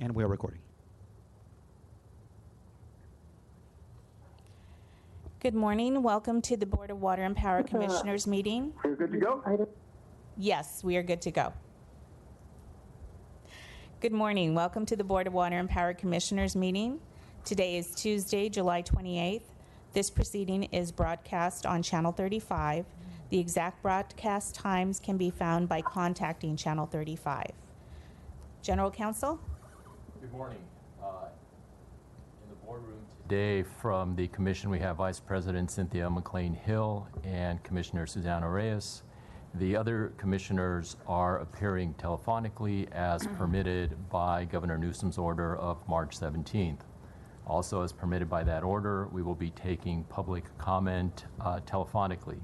And we're recording. Good morning. Welcome to the Board of Water and Power Commissioners meeting. Are you good to go? Yes, we are good to go. Good morning. Welcome to the Board of Water and Power Commissioners meeting. Today is Tuesday, July 28th. This proceeding is broadcast on Channel 35. The exact broadcast times can be found by contacting Channel 35. General Counsel? Good morning. In the boardroom today from the Commission, we have Vice President Cynthia McLean-Hill and Commissioner Susana Reyes. The other commissioners are appearing telephonically as permitted by Governor Newsom's order of March 17th. Also, as permitted by that order, we will be taking public comment telephonically.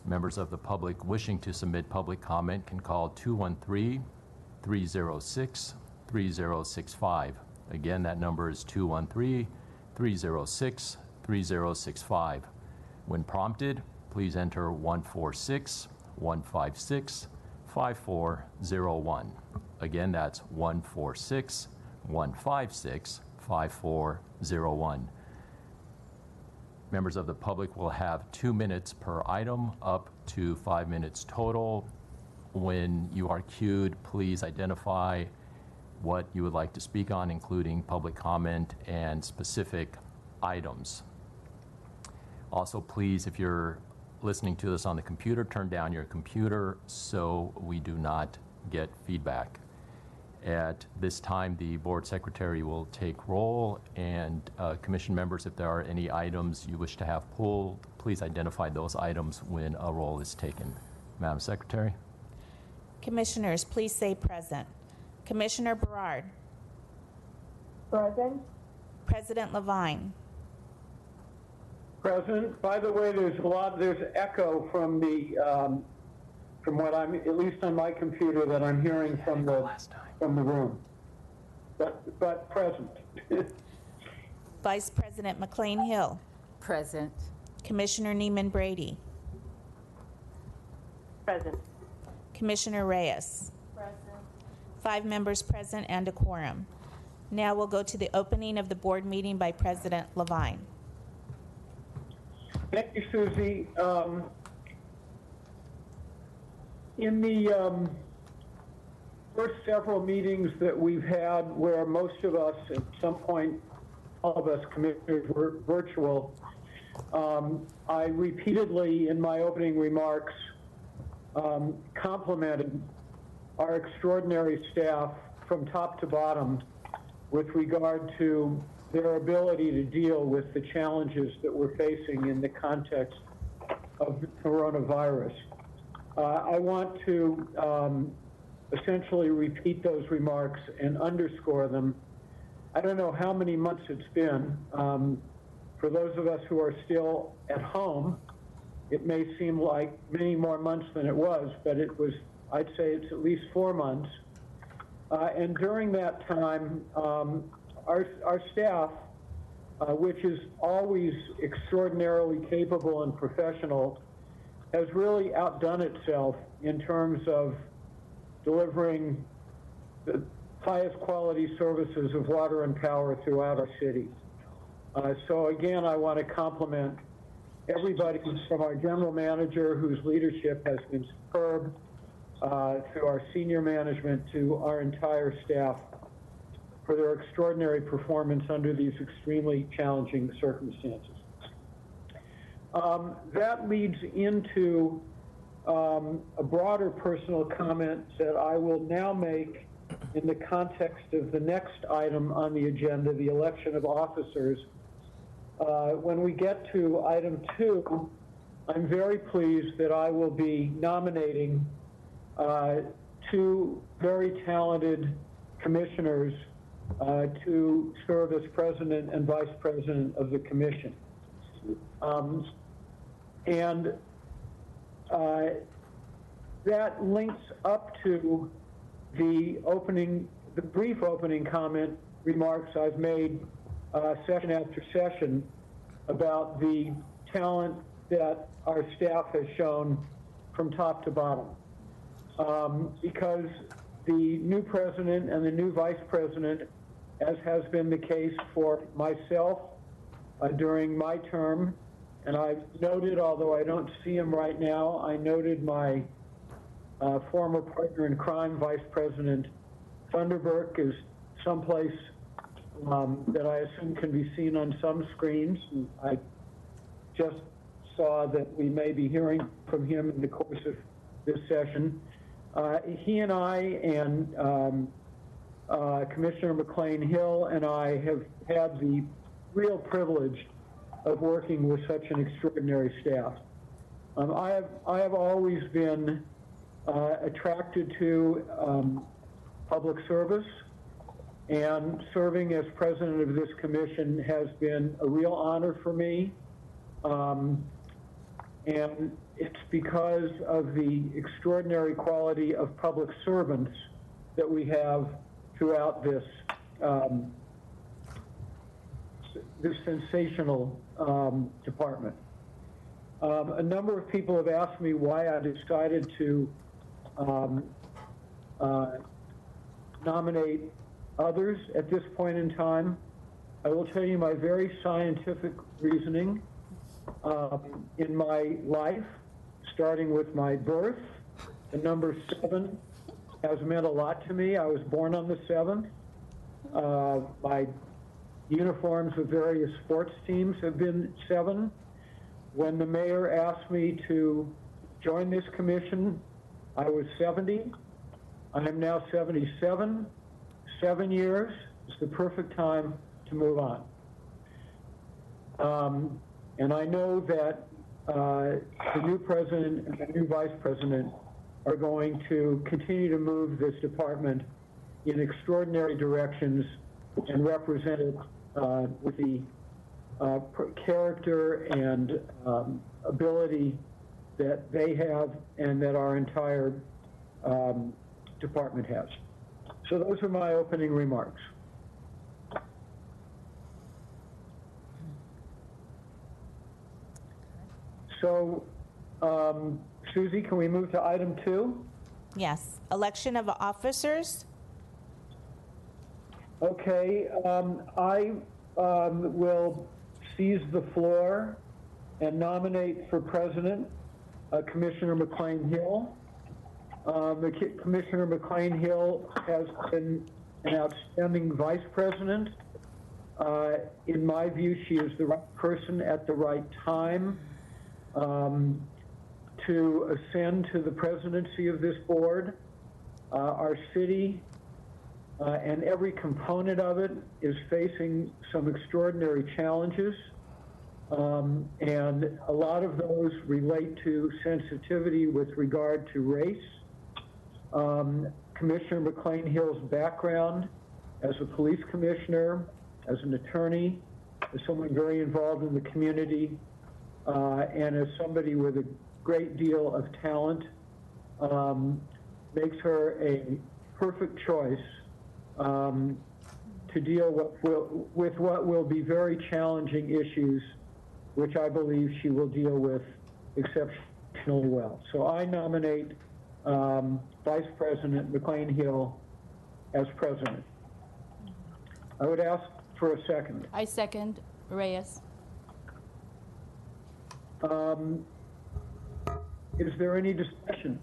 Members of the public wishing to submit public comment can call 213-306-3065. Again, that number is 213-306-3065. When prompted, please enter 146-156-5401. Again, that's 146-156-5401. Members of the public will have 2 minutes per item, up to 5 minutes total. When you are queued, please identify what you would like to speak on, including public comment and specific items. Also, please, if you're listening to this on the computer, turn down your computer so we do not get feedback. At this time, the board secretary will take roll, and commission members, if there are any items you wish to have pulled, please identify those items when a roll is taken. Madam Secretary. Commissioners, please say present. Commissioner Berard. Present. President Levine. Present. By the way, there's echo from the from what I'm, at least on my computer, that I'm hearing from the room. But present. Vice President McLean-Hill. Present. Commissioner Neiman Brady. Present. Commissioner Reyes. Present. 5 members present and a quorum. Now we'll go to the opening of the board meeting by President Levine. Thank you, Susie. In the first several meetings that we've had, where most of us, at some point, all of us commissioners were virtual, I repeatedly, in my opening remarks, complimented our extraordinary staff from top to bottom with regard to their ability to deal with the challenges that we're facing in the context of the coronavirus. I want to essentially repeat those remarks and underscore them. I don't know how many months it's been. For those of us who are still at home, it may seem like many more months than it was, but it was, I'd say it's at least 4 months. And during that time, our staff, which is always extraordinarily capable and professional, has really outdone itself in terms of delivering the highest quality services of water and power throughout our cities. So again, I want to compliment everybody from our general manager, whose leadership has been superb, to our senior management, to our entire staff, for their extraordinary performance under these extremely challenging circumstances. That leads into a broader personal comment that I will now make in the context of the next item on the agenda, the election of officers. When we get to item 2, I'm very pleased that I will be nominating 2 very talented commissioners to serve as president and vice president of the commission. That links up to the brief opening comment remarks I've made session after session about the talent that our staff has shown from top to bottom. Because the new president and the new vice president as has been the case for myself during my term. And I've noted, although I don't see him right now, I noted my former partner in crime, Vice President Thunderberg, is someplace that I assume can be seen on some screens. I just saw that we may be hearing from him in the course of this session. He and I and Commissioner McLean-Hill and I have had the real privilege of working with such an extraordinary staff. I have always been attracted to public service, and serving as president of this commission has been a real honor for me. And it's because of the extraordinary quality of public servants that we have throughout this this sensational department. A number of people have asked me why I decided to nominate others at this point in time. I will tell you my very scientific reasoning. In my life, starting with my birth, the number 7 has meant a lot to me. I was born on the 7th. My uniforms of various sports teams have been 7. When the mayor asked me to join this commission, I was 70. I am now 77. 7 years is the perfect time to move on. And I know that the new president and the new vice president are going to continue to move this department in extraordinary directions and represent it with the character and ability that they have and that our entire department has. So those are my opening remarks. So, Susie, can we move to item 2? Yes. Election of officers. Okay, I will seize the floor and nominate for president Commissioner McLean-Hill. Commissioner McLean-Hill has been an outstanding vice president. In my view, she is the right person at the right time to ascend to the presidency of this board. Our city and every component of it is facing some extraordinary challenges, and a lot of those relate to sensitivity with regard to race. Commissioner McLean-Hill's background as a police commissioner, as an attorney, as someone very involved in the community, and as somebody with a great deal of talent, makes her a perfect choice to deal with what will be very challenging issues, which I believe she will deal with exceptionally well. So I nominate Vice President McLean-Hill as president. I would ask for a second. I second Reyes. Is there any discussion?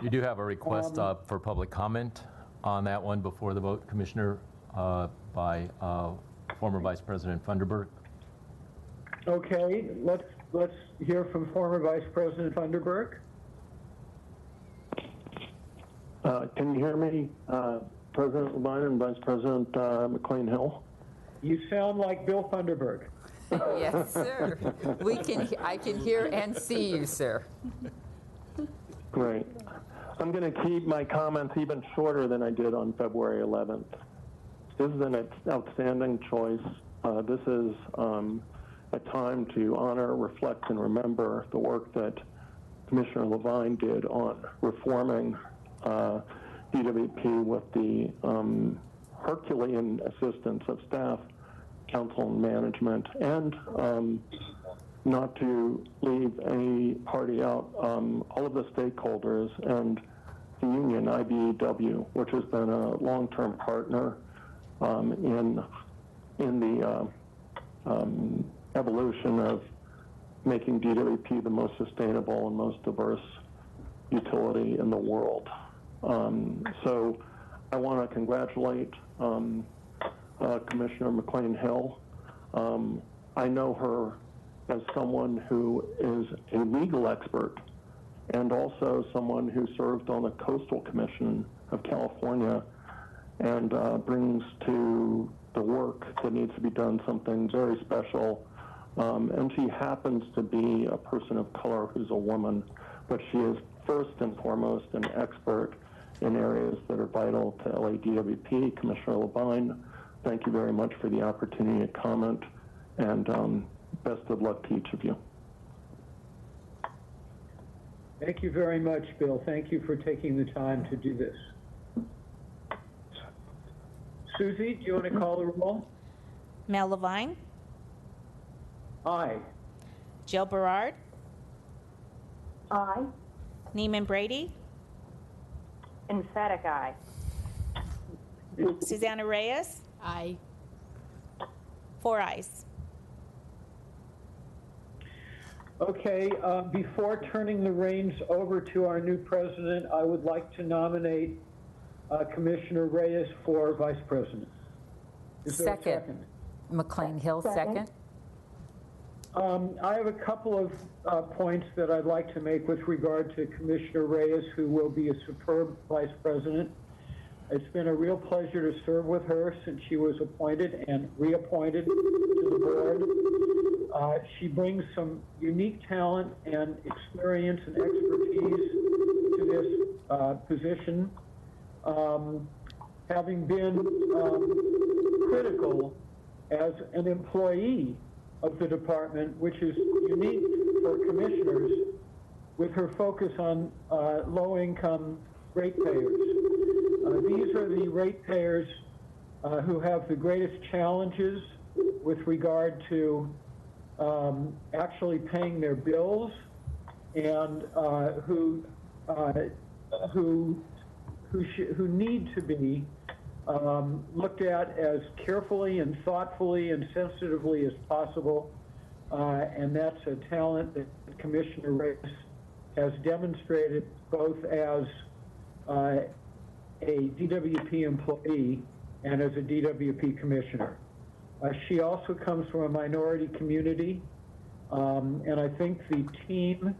You do have a request for public comment on that one before the vote, Commissioner, by former Vice President Thunderberg. Okay, let's hear from former Vice President Thunderberg. Can you hear me, President Levine and Vice President McLean-Hill? You sound like Bill Thunderberg. Yes, sir. I can hear and see you, sir. Great. I'm going to keep my comments even shorter than I did on February 11th. This is an outstanding choice. This is a time to honor, reflect, and remember the work that Commissioner Levine did on reforming DWP with the Herculean assistance of staff, council, and management, and not to leave any party out, all of the stakeholders and the union, IBEW, which has been a long-term partner in the evolution of making DWP the most sustainable and most diverse utility in the world. So I want to congratulate Commissioner McLean-Hill. I know her as someone who is a legal expert and also someone who served on the Coastal Commission of California and brings to the work that needs to be done something very special. And she happens to be a person of color who's a woman, but she is first and foremost an expert in areas that are vital to LADWP. Commissioner Levine, thank you very much for the opportunity to comment, and best of luck to each of you. Thank you very much, Bill. Thank you for taking the time to do this. Susie, do you want to call the roll? Mel Levine, Aye. Jill Berard, Aye. Neiman Brady, Emphatic aye. Susanna Reyes, Aye. 4 ayes. Okay, before turning the reins over to our new president, I would like to nominate Commissioner Reyes for vice president. Is there a Second. McLean-Hill, second. I have a couple of points that I'd like to make with regard to Commissioner Reyes, who will be a superb vice president. It's been a real pleasure to serve with her since she was appointed and reappointed to the board. She brings some unique talent and experience and expertise to this position, having been critical as an employee of the department, which is unique for commissioners, with her focus on low-income ratepayers. These are the ratepayers who have the greatest challenges with regard to actually paying their bills, and who need to be looked at as carefully and thoughtfully and sensitively as possible, and that's a talent that Commissioner Reyes has demonstrated both as a DWP employee and as a DWP commissioner. She also comes from a minority community, and I think the team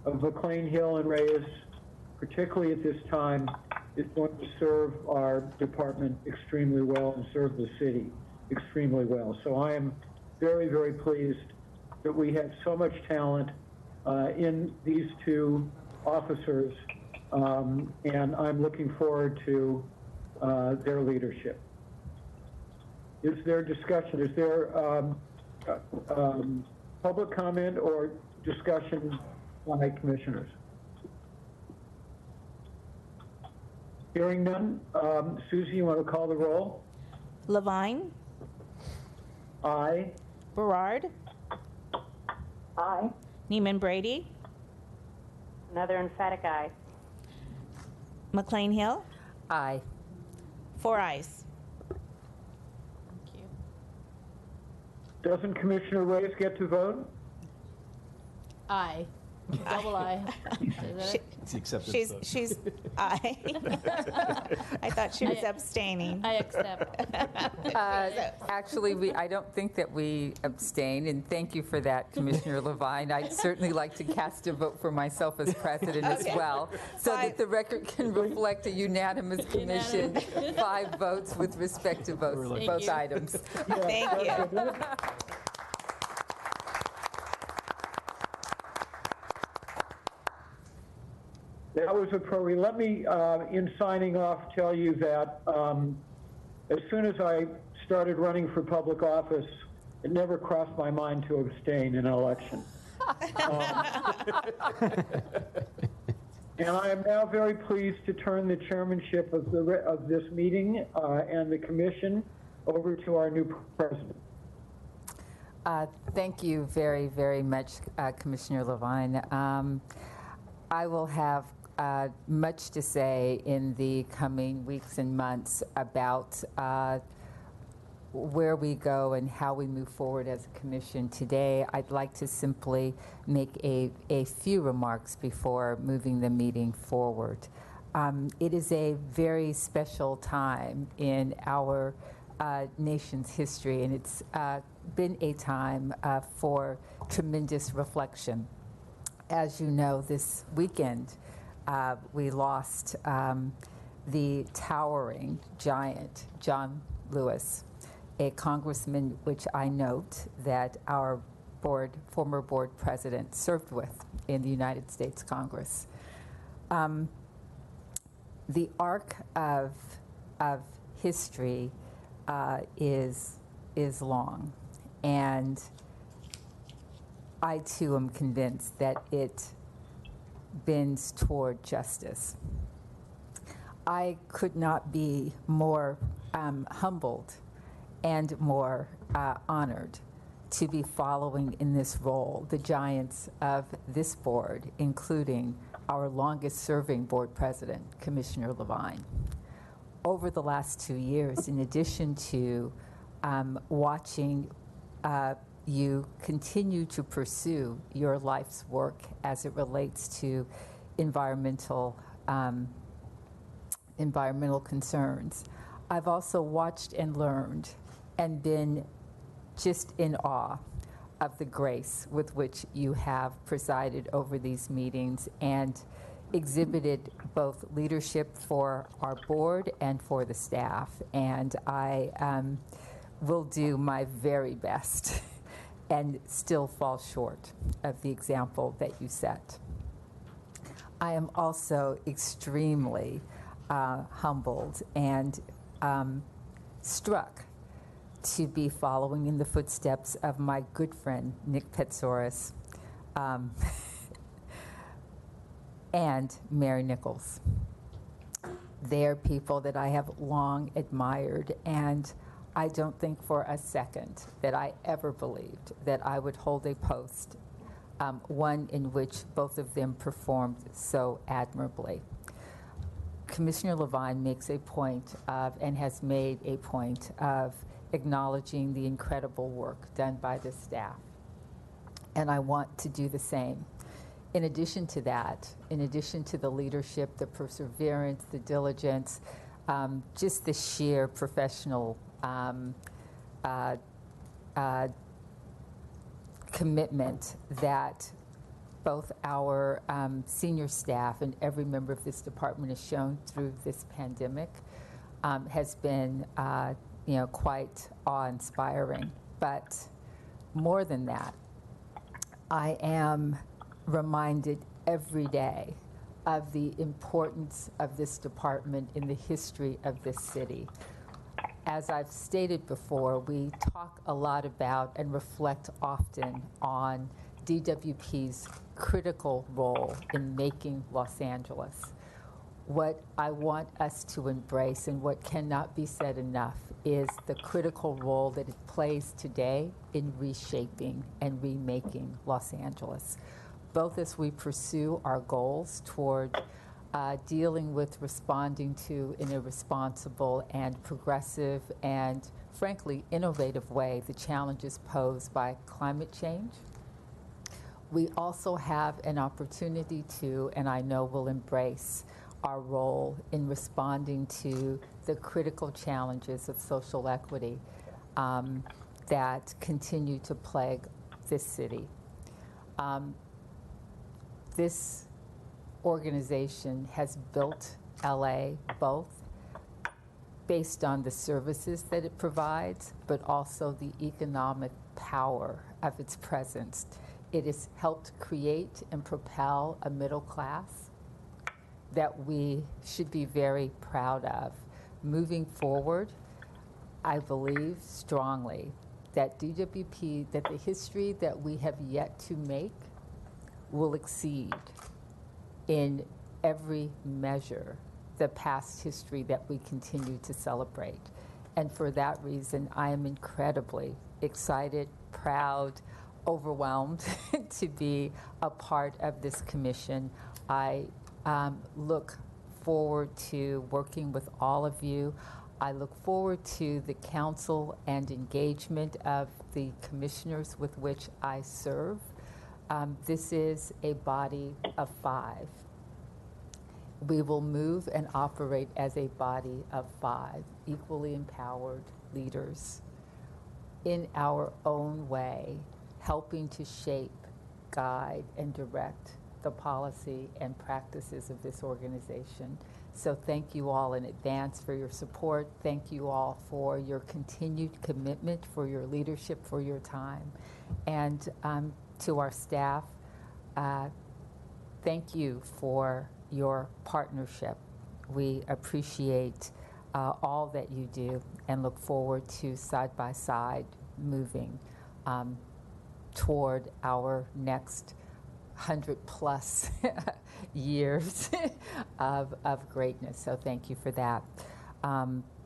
of McLean-Hill and Reyes, particularly at this time, is going to serve our department extremely well and serve the city extremely well. So I am very, very pleased that we have so much talent in these two officers, and I'm looking forward to their leadership. Is there discussion? Is there public comment or discussion by commissioners? Hearing none. Susie, you want to call the roll? Levine, Aye. Berard, Aye. Neiman Brady, Another emphatic aye. McLean-Hill, Aye. 4 ayes. Thank you. Doesn't Commissioner Reyes get to vote? Aye. Double aye. Is that it? It's the acceptance vote. She's aye. I thought she was abstaining. I accept. Actually, I don't think that we abstain, and thank you for that, Commissioner Levine. I'd certainly like to cast a vote for myself as president as Okay. well, so that the record can reflect a unanimous commission, 5 votes with respect to both Thank you. items. Thank you. That was appropriate. Let me, in signing off, tell you that as soon as I started running for public office, it never crossed my mind to abstain in an election. And I am now very pleased to turn the chairmanship of this meeting and the commission over to our new president. Thank you very, very much, Commissioner Levine. I will have much to say in the coming weeks and months about where we go and how we move forward as a commission. Today, I'd like to simply make a few remarks before moving the meeting forward. It is a very special time in our nation's history, and it's been a time for tremendous reflection. As you know, this weekend, we lost the towering giant, John Lewis, a congressman which I note that our former board president served with in the United States Congress. The arc of history is long, and I too am convinced that it bends toward justice. I could not be more humbled and more honored to be following in this role the giants of this board, including our longest serving board president, Commissioner Levine. Over the last 2 years, in addition to watching you continue to pursue your life's work as it relates to environmental concerns, I've also watched and learned and been just in awe of the grace with which you have presided over these meetings and exhibited both leadership for our board and for the staff. And I will do my very best and still fall short of the example that you set. I am also extremely humbled and struck to be following in the footsteps of my good friend, Nick Petsoris, and Mary Nichols. They are people that I have long admired, and I don't think for a second that I ever believed that I would hold a post, one in which both of them performed so admirably. Commissioner Levine makes a point of, and has made a point of, acknowledging the incredible work done by the staff. And I want to do the same. In addition to that, in addition to the leadership, the perseverance, the diligence, just the sheer professional commitment that both our senior staff and every member of this department has shown through this pandemic has been quite awe-inspiring. But more than that, I am reminded every day of the importance of this department in the history of this city. As I've stated before, we talk a lot about and reflect often on DWP's critical role in making Los Angeles. What I want us to embrace, and what cannot be said enough, is the critical role that it plays today in reshaping and remaking Los Angeles, both as we pursue our goals toward dealing with responding to, in a responsible and progressive and, frankly, innovative way, the challenges posed by climate change. We also have an opportunity to, and I know will embrace, our role in responding to the critical challenges of social equity that continue to plague this city. This organization has built LA both based on the services that it provides, but also the economic power of its presence. It has helped create and propel a middle class that we should be very proud of. Moving forward, I believe strongly that DWP, that the history that we have yet to make will exceed in every measure the past history that we continue to celebrate. And for that reason, I am incredibly excited, proud, overwhelmed to be a part of this commission. I look forward to working with all of you. I look forward to the council and engagement of the commissioners with which I serve. This is a body of 5. We will move and operate as a body of 5 equally empowered leaders in our own way, helping to shape, guide, and direct the policy and practices of this organization. So thank you all in advance for your support. Thank you all for your continued commitment, for your leadership, for your time. And to our staff, thank you for your partnership. We appreciate all that you do and look forward to side by side moving toward our next 100+ years of greatness. So thank you for that.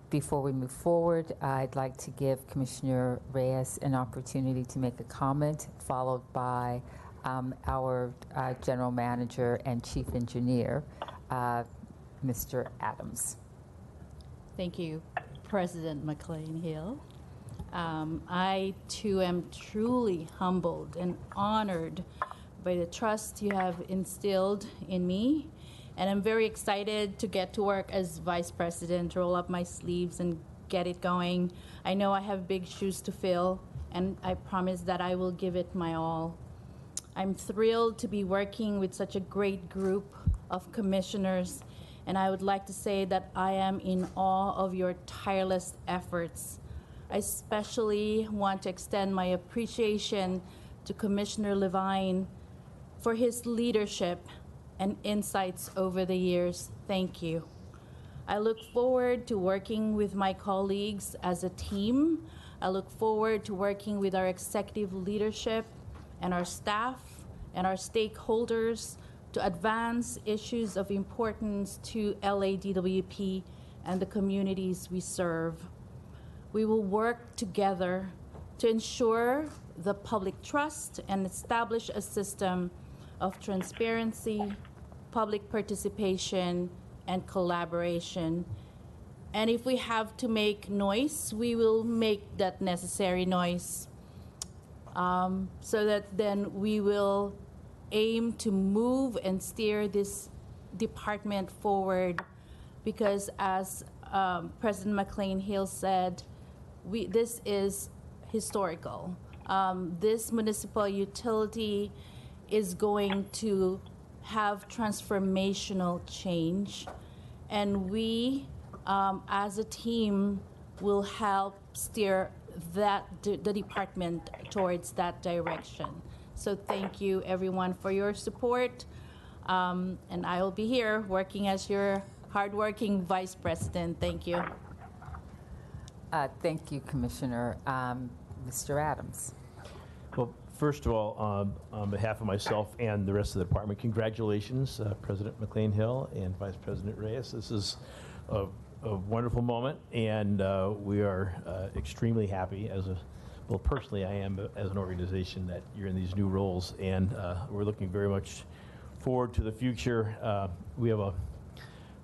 Before we move forward, I'd like to give Commissioner Reyes an opportunity to make a comment, followed by our General Manager and Chief Engineer, Mr. Adams. Thank you, President McLean Hill. I, too, am truly humbled and honored by the trust you have instilled in me. And I'm very excited to get to work as Vice President, roll up my sleeves and get it going. I know I have big shoes to fill, and I promise that I will give it my all. I'm thrilled to be working with such a great group of commissioners, and I would like to say that I am in awe of your tireless efforts. I especially want to extend my appreciation to Commissioner Levine for his leadership and insights over the years. Thank you. I look forward to working with my colleagues as a team. I look forward to working with our executive leadership and our staff and our stakeholders to advance issues of importance to LADWP and the communities we serve. We will work together to ensure the public trust and establish a system of transparency, public participation, and collaboration. And if we have to make noise, we will make that necessary noise so that then we will aim to move and steer this department forward, because as President McLean Hill said, this is historical. This municipal utility is going to have transformational change, and we as a team will help steer the department towards that direction. So thank you everyone for your support, and I will be here working as your hardworking Vice President. Thank you. Thank you, Commissioner. Mr. Adams. Well, first of all, on behalf of myself and the rest of the department, congratulations, President McLean Hill and Vice President Reyes. This is a wonderful moment, and we are extremely happy well, personally I am, but as an organization, that you're in these new roles, and we're looking very much forward to the future. We have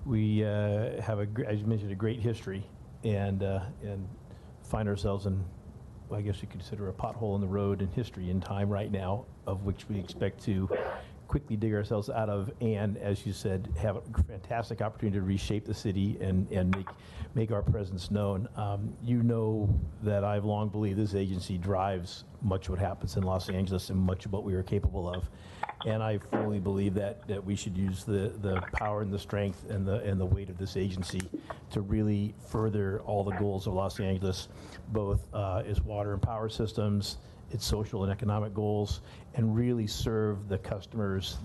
as you mentioned, a great history, and find ourselves in, I guess you could consider, a pothole in the road in history and time right now, of which we expect to quickly dig ourselves out of, and as you said, have a fantastic opportunity to reshape the city and make our presence known. You know that I've long believed this agency drives much of what happens in Los Angeles and much of what we are capable of, and I fully believe that we should use the power and the strength and the weight of this agency to really further all the goals of Los Angeles, both its water and power systems, its social and economic goals, and really serve the customers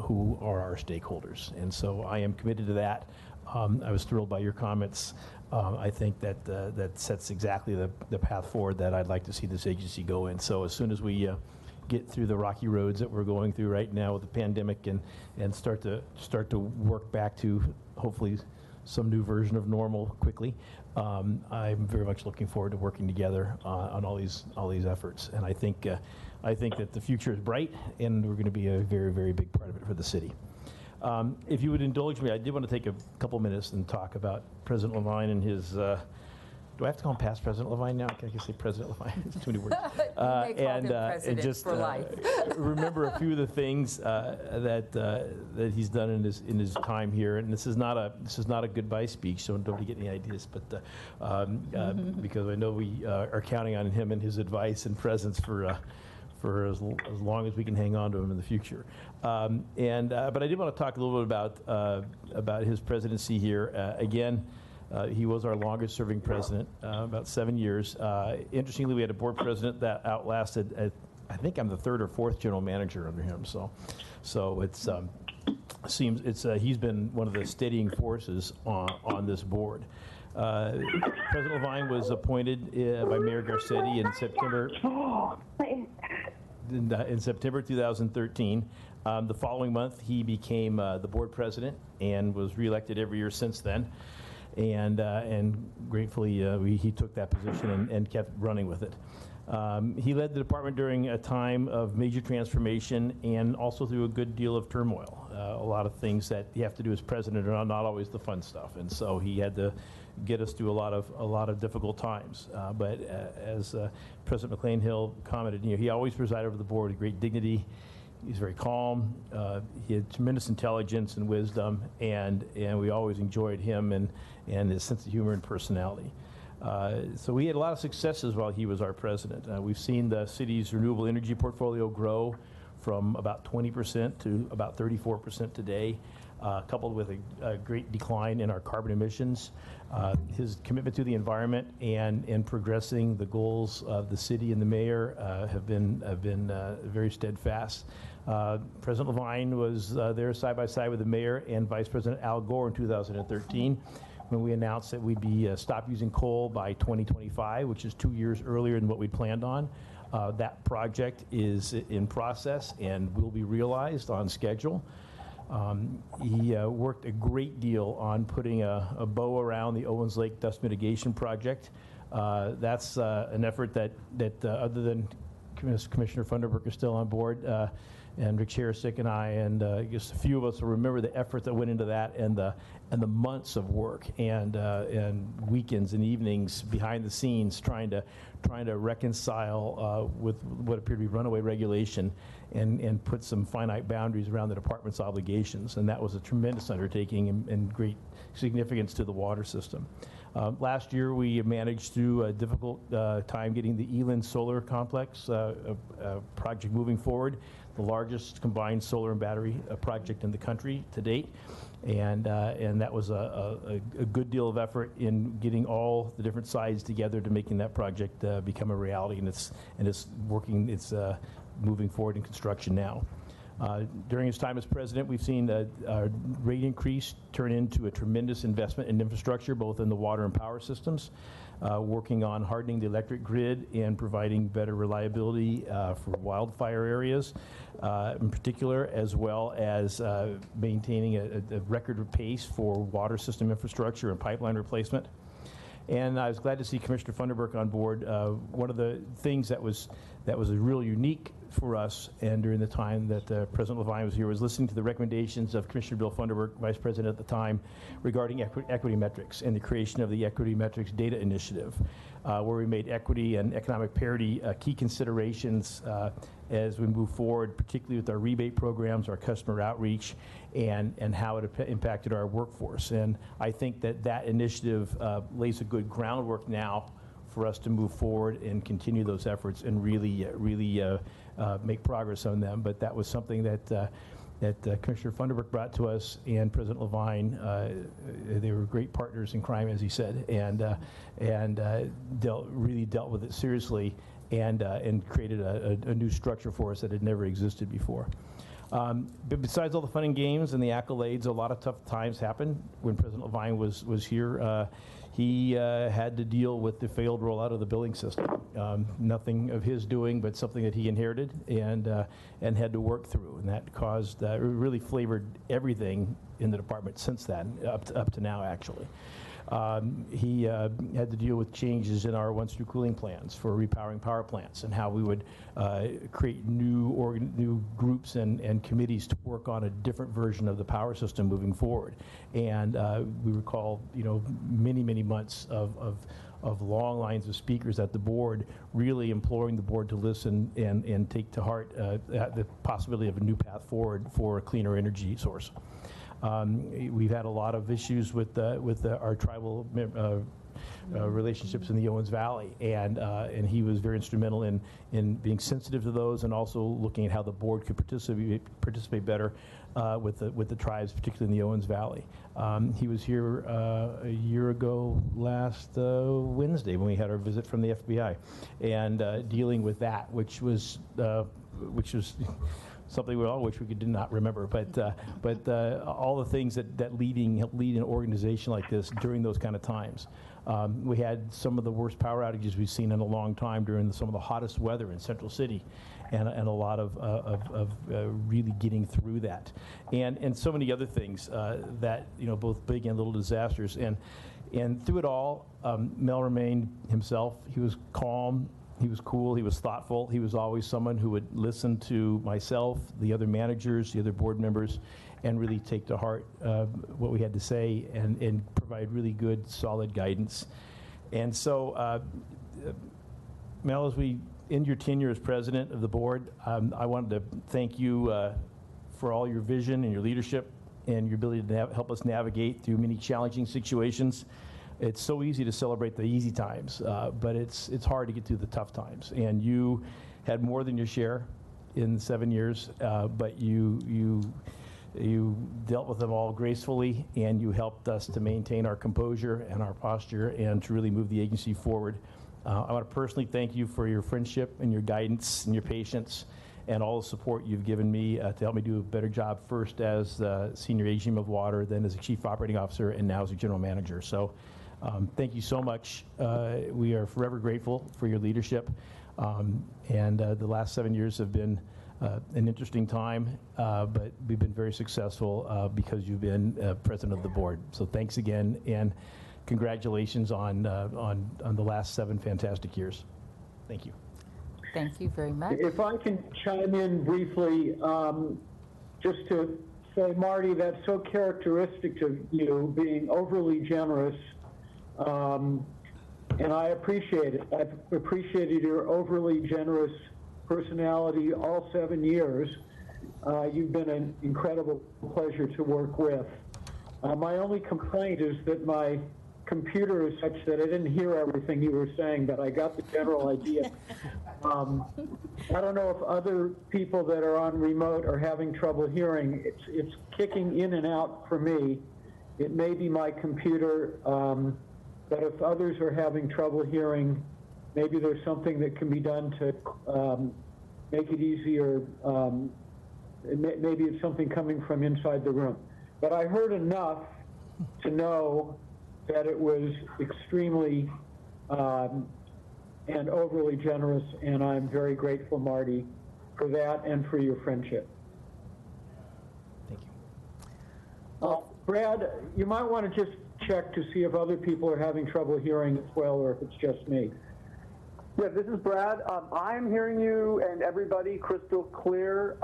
who are our stakeholders. And so I am committed to that. I was thrilled by your comments. I think that sets exactly the path forward that I'd like to see this agency go in. So as soon as we get through the rocky roads that we're going through right now with the pandemic and start to work back to hopefully some new version of normal quickly, I'm very much looking forward to working together on all these efforts. And I think that the future is bright, and we're going to be a very, very big part of it for the city. If you would indulge me, I did want to take a couple minutes and talk about President Levine and his, do I have to call him past President Levine now? I can say President Levine. It's too many words. You may call him president for life. Remember a few of the things that he's done in his time here. And this is not a goodbye speech, so don't get any ideas. But because I know we are counting on him and his advice and presence for as long as we can hang on to him in the future. But I did want to talk a little bit about his presidency here. Again, he was our longest serving president, about 7 years. Interestingly, we had a board president that outlasted, I think I'm the third or fourth general manager under him. So it's he's been one of the steadying forces on this board. President Levine was appointed by Mayor Garcetti in September 2013. The following month, he became the board president and was reelected every year since then. And gratefully, he took that position and kept running with it. He led the department during a time of major transformation and also through a good deal of turmoil. A lot of things that you have to do as president are not always the fun stuff, and so he had to get us through a lot of difficult times. But as President McLean-Hill commented, he always presided over the board with great dignity. He's very calm. He had tremendous intelligence and wisdom, and we always enjoyed him and his sense of humor and personality. So we had a lot of successes while he was our president. We've seen the city's renewable energy portfolio grow from about 20% to about 34% today, coupled with a great decline in our carbon emissions. His commitment to the environment and progressing the goals of the city and the mayor have been very steadfast. President Levine was there side by side with the mayor and Vice President Al Gore in 2013 when we announced that we'd be stop using coal by 2025, which is 2 years earlier than what we planned on. That project is in process and will be realized on schedule. He worked a great deal on putting a bow around the Owens Lake Dust Mitigation Project. That's an effort that other than Commissioner Funderburk is still on board, and Rick Cherisick and I, and I guess a few of us will remember the effort that went into that, and the months of work and weekends and evenings behind the scenes trying to reconcile with what appeared to be runaway regulation and put some finite boundaries around the department's obligations. And that was a tremendous undertaking and great significance to the water system. Last year, we managed through a difficult time getting the Eland Solar Complex project moving forward, the largest combined solar and battery project in the country to date. And that was a good deal of effort in getting all the different sides together to making that project become a reality. And it's working. It's moving forward in construction now. During his time as president, we've seen a rate increase turn into a tremendous investment in infrastructure, both in the water and power systems, working on hardening the electric grid and providing better reliability for wildfire areas in particular, as well as maintaining a record pace for water system infrastructure and pipeline replacement. And I was glad to see Commissioner Funderburk on board. One of the things that was a real unique for us, and during the time that President Levine was here, was listening to the recommendations of Commissioner Bill Funderburk, Vice President at the time, regarding equity metrics and the creation of the Equity Metrics Data Initiative, where we made equity and economic parity key considerations as we move forward, particularly with our rebate programs, our customer outreach, and how it impacted our workforce. And I think that initiative lays a good groundwork now for us to move forward and continue those efforts and really make progress on them. But that was something that Commissioner Funderburk brought to us, and President Levine. They were great partners in crime, as he said, and really dealt with it seriously and created a new structure for us that had never existed before. But besides all the fun and games and the accolades, a lot of tough times happened when President Levine was here. He had to deal with the failed rollout of the billing system. Nothing of his doing, but something that he inherited and had to work through. And that caused, really flavored everything in the department since then, up to now, actually. He had to deal with changes in our once-through cooling plans for repowering power plants and how we would create new groups and committees to work on a different version of the power system moving forward. And we recall, many months of long lines of speakers at the board, really imploring the board to listen and take to heart the possibility of a new path forward for a cleaner energy source. We've had a lot of issues with our tribal relationships in the Owens Valley, and he was very instrumental in being sensitive to those and also looking at how the board could participate better with the tribes, particularly in the Owens Valley. He was here a year ago last Wednesday when we had our visit from the FBI, and dealing with that, which was something we all wish we did not remember, but all the things that lead an organization like this during those kind of times. We had some of the worst power outages we've seen in a long time during some of the hottest weather in Central City, and a lot of really getting through that, and so many other things that both big and little disasters, and through it all, Mel remained himself. He was calm. He was cool, he was thoughtful, he was always someone who would listen to myself, the other managers, the other board members, and really take to heart what we had to say and provide really good, solid guidance. And so, Mel, as we end your tenure as president of the board, I wanted to thank you for all your vision and your leadership and your ability to help us navigate through many challenging situations. It's so easy to celebrate the easy times, but it's hard to get through the tough times. And you had more than your share in 7 years, but you dealt with them all gracefully, and you helped us to maintain our composure and our posture and to really move the agency forward. I want to personally thank you for your friendship and your guidance and your patience and all the support you've given me to help me do a better job, first as Senior AGM of Water, then as a Chief Operating Officer, and now as a General Manager. So thank you so much. We are forever grateful for your leadership. And the last 7 years have been an interesting time, but we've been very successful because you've been president of the board. So thanks again, and congratulations on the last 7 fantastic years. Thank you. Thank you very much. If I can chime in briefly, just to say, Marty, that's so characteristic of you, being overly generous. And I appreciate it. I've appreciated your overly generous personality all 7 years. You've been an incredible pleasure to work with. My only complaint is that my computer is such that I didn't hear everything you were saying, but I got the general idea. I don't know if other people that are on remote are having trouble hearing. It's kicking in and out for me. It may be my computer. But if others are having trouble hearing, maybe there's something that can be done to make it easier. Maybe it's something coming from inside the room. But I heard enough to know that it was extremely and overly generous, and I'm very grateful, Marty, for that and for your friendship. Thank you. Brad, you might want to just check to see if other people are having trouble hearing as well, or if it's just me. Yeah, this is Brad. I'm hearing you and everybody crystal clear.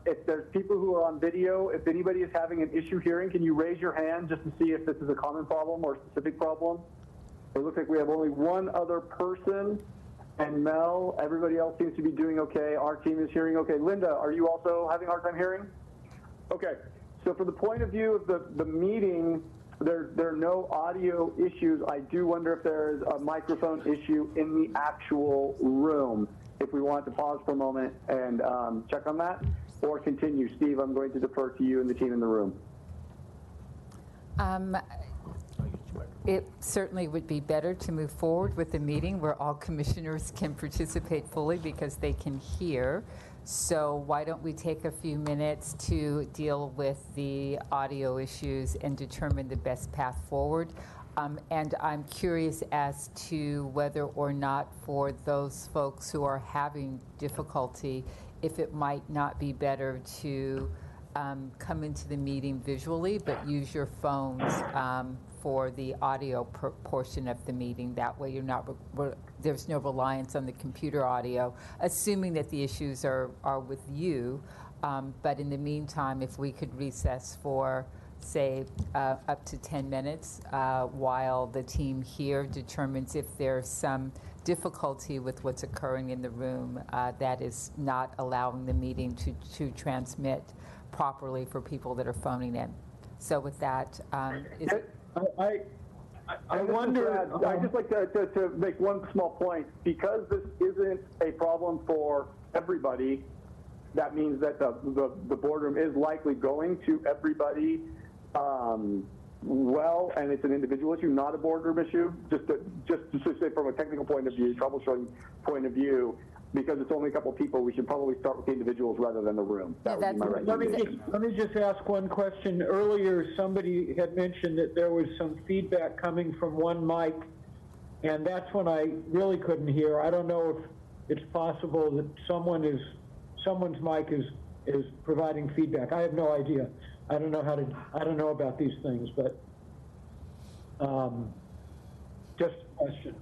If there's people who are on video, if anybody is having an issue hearing, can you raise your hand just to see if this is a common problem or a specific problem? It looks like we have only one other person, and Mel. Everybody else seems to be doing okay. Our team is hearing okay. Linda, are you also having a hard time hearing? Okay. So from the point of view of the meeting, there are no audio issues. I do wonder if there's a microphone issue in the actual room. If we want to pause for a moment and check on that, or continue. Steve, I'm going to defer to you and the team in the room. It certainly would be better to move forward with the meeting where all commissioners can participate fully because they can hear. So why don't we take a few minutes to deal with the audio issues and determine the best path forward? And I'm curious as to whether or not for those folks who are having difficulty, if it might not be better to come into the meeting visually, but use your phones for the audio portion of the meeting. That way you're not, there's no reliance on the computer audio, assuming that the issues are with you. But in the meantime, if we could recess for, say, up to 10 minutes while the team here determines if there's some difficulty with what's occurring in the room that is not allowing the meeting to transmit properly for people that are phoning in. So with that, I wonder. I'd just like to make one small point. Because this isn't a problem for everybody, that means that the boardroom is likely going to everybody well, and it's an individual issue, not a boardroom issue. Just to say from a technical point of view, troubleshooting point of view, because it's only a couple of people, we should probably start with the individuals rather than the room. That would be my recommendation. Let me just ask one question. Earlier, somebody had mentioned that there was some feedback coming from one mic, and that's when I really couldn't hear. I don't know if it's possible that someone's mic is providing feedback. I have no idea. I don't know about these things, but just a question.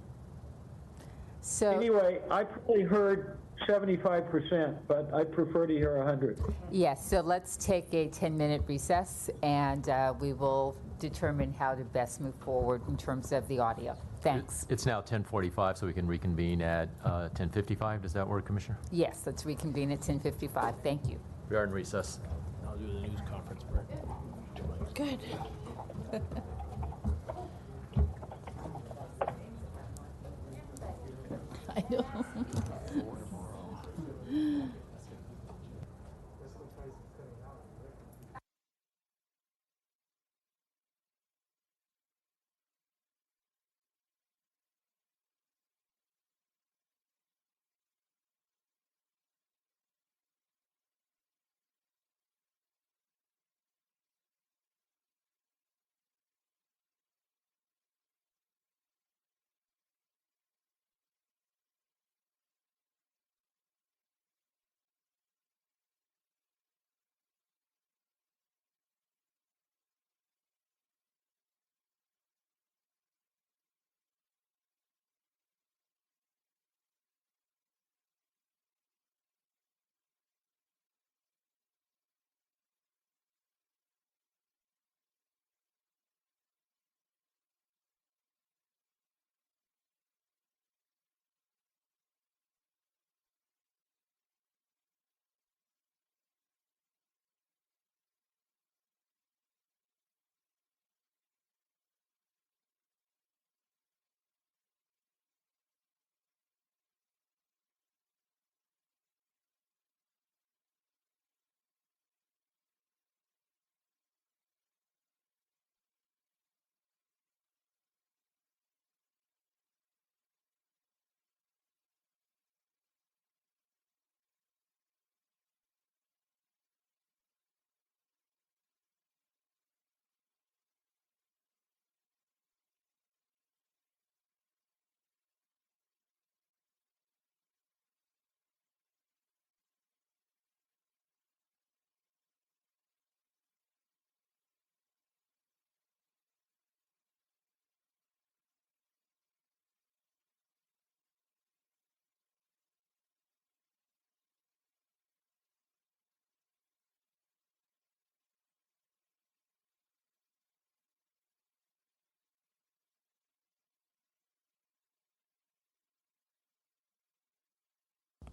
so Anyway, I probably heard 75%, but I prefer to hear 100. yes, so let's take a 10-minute recess, and we will determine how to best move forward in terms of the audio. Thanks. It's now 10:45, so we can reconvene at 10:55. Does that work, Commissioner? Yes, let's reconvene at 10:55. Thank you. We are in recess. I'll do the news conference break. Good. I know.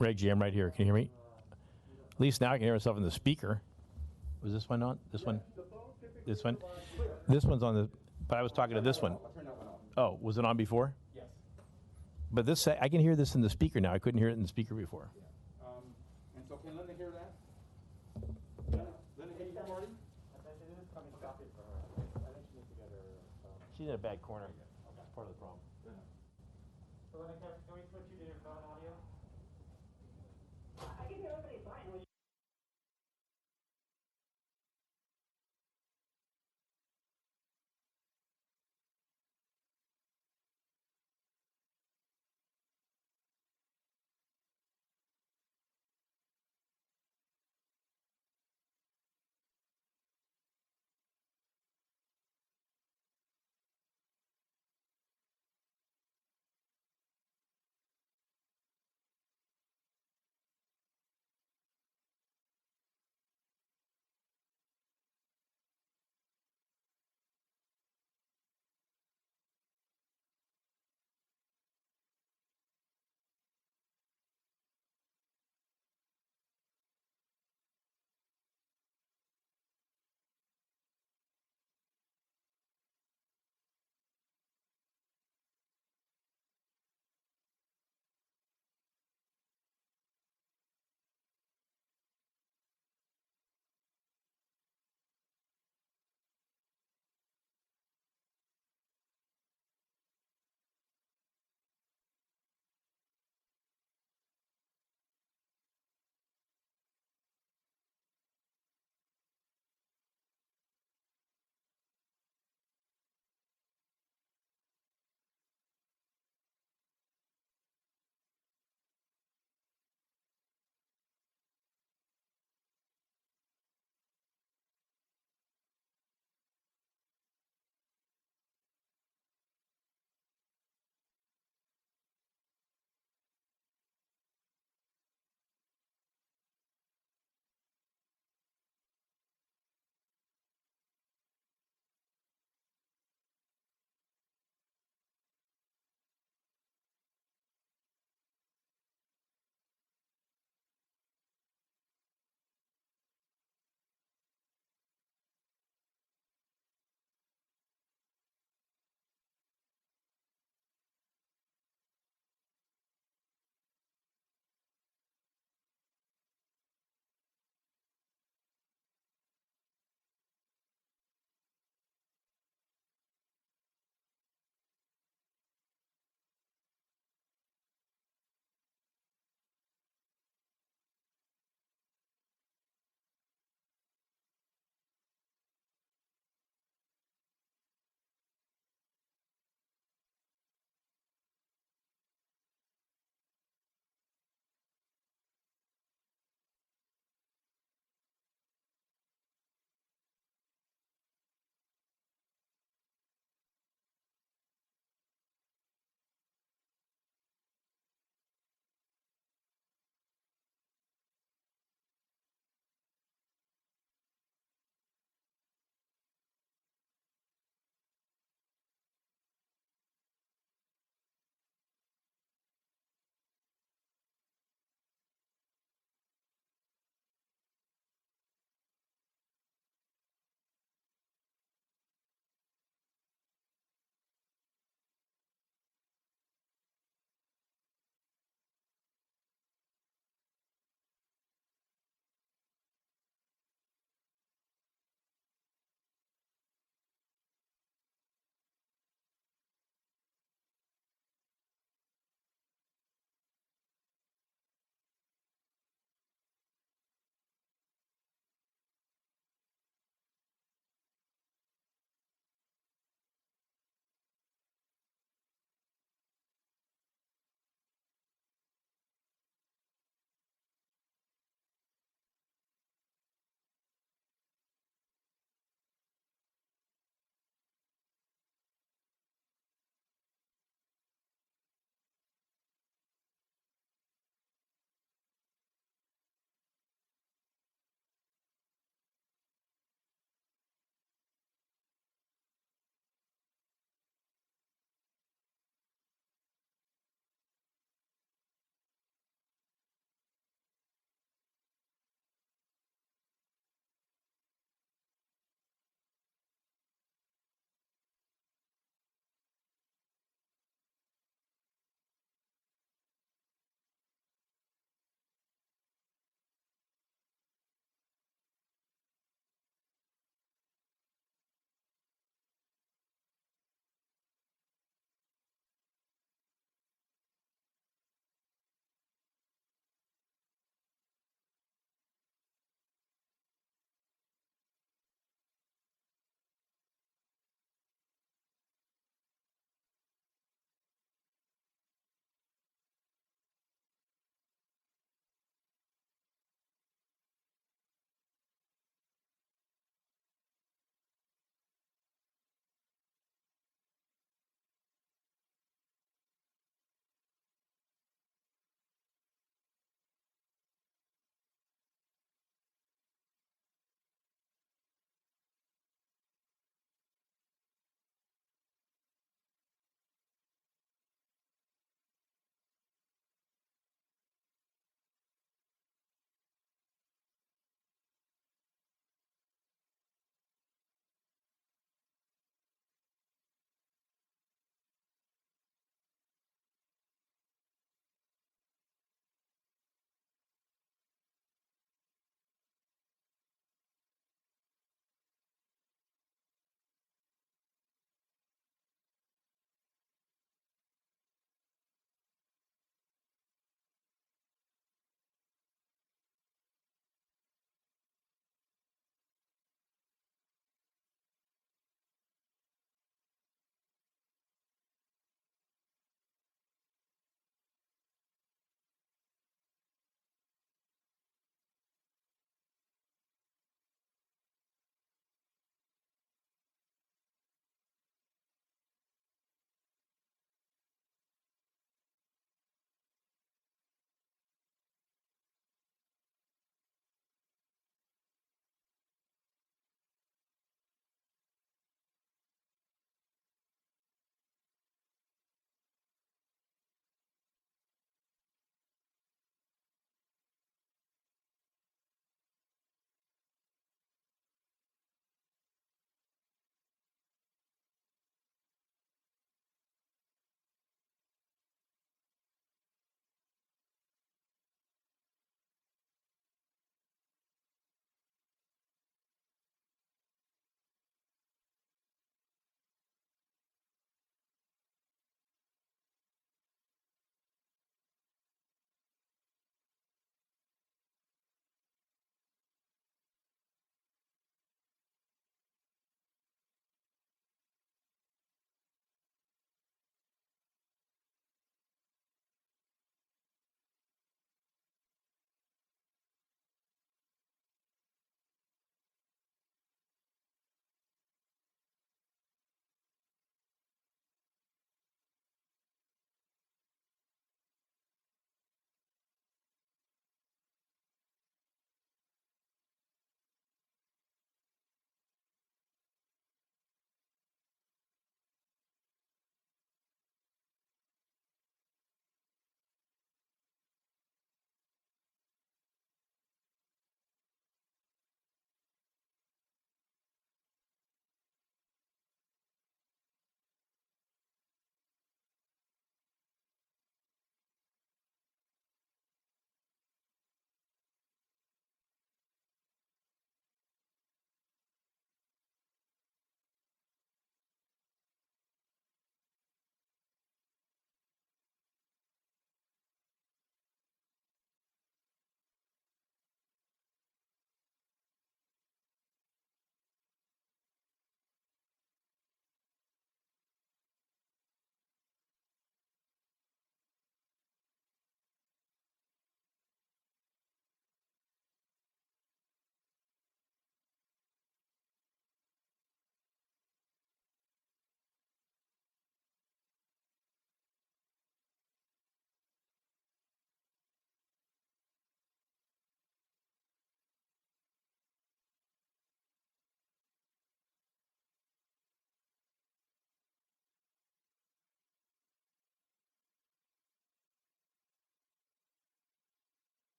Reggie, I'm right here. Can you hear me? At least now I can hear myself in the speaker. Was this one on? This one? This one? This one's on the, but I was talking to this one. Oh, was it on before? Yes. But this, I can hear this in the speaker now. I couldn't hear it in the speaker before. And so can Linda hear that? Linda, can you hear Marty? She's in a bad corner. That's part of the problem. So Linda, can we switch you to your phone audio? I can hear everybody fine.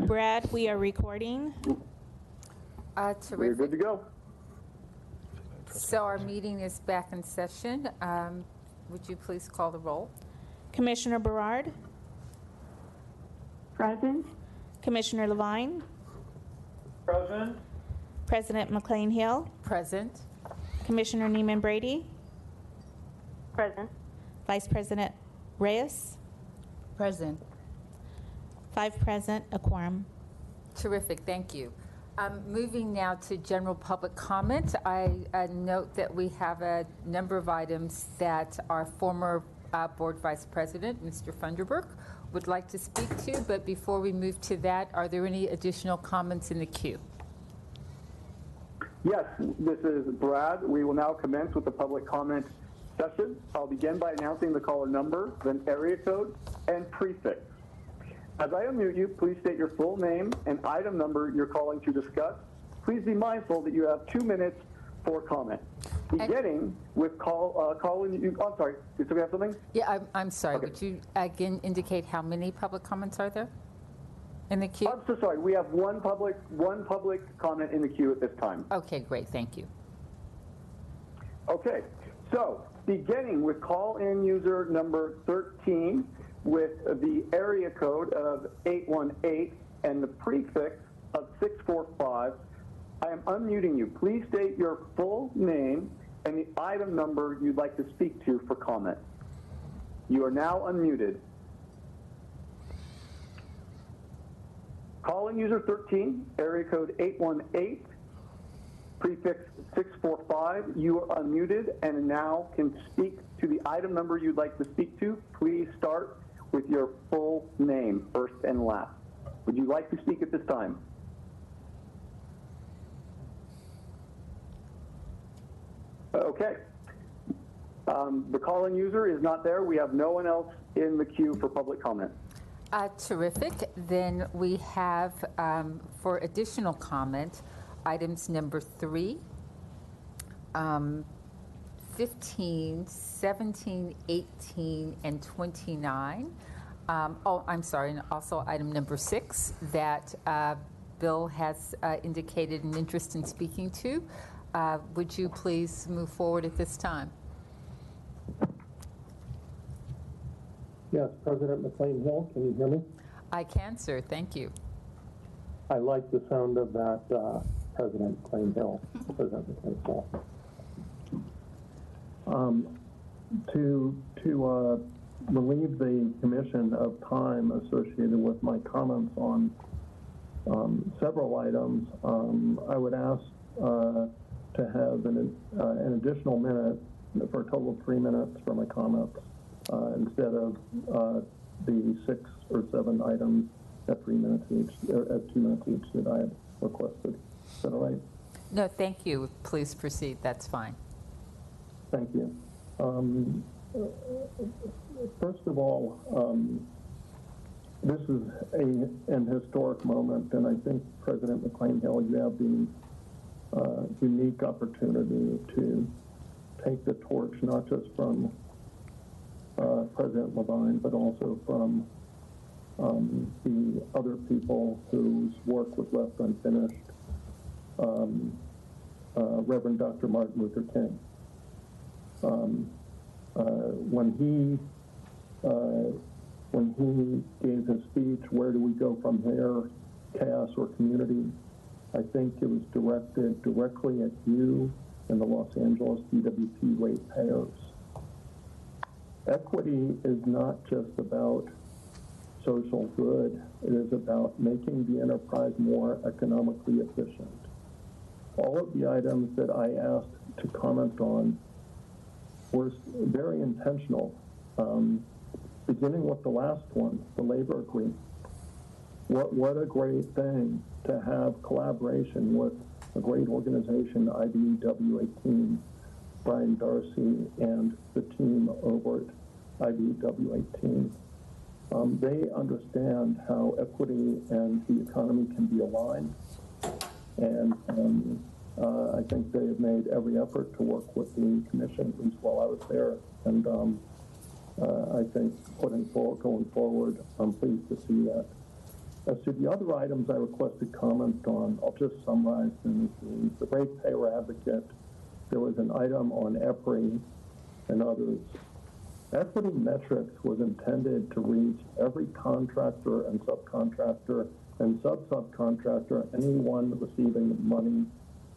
Brad, we are recording. We're Terrific. good to go. So our meeting is back in session. Would you please call the roll? Commissioner Berard, Present. Commissioner Levine, Present? President McLean Hill, Present. Commissioner Neiman Brady, Present. Vice President Reyes, Present. 5 present, a quorum. Terrific, thank you. Moving now to general public comment, I note that we have a number of items that our former Board Vice President, Mr. Funderburk, would like to speak to, but before we move to that, are there any additional comments in the queue? Yes, this is Brad. We will now commence with the public comment session. I'll begin by announcing the caller number, then area code, and prefix. As I unmute you, please state your full name and item number you're calling to discuss. Please be mindful that you have 2 minutes for comment. Beginning with calling you, I'm sorry, did we have something? Yeah, I'm sorry, Okay. would you again indicate how many public comments are there in the queue? I'm so sorry, we have one public comment in the queue at this time. Okay, great, thank you. Okay, so beginning with call-in user number 13 with the area code of 818 and the prefix of 645, I am unmuting you. Please state your full name and the item number you'd like to speak to for comment. You are now unmuted. Call-in user 13, area code 818, prefix 645. You are unmuted and now can speak to the item number you'd like to speak to. Please start with your full name, first and last. Would you like to speak at this time? Okay. The call-in user is not there. We have no one else in the queue for public comment. Terrific. Then we have, for additional comment, items number 3, 15, 17, 18, and 29. I'm sorry, and also item number 6 that Bill has indicated an interest in speaking to. Would you please move forward at this time? Yes, President McLean Hill, can you hear me? I can, sir. Thank you. I like the sound of that, President McLean Hill. President McLean Hill. To relieve the commission of time associated with my comments on several items, I would ask to have an additional minute for a total of 3 minutes for my comments instead of the 6 or 7 items at 3 minutes each, or at 2 minutes each that I had requested. Is that all right? No, thank you. Please proceed. That's fine. Thank you. First of all, this is an historic moment, and I think President McLean Hill, you have the unique opportunity to take the torch not just from President Levine, but also from the other people whose work was left unfinished, Reverend Dr. Martin Luther King. When he gave his speech, "Where do we go from here, chaos or community?" I think it was directed directly at you and the Los Angeles DWP ratepayers. Equity is not just about social good. It is about making the enterprise more economically efficient. All of the items that I asked to comment on were very intentional, beginning with the last one, the labor agreement. What a great thing to have collaboration with a great organization, IBEW 18, Brian Darcy and the team over at IBEW 18. They understand how equity and the economy can be aligned, and I think they have made every effort to work with the commission, at least while I was there, and I think going forward, I'm pleased to see that. As to the other items I requested comment on, I'll just summarize them. The ratepayer advocate, there was an item on EPRI and others. Equity metrics was intended to reach every contractor and subcontractor and sub-subcontractor, anyone receiving money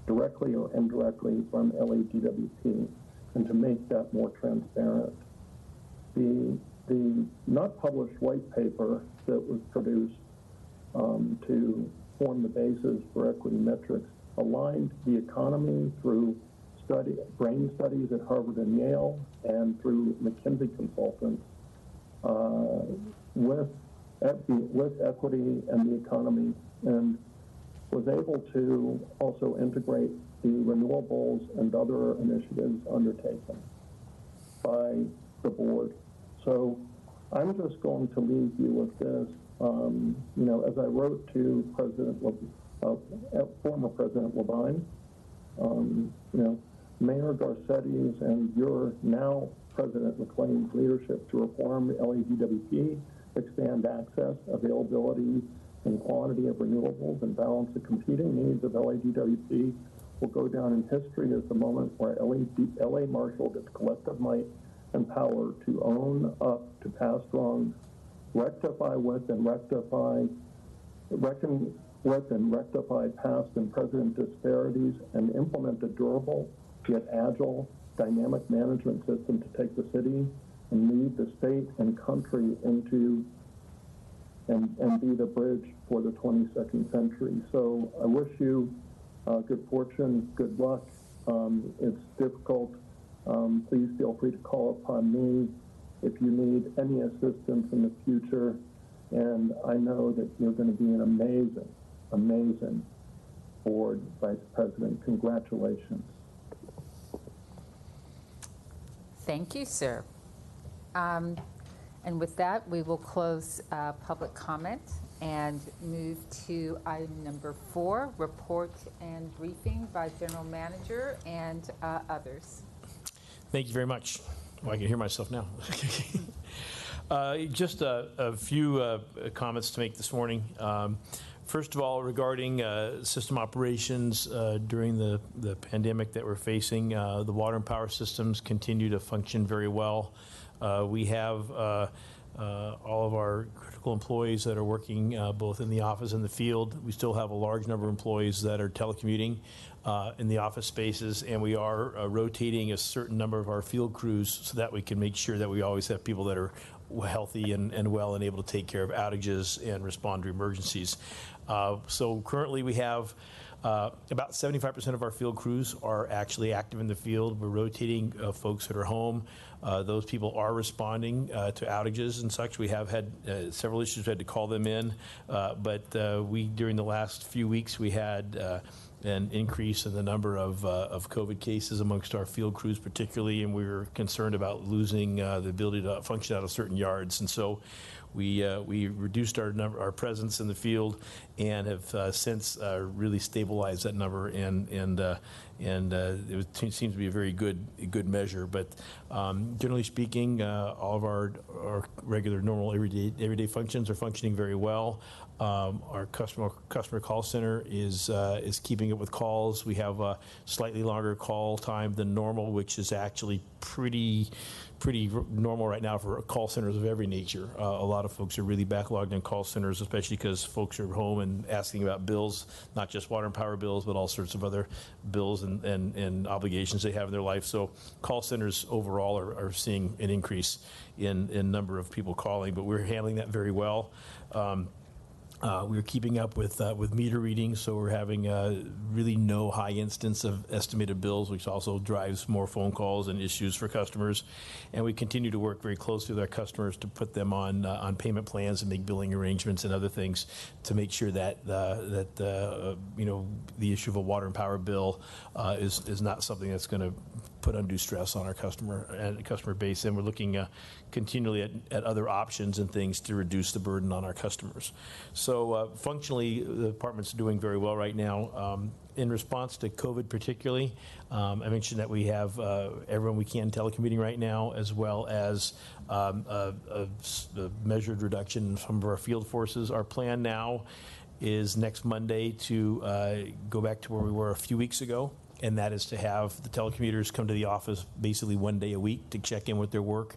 directly or indirectly from LADWP, and to make that more transparent. The not published white paper that was produced to form the basis for equity metrics aligned the economy through brain studies at Harvard and Yale and through McKinsey consultants with equity and the economy, and was able to also integrate the renewables and other initiatives undertaken by the board. So I'm just going to leave you with this. You know, as I wrote to former President Levine, you know, Mayor Garcetti's and your now President McLean's leadership to reform LADWP, expand access, availability, and quantity of renewables, and balance the competing needs of LADWP will go down in history as the moment where LA marshaled its collective might and power to own up to past wrongs, reckon with and rectify past and present disparities, and implement a durable yet agile dynamic management system to take the city and lead the state and country into and be the bridge for the 22nd century. So I wish you good fortune, good luck. It's difficult. Please feel free to call upon me if you need any assistance in the future. And I know that you're going to be an amazing, amazing board vice president. Congratulations. Thank you, sir. And with that, we will close public comment and move to item number 4, report and briefing by general manager and others. Thank you very much. Well, I can hear myself now. Just a few comments to make this morning. First of all, regarding system operations during the pandemic that we're facing, the water and power systems continue to function very well. We have all of our critical employees that are working both in the office and the field. We still have a large number of employees that are telecommuting in the office spaces, and we are rotating a certain number of our field crews so that we can make sure that we always have people that are healthy and well and able to take care of outages and respond to emergencies. So currently we have about 75% of our field crews are actually active in the field. We're rotating folks that are home. Those people are responding to outages and such. We have had several issues. We had to call them in, but during the last few weeks, we had an increase in the number of COVID cases amongst our field crews particularly, and we were concerned about losing the ability to function out of certain yards. And so we reduced our presence in the field and have since really stabilized that number, and it seems to be a very good measure. But generally speaking, all of our regular, normal, everyday functions are functioning very well. Our customer call center is keeping up with calls. We have a slightly longer call time than normal, which is actually pretty normal right now for call centers of every nature. A lot of folks are really backlogged in call centers, especially because folks are home and asking about bills, not just water and power bills, but all sorts of other bills and obligations they have in their life. So call centers overall are seeing an increase in number of people calling, but we're handling that very well. We're keeping up with meter readings, so we're having really no high instance of estimated bills, which also drives more phone calls and issues for customers. And we continue to work very closely with our customers to put them on payment plans and make billing arrangements and other things to make sure that you know, the issue of a water and power bill is not something that's going to put undue stress on our customer base. And we're looking continually at other options and things to reduce the burden on our customers. So functionally, the department's doing very well right now. in response to COVID particularly, I mentioned that we have everyone we can telecommuting right now, as well as a measured reduction in some of our field forces. Our plan now is next Monday to go back to where we were a few weeks ago, and that is to have the telecommuters come to the office basically 1 day a week to check in with their work.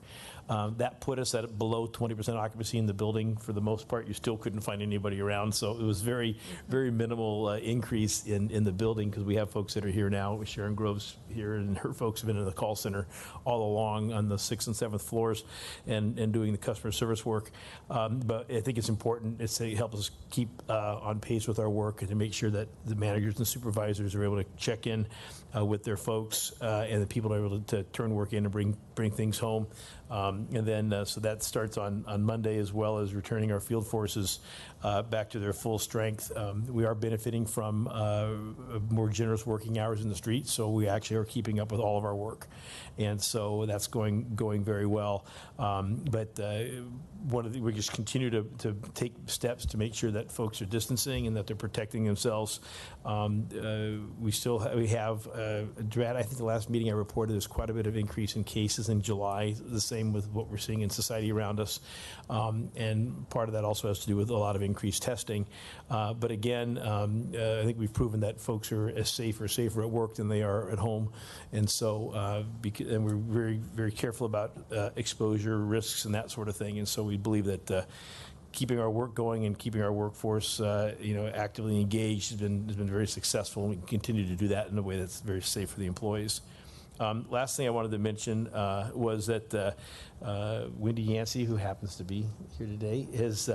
That put us at below 20% occupancy in the building. For the most part, you still couldn't find anybody around, so it was very, very minimal increase in the building, because we have folks that are here now. Sharon Grove's here, and her folks have been in the call center all along on the 6th and 7th floors and doing the customer service work. But I think it's important. It helps us keep on pace with our work and to make sure that the managers and supervisors are able to check in with their folks and the people are able to turn work in and bring things home. And then, so that starts on Monday, as well as returning our field forces back to their full strength. We are benefiting from more generous working hours in the street, so we actually are keeping up with all of our work. And so that's going very well. But we just continue to take steps to make sure that folks are distancing and that they're protecting themselves. We have, I think the last meeting I reported, there's quite a bit of increase in cases in July, the same with what we're seeing in society around us. And part of that also has to do with a lot of increased testing. But again, I think we've proven that folks are as safer at work than they are at home. And so, and we're very, very careful about exposure risks and that sort of thing. And so we believe that keeping our work going and keeping our workforce, actively engaged has been very successful, and we can continue to do that in a way that's very safe for the employees. Last thing I wanted to mention was that Wendy Yancey, who happens to be here today, is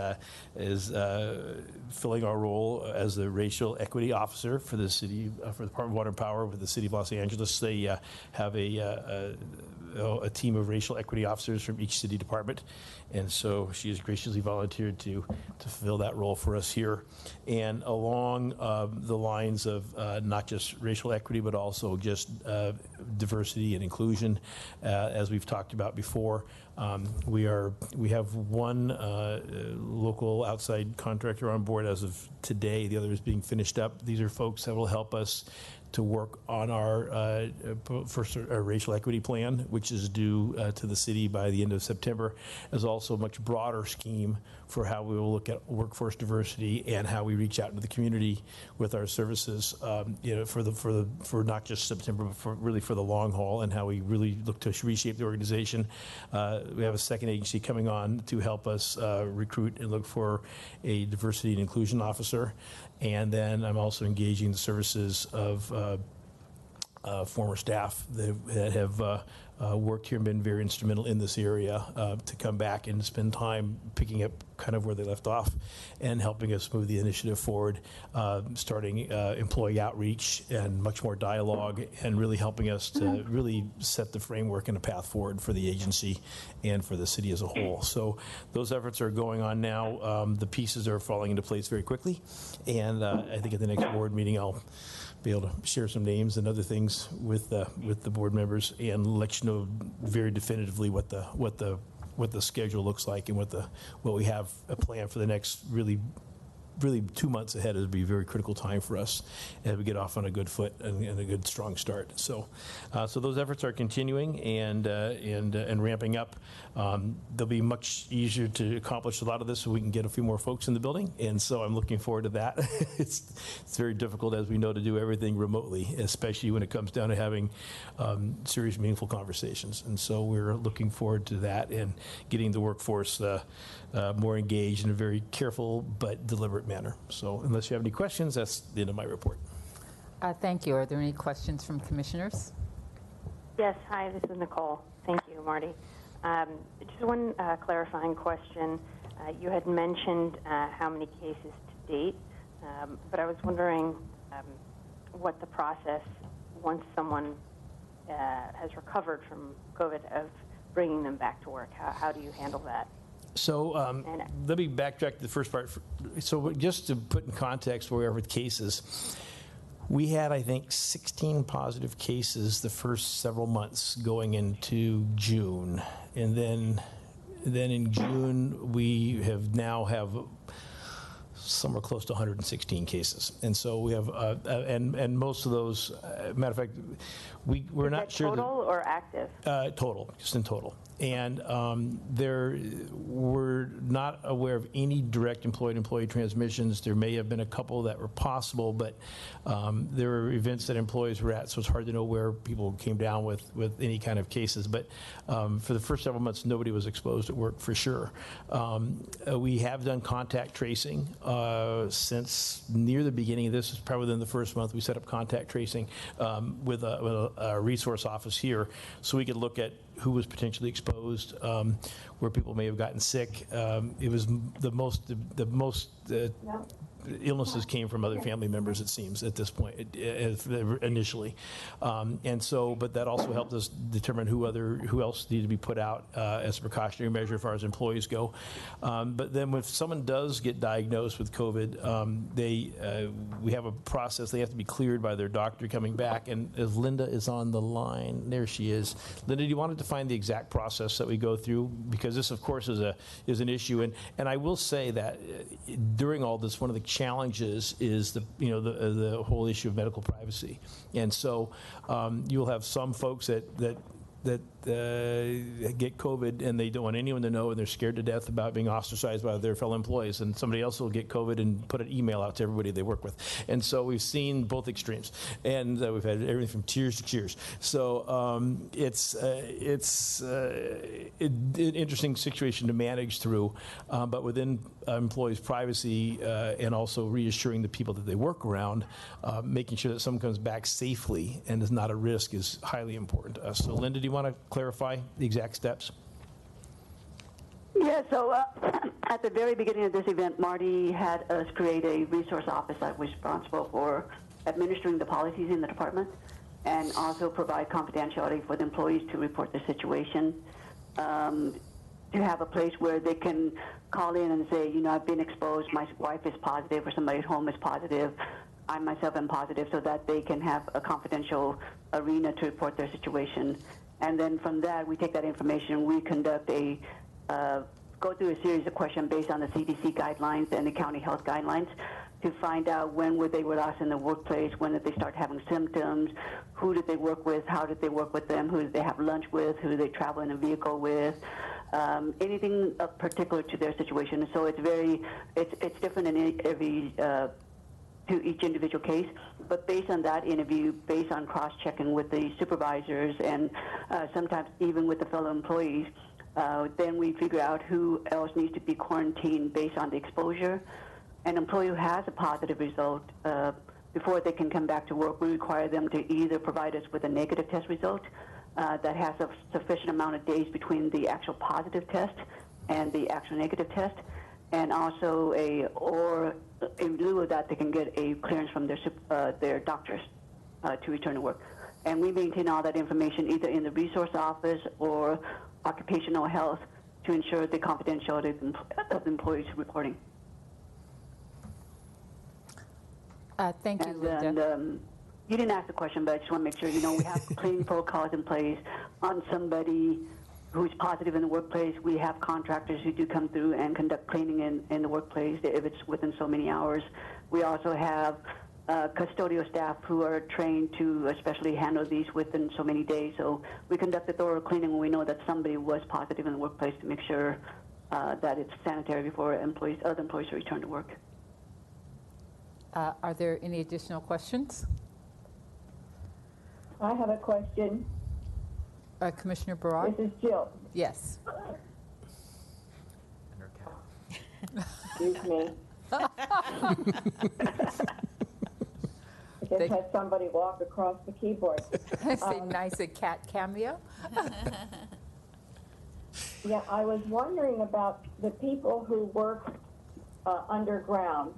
filling our role as the racial equity officer for the city, for the Department of Water and Power with the City of Los Angeles. They have a team of racial equity officers from each city department, and so she has graciously volunteered to fill that role for us here. And along the lines of not just racial equity, but also just diversity and inclusion, as we've talked about before, we have one local outside contractor on board as of today. The other is being finished up. These are folks that will help us to work on our first our racial equity plan, which is due to the city by the end of September. There's also a much broader scheme for how we will look at workforce diversity and how we reach out into the community with our services, for not just September, but for the long haul, and how we really look to reshape the organization. We have a second agency coming on to help us recruit and look for a diversity and inclusion officer. And then I'm also engaging the services of former staff that have worked here and been very instrumental in this area to come back and spend time picking up kind of where they left off and helping us move the initiative forward, starting employee outreach and much more dialogue, and really helping us to really set the framework and a path forward for the agency and for the city as a whole. So those efforts are going on now. The pieces are falling into place very quickly, and I think at the next board meeting I'll be able to share some names and other things with the board members and let you know very definitively what the schedule looks like and what we have a plan for the next really 2 months ahead. It would be a very critical time for us as we get off on a good foot and a good strong start. So those efforts are continuing and ramping up. They'll be much easier to accomplish a lot of this so we can get a few more folks in the building, and so I'm looking forward to that. It's very difficult, as we know, to do everything remotely, especially when it comes down to having serious, meaningful conversations. And so we're looking forward to that and getting the workforce more engaged in a very careful but deliberate manner. So unless you have any questions, that's the end of my report. Thank you. Are there any questions from commissioners? Yes, hi, this is Nicole. Thank you, Marty. Just one clarifying question. You had mentioned how many cases to date, but I was wondering what the process, once someone has recovered from COVID, of bringing them back to work. How do you handle that? So let me backtrack to the first part. So just to put in context where we are with cases, we had, I think, 16 positive cases the first several months going into June. And then in June, we have somewhere close to 116 cases. And so we have, and most of those, matter of fact, we're not sure. Total or active? Total, just in total. And we're not aware of any direct employee-to-employee transmissions. There may have been a couple that were possible, but there were events that employees were at, so it's hard to know where people came down with any kind of cases. But for the first several months, nobody was exposed at work for sure. We have done contact tracing since near the beginning of this. Is probably within the first month we set up contact tracing with a resource office here, so we could look at who was potentially exposed, where people may have gotten sick. It was the most illnesses came from other family members, it seems, at this point, initially. And so, but that also helped us determine who else needed to be put out as a precautionary measure as far as employees go. But then if someone does get diagnosed with COVID, we have a process. They have to be cleared by their doctor coming back. And as Linda is on the line, there she is. Linda, do you want to define the exact process that we go through? Because this, of course, is an issue. And I will say that during all this, one of the challenges is the whole issue of medical privacy. And so you'll have some folks that get COVID and they don't want anyone to know, and they're scared to death about being ostracized by their fellow employees, and somebody else will get COVID and put an email out to everybody they work with. And so we've seen both extremes, and we've had everything from tears to cheers. So it's an interesting situation to manage through, but within employees' privacy and also reassuring the people that they work around, making sure that someone comes back safely and is not a risk is highly important to us. So Linda, do you want to clarify the exact steps? Yeah, so at the very beginning of this event, Marty had us create a resource office that was responsible for administering the policies in the department and also provide confidentiality for the employees to report the situation, to have a place where they can call in and say, I've been exposed, my wife is positive, or somebody at home is positive, I myself am positive, so that they can have a confidential arena to report their situation. And then from that, we take that information, we conduct go through a series of questions based on the CDC guidelines and the county health guidelines to find out when were they with us in the workplace, when did they start having symptoms, who did they work with, how did they work with them, who did they have lunch with, who did they travel in a vehicle with, anything particular to their situation. So it's different in every to each individual case, but based on that interview, based on cross-checking with the supervisors and sometimes even with the fellow employees, then we figure out who else needs to be quarantined based on the exposure. An employee who has a positive result, before they can come back to work, we require them to either provide us with a negative test result that has a sufficient amount of days between the actual positive test and the actual negative test, and also in lieu of that, they can get a clearance from their doctors to return to work. And we maintain all that information either in the resource office or occupational health to ensure the confidentiality of the employees reporting. Thank you, Linda. And you didn't ask the question, but I just want to make sure, we have cleaning protocols in place on somebody who's positive in the workplace. We have contractors who do come through and conduct cleaning in the workplace if it's within so many hours. We also have custodial staff who are trained to especially handle these within so many days. So we conduct a thorough cleaning when we know that somebody was positive in the workplace to make sure that it's sanitary before other employees return to work. Are there any additional questions? I have a question. Commissioner Barad? This is Jill. Yes. Excuse me. I just had somebody walk across the keyboard. Say nice a cat cameo. Yeah, I was wondering about the people who work underground,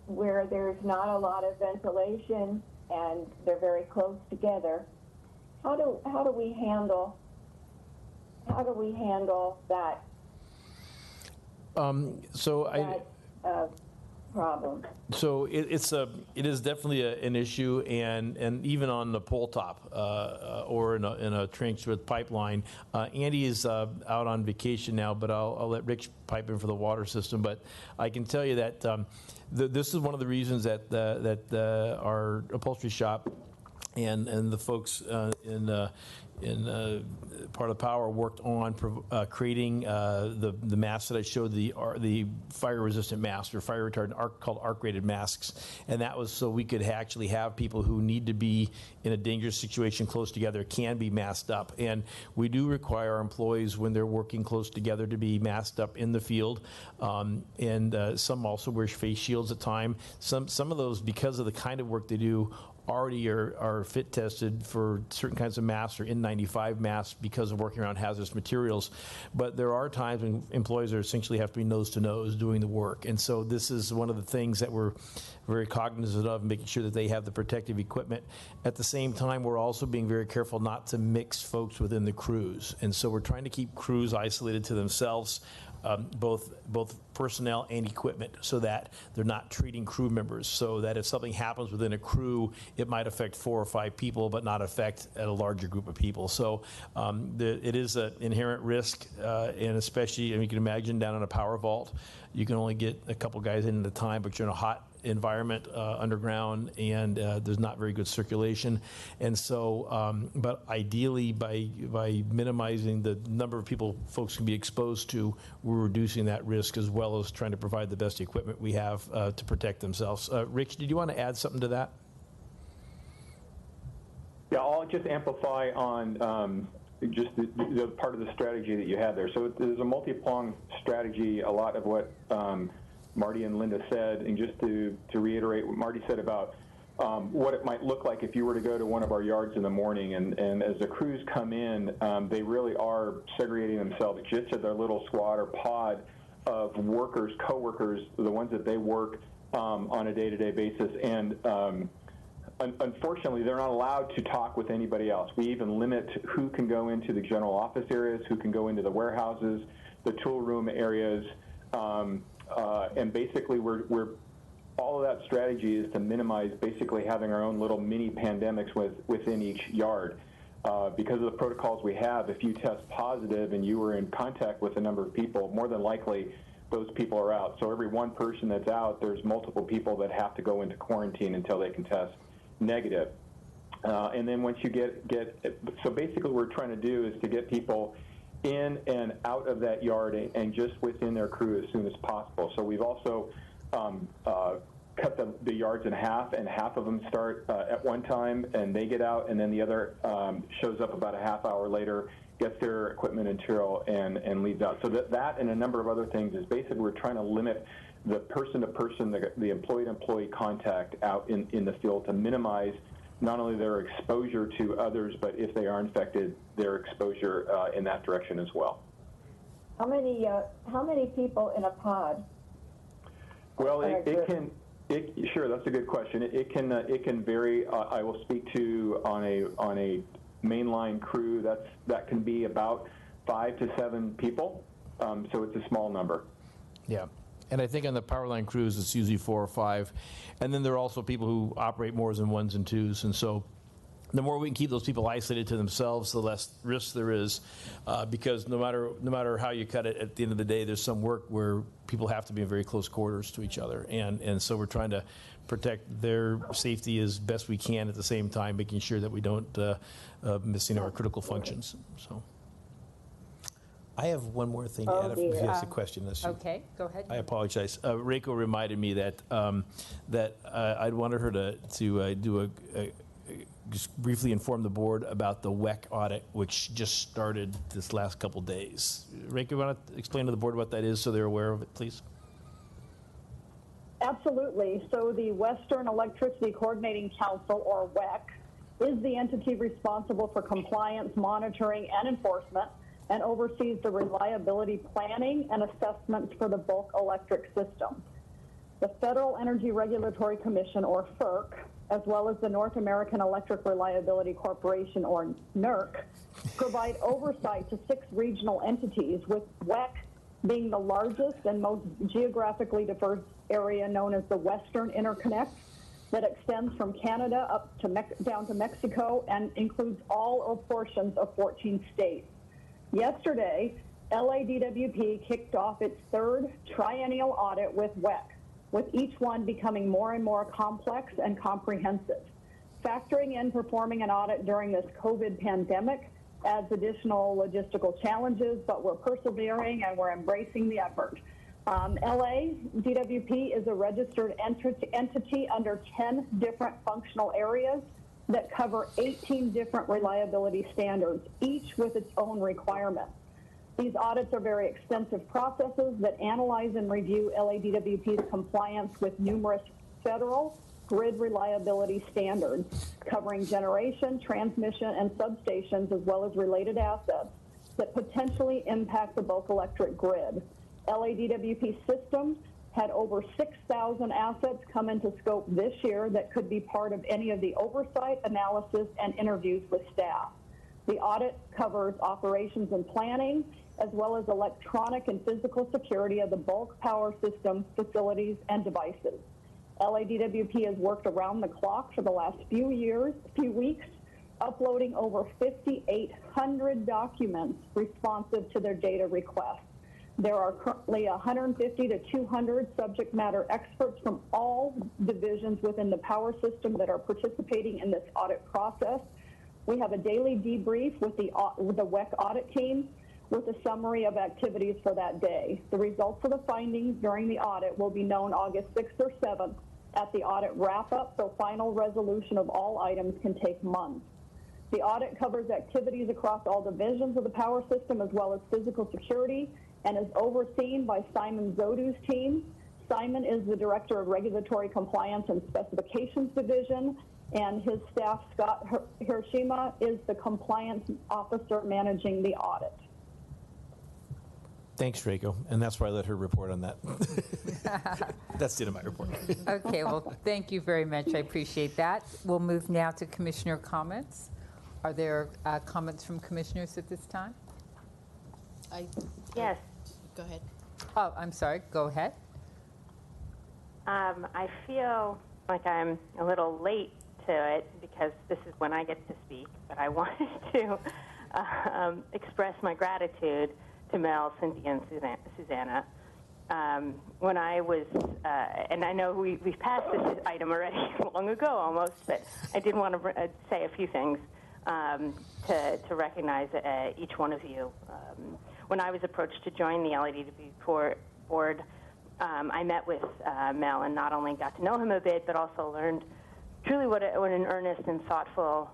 where there's not a lot of ventilation and they're very close together. How do we handle that? problem? So it is definitely an issue, and even on the pole top or in a trench with pipeline. Andy is out on vacation now, but I'll let Rich pipe in for the water system. But I can tell you that this is one of the reasons that our upholstery shop and the folks in part of power worked on creating the masks that I showed, the fire resistant masks or fire retardant called arc rated masks, and that was so we could actually have people who need to be in a dangerous situation close together can be masked up. And we do require our employees when they're working close together to be masked up in the field, and some also wear face shields at time. Some of those, because of the kind of work they do, already are fit tested for certain kinds of masks or N95 masks because of working around hazardous materials. But there are times when employees are essentially have to be nose to nose doing the work. And so this is one of the things that we're very cognizant of, making sure that they have the protective equipment. At the same time, we're also being very careful not to mix folks within the crews. And so we're trying to keep crews isolated to themselves, both personnel and equipment, so that they're not treating crew members, so that if something happens within a crew, it might affect 4 or 5 people, but not affect a larger group of people. So it is an inherent risk, and especially, and you can imagine down in a power vault, you can only get a couple guys in at a time, but you're in a hot environment underground, and there's not very good circulation. And so, but ideally, by minimizing the number of people folks can be exposed to, we're reducing that risk, as well as trying to provide the best equipment we have to protect themselves. Rich, did you want to add something to that? Yeah, I'll just amplify on just the part of the strategy that you had there. So there's a multi-pronged strategy, a lot of what Marty and Linda said, and just to reiterate what Marty said about what it might look like if you were to go to one of our yards in the morning, and as the crews come in, they really are segregating themselves just to their little squad or pod of workers, co-workers, the ones that they work on a day-to-day basis, and unfortunately, they're not allowed to talk with anybody else. We even limit who can go into the general office areas, who can go into the warehouses, the tool room areas, and basically we're all of that strategy is to minimize basically having our own little mini pandemics within each yard. Because of the protocols we have, if you test positive and you were in contact with a number of people, more than likely those people are out. So every one person that's out, there's multiple people that have to go into quarantine until they can test negative. And then once you so basically what we're trying to do is to get people in and out of that yard and just within their crew as soon as possible. So we've also cut the yards in half, and half of them start at one time and they get out, and then the other shows up about a half hour later, gets their equipment and material, and leaves out. So that and a number of other things is basically we're trying to limit the person-to-person, the employee-to-employee contact out in the field to minimize not only their exposure to others, but if they are infected, their exposure in that direction as well. How many people in a pod? Well, sure, that's a good question. It can vary. I will speak to on a mainline crew that can be about 5 to 7 people. So it's a small number. Yeah. And I think on the power line crews, it's usually 4 or 5. And then there are also people who operate more than 1s and 2s. And so the more we can keep those people isolated to themselves, the less risk there is. Because no matter how you cut it, at the end of the day, there's some work where people have to be in very close quarters to each other. And so we're trying to protect their safety as best we can, at the same time making sure that we don't miss our critical functions. So I have one more thing to add if you ask a question. Okay, go ahead. I apologize. Reiko reminded me that I'd wanted her to do just briefly inform the board about the WEC audit, which just started this last couple days. Reiko, you want to explain to the board what that is so they're aware of it, please? Absolutely. So the Western Electricity Coordinating Council, or WEC, is the entity responsible for compliance, monitoring, and enforcement, and oversees the reliability planning and assessments for the bulk electric system. The Federal Energy Regulatory Commission, or FERC, as well as the North American Electric Reliability Corporation, or NERC, provide oversight to 6 regional entities, with WEC being the largest and most geographically diverse area known as the Western Interconnect that extends from Canada up to down to Mexico and includes all or portions of 14 states. Yesterday, LADWP kicked off its third triennial audit with WEC, with each one becoming more and more complex and comprehensive. Factoring in performing an audit during this COVID pandemic adds additional logistical challenges, but we're persevering and we're embracing the effort. LADWP is a registered entity under 10 different functional areas that cover 18 different reliability standards, each with its own requirements. These audits are very extensive processes that analyze and review LADWP's compliance with numerous federal grid reliability standards covering generation, transmission, and substations, as well as related assets that potentially impact the bulk electric grid. LADWP system had over 6,000 assets come into scope this year that could be part of any of the oversight, analysis, and interviews with staff. The audit covers operations and planning, as well as electronic and physical security of the bulk power system, facilities, and devices. LADWP has worked around the clock for the last few weeks, uploading over 5,800 documents responsive to their data requests. There are currently 150 to 200 subject matter experts from all divisions within the power system that are participating in this audit process. We have a daily debrief with the WEC audit team with a summary of activities for that day. The results of the findings during the audit will be known August 6th or 7th at the audit wrap-up, so final resolution of all items can take months. The audit covers activities across all divisions of the power system as well as physical security and is overseen by Simon Zodu's team. Simon is the Director of Regulatory Compliance and Specifications Division, and his staff, Scott Hiroshima, is the Compliance Officer managing the audit. Thanks, Draco, and that's why I let her report on that. That's the end of my report. Okay, well, thank you very much. I appreciate that. We'll move now to commissioner comments. Are there comments from commissioners at this time? Yes. Go ahead. Oh, I'm sorry. Go ahead. I feel like I'm a little late to it because this is when I get to speak, but I wanted to express my gratitude to Mel, Cynthia, and Susanna. When I was, and I know we've passed this item already long ago almost, but I did want to say a few things to recognize each one of you. When I was approached to join the LADWP board, I met with Mel and not only got to know him a bit, but also learned truly what an earnest and thoughtful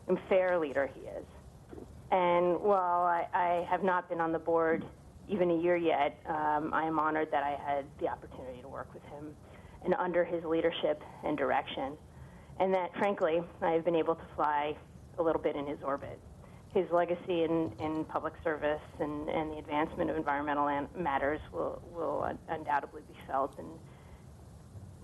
and fair leader he is. And while I have not been on the board even a year yet, I am honored that I had the opportunity to work with him and under his leadership and direction. And that, frankly, I have been able to fly a little bit in his orbit. His legacy in public service and the advancement of environmental matters will undoubtedly be felt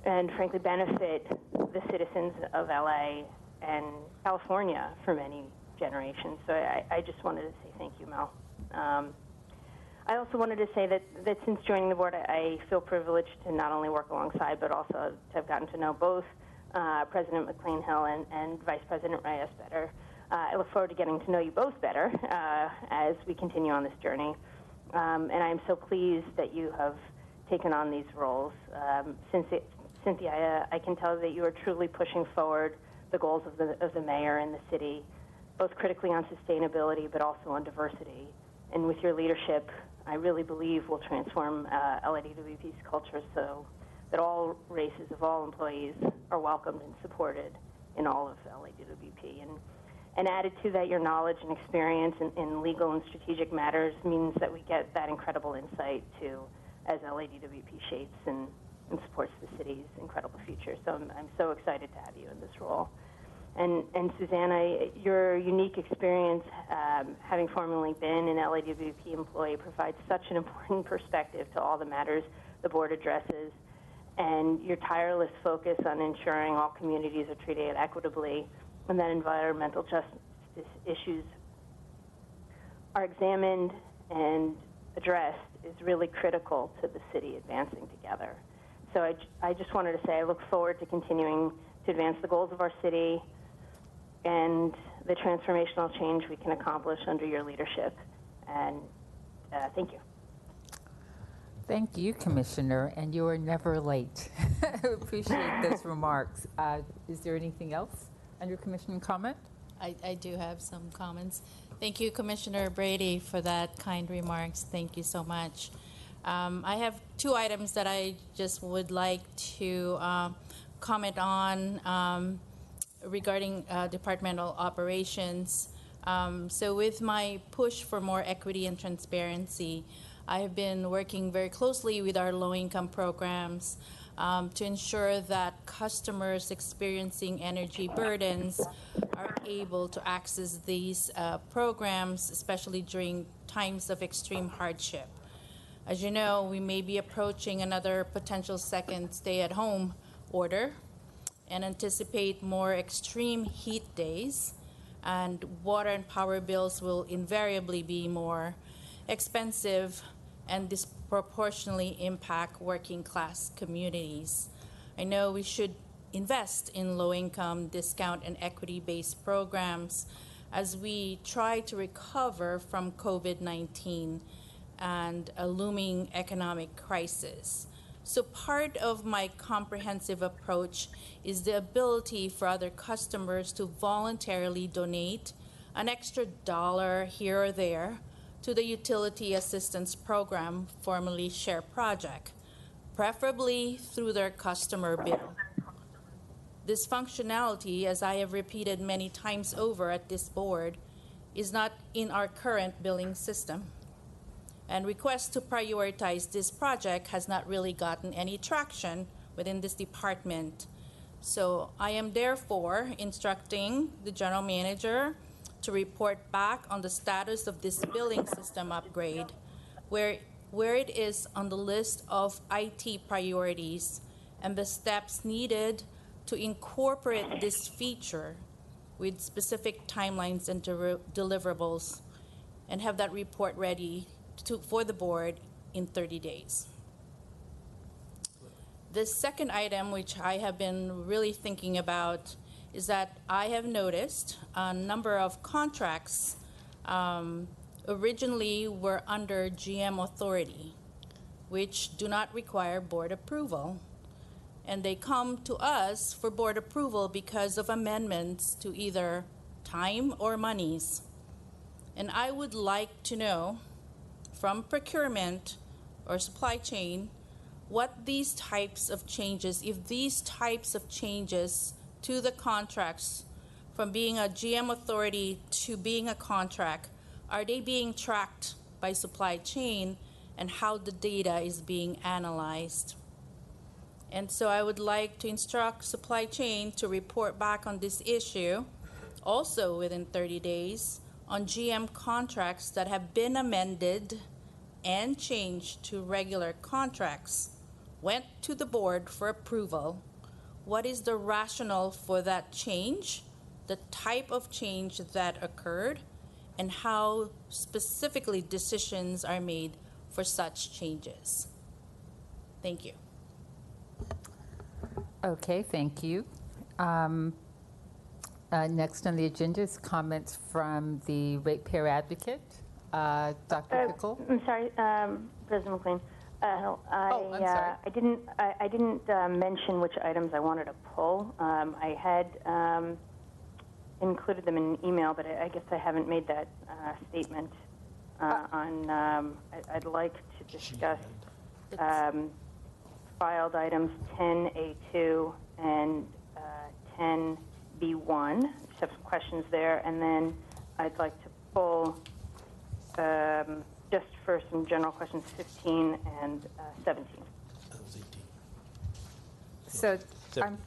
and frankly benefit the citizens of LA and California for many generations. So I just wanted to say thank you, Mel. I also wanted to say that since joining the board, I feel privileged to not only work alongside, but also to have gotten to know both President McLean-Hill and Vice President Reyes better. I look forward to getting to know you both better as we continue on this journey. And I am so pleased that you have taken on these roles. Cynthia, I can tell that you are truly pushing forward the goals of the mayor and the city, both critically on sustainability, but also on diversity. And with your leadership, I really believe will transform LADWP's culture so that all races of all employees are welcomed and supported in all of LADWP. And added to that, your knowledge and experience in legal and strategic matters means that we get that incredible insight too as LADWP shapes and supports the city's incredible future. So I'm so excited to have you in this role. And Susanna, your unique experience, having formerly been an LADWP employee, provides such an important perspective to all the matters the board addresses, and your tireless focus on ensuring all communities are treated equitably and that environmental justice issues are examined and addressed is really critical to the city advancing together. So I just wanted to say I look forward to continuing to advance the goals of our city and the transformational change we can accomplish under your leadership. And thank you. Thank you, Commissioner, and you are never late. Appreciate those remarks. Is there anything else under Commissioner comment? I do have some comments. Thank you, Commissioner Brady, for that kind remarks. Thank you so much. I have two items that I just would like to comment on regarding departmental operations. So with my push for more equity and transparency, I have been working very closely with our low-income programs to ensure that customers experiencing energy burdens are able to access these programs, especially during times of extreme hardship. As you know, we may be approaching another potential second stay-at-home order and anticipate more extreme heat days, and water and power bills will invariably be more expensive and disproportionately impact working class communities. I know we should invest in low-income, discount, and equity-based programs as we try to recover from COVID-19 and a looming economic crisis. So part of my comprehensive approach is the ability for other customers to voluntarily donate an extra $1 here or there to the Utility Assistance Program, formerly SHARE Project, preferably through their customer bill. This functionality, as I have repeated many times over at this board, is not in our current billing system. And requests to prioritize this project has not really gotten any traction within this department. So I am therefore instructing the general manager to report back on the status of this billing system upgrade, where it is on the list of IT priorities and the steps needed to incorporate this feature with specific timelines and deliverables, and have that report ready for the board in 30 days. The second item, which I have been really thinking about, is that I have noticed a number of contracts originally were under GM authority, which do not require board approval. And they come to us for board approval because of amendments to either time or monies. And I would like to know from procurement or supply chain what these types of changes, if these types of changes to the contracts from being a GM authority to being a contract, are they being tracked by supply chain, and how the data is being analyzed? And so I would like to instruct supply chain to report back on this issue also within 30 days on GM contracts that have been amended and changed to regular contracts, went to the board for approval. What is the rationale for that change, the type of change that occurred, and how specifically decisions are made for such changes? Thank you. Okay, thank you. Next on the agenda is comments from the ratepayer advocate, Dr. Pickle. I'm sorry, President McLean. I'm sorry. I didn't mention which items I wanted to pull. I had included them in an email, but I guess I haven't made that statement I'd like to discuss filed items 10A2 and 10B1. Just have some questions there, and then I'd like to pull just for some general questions 15 and 17. That was 18. So I'm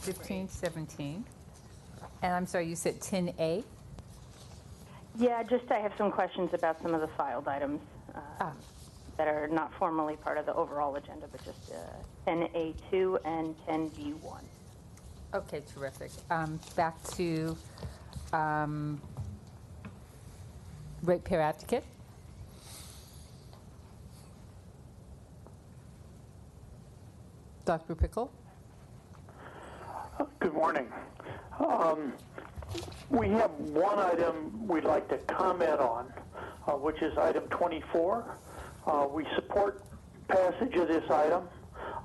15, 17. And I'm sorry, you said 10A? Yeah, just I have some questions about some of the filed items that are not formally part of the overall agenda, but just 10A2 and 10B1. Okay, terrific. Back to ratepayer advocate. Dr. Pickle? Good morning. We have one item we'd like to comment on, which is item 24. We support passage of this item,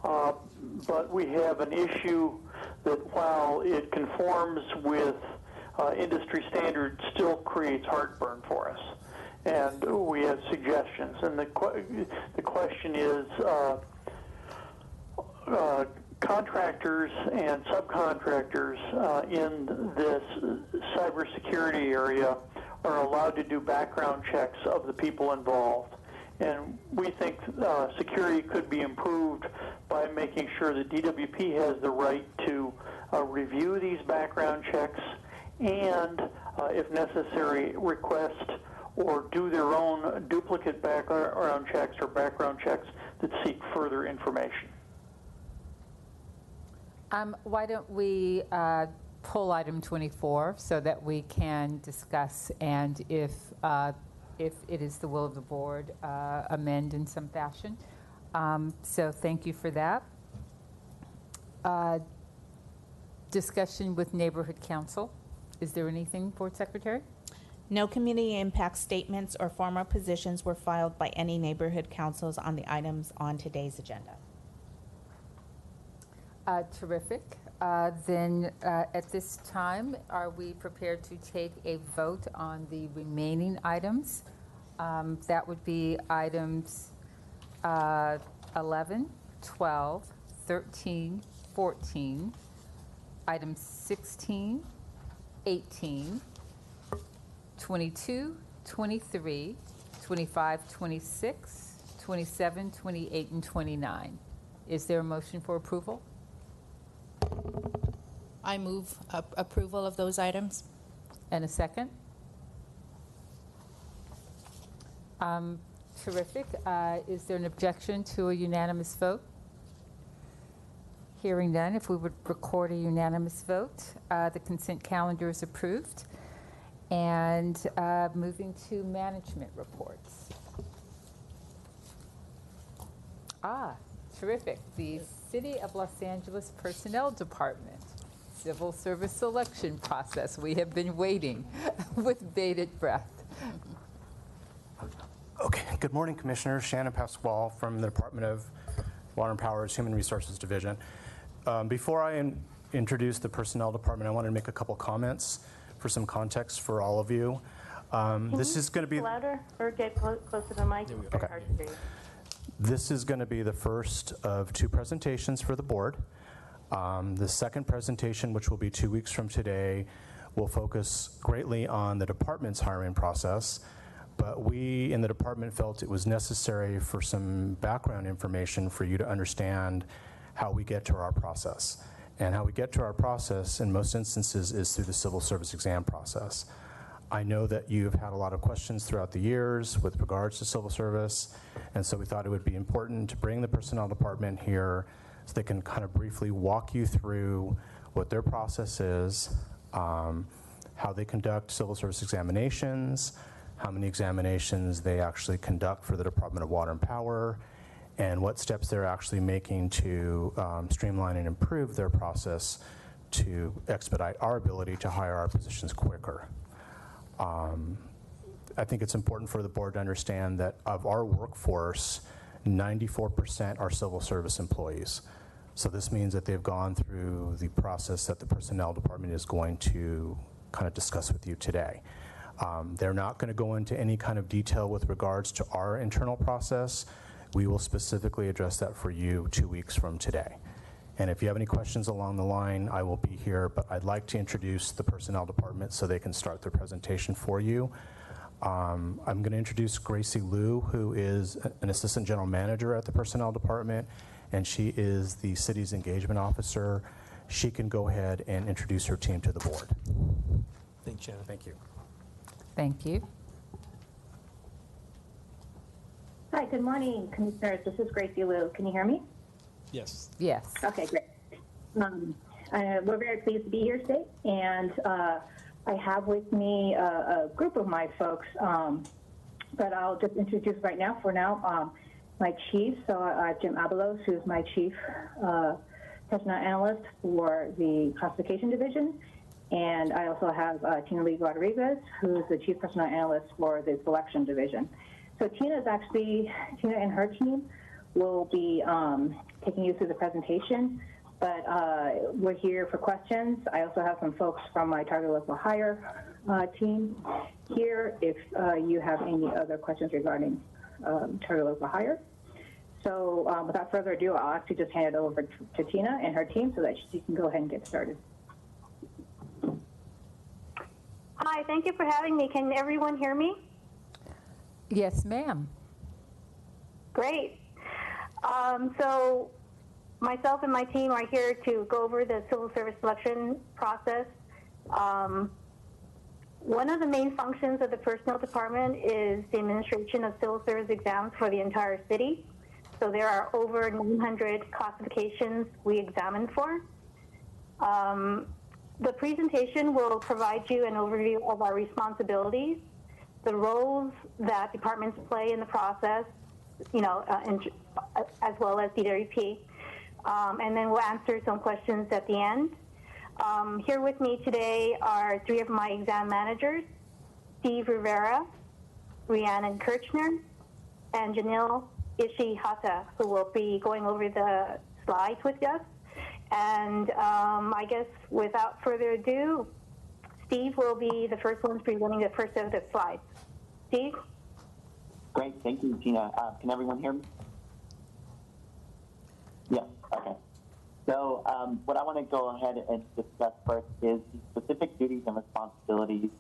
but we have an issue that while it conforms with industry standards, still creates heartburn for us. And we have suggestions. And the question is, contractors and subcontractors in this cybersecurity area are allowed to do background checks of the people involved. And we think security could be improved by making sure that DWP has the right to review these background checks and, if necessary, request or do their own duplicate background checks or background checks that seek further information. Why don't we pull item 24 so that we can discuss, and if it is the will of the board, amend in some fashion. So thank you for that. Discussion with Neighborhood Council. Is there anything, Board Secretary? No community impact statements or formal positions were filed by any neighborhood councils on the items on today's agenda. Terrific. Then at this time, are we prepared to take a vote on the remaining items? That would be items 11, 12, 13, 14, items 16, 18, 22, 23, 25, 26, 27, 28, and 29. Is there a motion for approval? I move approval of those items. And a second? Terrific. Is there an objection to a unanimous vote? Hearing none, if we would record a unanimous vote, the consent calendar is approved. And moving to management reports. Terrific. The City of Los Angeles Personnel Department Civil Service Selection Process. We have been waiting with bated breath. Okay, good morning, Commissioners. Shannon Pasquale from the Department of Water and Power's Human Resources Division. Before I introduce the Personnel Department, I wanted to make a couple comments for some context for all of you. This is going to be louder or get closer to the mic. Okay. Hard to hear you. This is going to be the first of two presentations for the board. The second presentation, which will be 2 weeks from today, will focus greatly on the department's hiring process, but we in the department felt it was necessary for some background information for you to understand how we get to our process. And how we get to our process in most instances is through the civil service exam process. I know that you've had a lot of questions throughout the years with regards to civil service, and so we thought it would be important to bring the personnel department here so they can kind of briefly walk you through what their process is, how they conduct civil service examinations, how many examinations they actually conduct for the Department of Water and Power, and what steps they're actually making to streamline and improve their process to expedite our ability to hire our positions quicker. I think it's important for the board to understand that of our workforce, 94% are civil service employees. So this means that they've gone through the process that the personnel department is going to kind of discuss with you today. They're not going to go into any kind of detail with regards to our internal process. We will specifically address that for you 2 weeks from today. And if you have any questions along the line, I will be here, but I'd like to introduce the personnel department so they can start their presentation for you. I'm going to introduce Gracie Liu, who is an assistant general manager at the personnel department, and she is the city's engagement officer. She can go ahead and introduce her team to the board. Thanks, Shannon. Thank you. Thank you. Hi, good morning, Commissioners. This is Gracie Liu. Can you hear me? Yes. Yes. Okay, great. We're very pleased to be here today, and I have with me a group of my folks that I'll just introduce right now. For now, my chief. So Jim Abelos, who's my chief personnel analyst for the classification division. And I also have Tina Lee Rodriguez, who's the chief personnel analyst for the selection division. So Tina and her team will be taking you through the presentation, but we're here for questions. I also have some folks from my target local hire team here if you have any other questions regarding target local hire. So without further ado, I'll actually just hand it over to Tina and her team so that she can go ahead and get started. Hi, thank you for having me. Can everyone hear me? Yes, ma'am. Great. So myself and my team are here to go over the civil service selection process. One of the main functions of the personnel department is the administration of civil service exams for the entire city. So there are over 900 classifications we examine for. The presentation will provide you an overview of our responsibilities, the roles that departments play in the process, as well as DWP. And then we'll answer some questions at the end. Here with me today are three of my exam managers, Steve Rivera, Rhiannon Kirchner, and Janelle Ishihata, who will be going over the slides with us. And I guess without further ado, Steve will be the first one presenting the first of the slides. Steve? Great, thank you, Tina. Can everyone hear me? Yes, okay. So what I want to go ahead and discuss first is the specific duties and responsibilities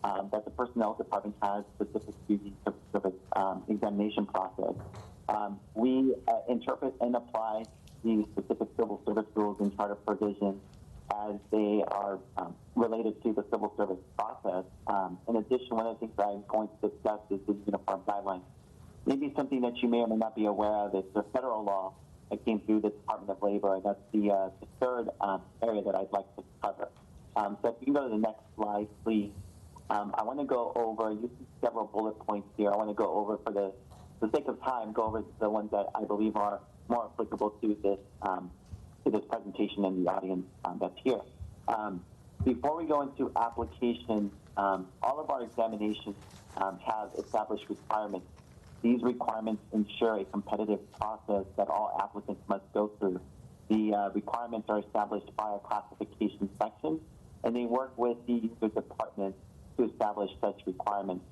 that the personnel department has specific to the civil service examination process. We interpret and apply the specific civil service rules and charter provisions as they are related to the civil service process. In addition, one of the things that I'm going to discuss is the uniform guidelines. Maybe something that you may or may not be aware of is the federal law that came through the Department of Labor, and that's the third area that I'd like to cover. So if you can go to the next slide, please. I want to go over, you see several bullet points here. I want to go over, for the sake of time, go over the ones that I believe are more applicable to this presentation and the audience that's here. Before we go into application, all of our examinations have established requirements. These requirements ensure a competitive process that all applicants must go through. The requirements are established by a classification section, and they work with the user department to establish such requirements.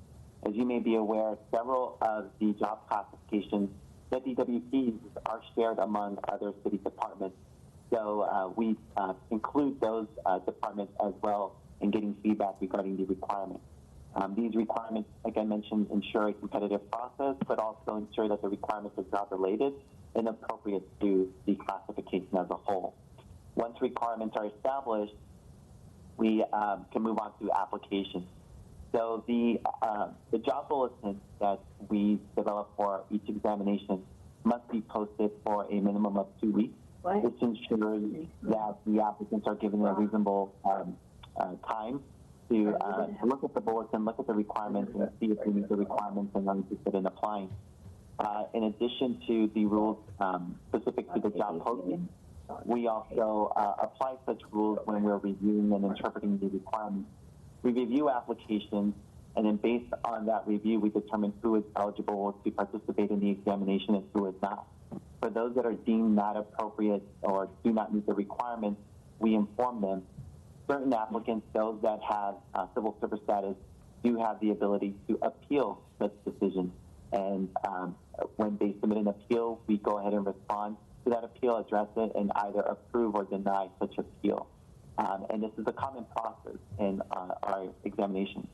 As you may be aware, several of the job classifications that DWP uses are shared among other city departments. So we include those departments as well in getting feedback regarding the requirements. These requirements, like I mentioned, ensure a competitive process, but also ensure that the requirements are job-related and appropriate to the classification as a whole. Once requirements are established, we can move on to application. So the job bulletin that we develop for each examination must be posted for a minimum of 2 weeks. This ensures that the applicants are given a reasonable time to look at the bulletin, look at the requirements, and see if they meet the requirements and are interested in applying. In addition to the rules specific to the job posting, we also apply such rules when we're reviewing and interpreting the requirements. We review applications, and then based on that review, we determine who is eligible to participate in the examination and who is not. For those that are deemed not appropriate or do not meet the requirements, we inform them. Certain applicants, those that have civil service status, do have the ability to appeal such decisions. And when they submit an appeal, we go ahead and respond to that appeal, address it, and either approve or deny such appeal. And this is a common process in our examinations.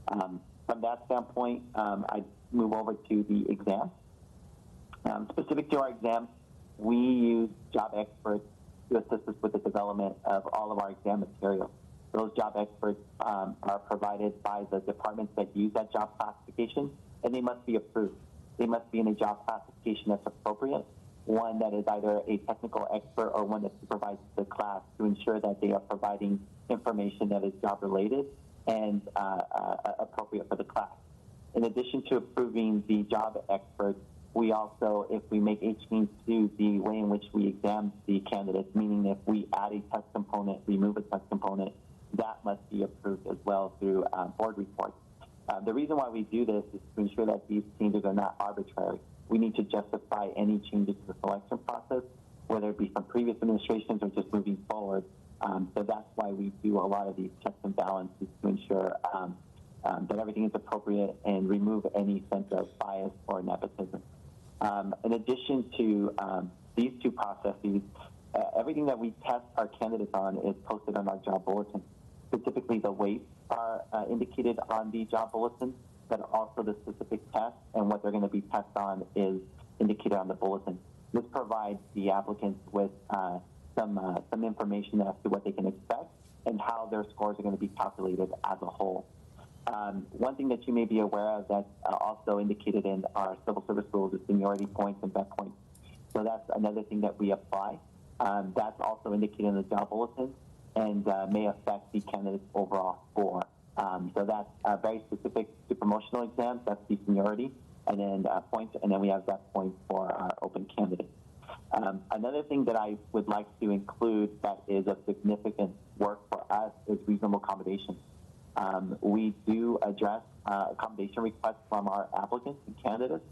From that standpoint, I move over to the exam. Specific to our exam, we use job experts to assist us with the development of all of our exam materials. Those job experts are provided by the departments that use that job classification, and they must be approved. They must be in a job classification that's appropriate, one that is either a technical expert or one that supervises the class to ensure that they are providing information that is job-related and appropriate for the class. In addition to approving the job experts, we also, if we make a change to the way in which we examine the candidates, meaning if we add a test component, remove a test component, that must be approved as well through board reports. The reason why we do this is to ensure that these changes are not arbitrary. We need to justify any changes to the selection process, whether it be from previous administrations or just moving forward. So that's why we do a lot of these checks and balances to ensure that everything is appropriate and remove any sense of bias or nepotism. In addition to these two processes, everything that we test our candidates on is posted on our job bulletin. Specifically, the weights are indicated on the job bulletin, but also the specific test and what they're going to be tested on is indicated on the bulletin. This provides the applicants with some information as to what they can expect and how their scores are going to be calculated as a whole. One thing that you may be aware of that's also indicated in our civil service rules is seniority points and vet points. So that's another thing that we apply. That's also indicated in the job bulletin and may affect the candidate's overall score. So that's very specific to promotional exams. That's the seniority, and then points, and then we have vet points for our open candidates. Another thing that I would like to include that is of significant work for us is reasonable accommodation. We do address accommodation requests from our applicants and candidates,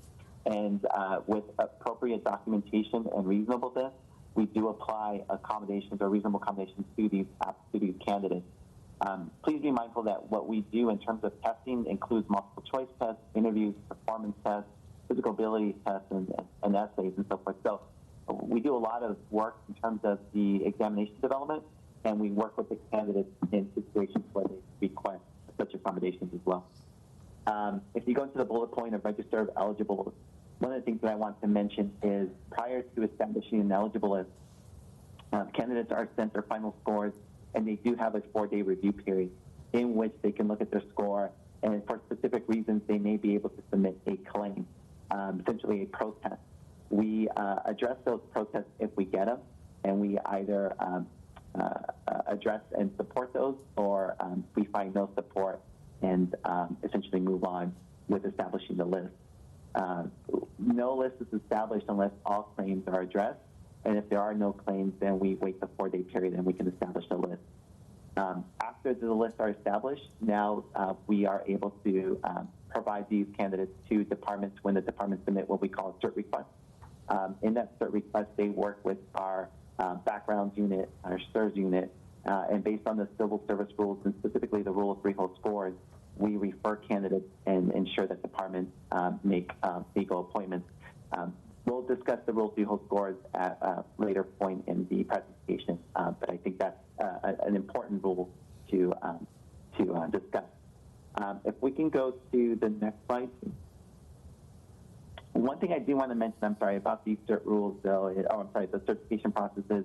and with appropriate documentation and reasonableness, we do apply accommodations or reasonable accommodations to these candidates. Please be mindful that what we do in terms of testing includes multiple choice tests, interviews, performance tests, physical ability tests, and essays and so forth. So we do a lot of work in terms of the examination development, and we work with the candidates in situations where they request such accommodations as well. If you go into the bullet point of register of eligible, one of the things that I want to mention is prior to establishing an eligible list, candidates are sent their final scores, and they do have a 4-day review period in which they can look at their score, and for specific reasons, they may be able to submit a claim, essentially a protest. We address those protests if we get them, and we either address and support those, or we find no support and essentially move on with establishing the list. No list is established unless all claims are addressed, and if there are no claims, then we wait the 4-day period and we can establish the list. After the lists are established, now we are able to provide these candidates to departments when the departments submit what we call a cert request. In that cert request, they work with our backgrounds unit, our STRS unit, and based on the civil service rules and specifically the rule of freehold scores, we refer candidates and ensure that departments make legal appointments. We'll discuss the rule of freehold scores at a later point in the presentation, but I think that's an important rule to discuss. If we can go to the next slide. One thing I do want to mention, I'm sorry, about these cert rules, though, the certification process is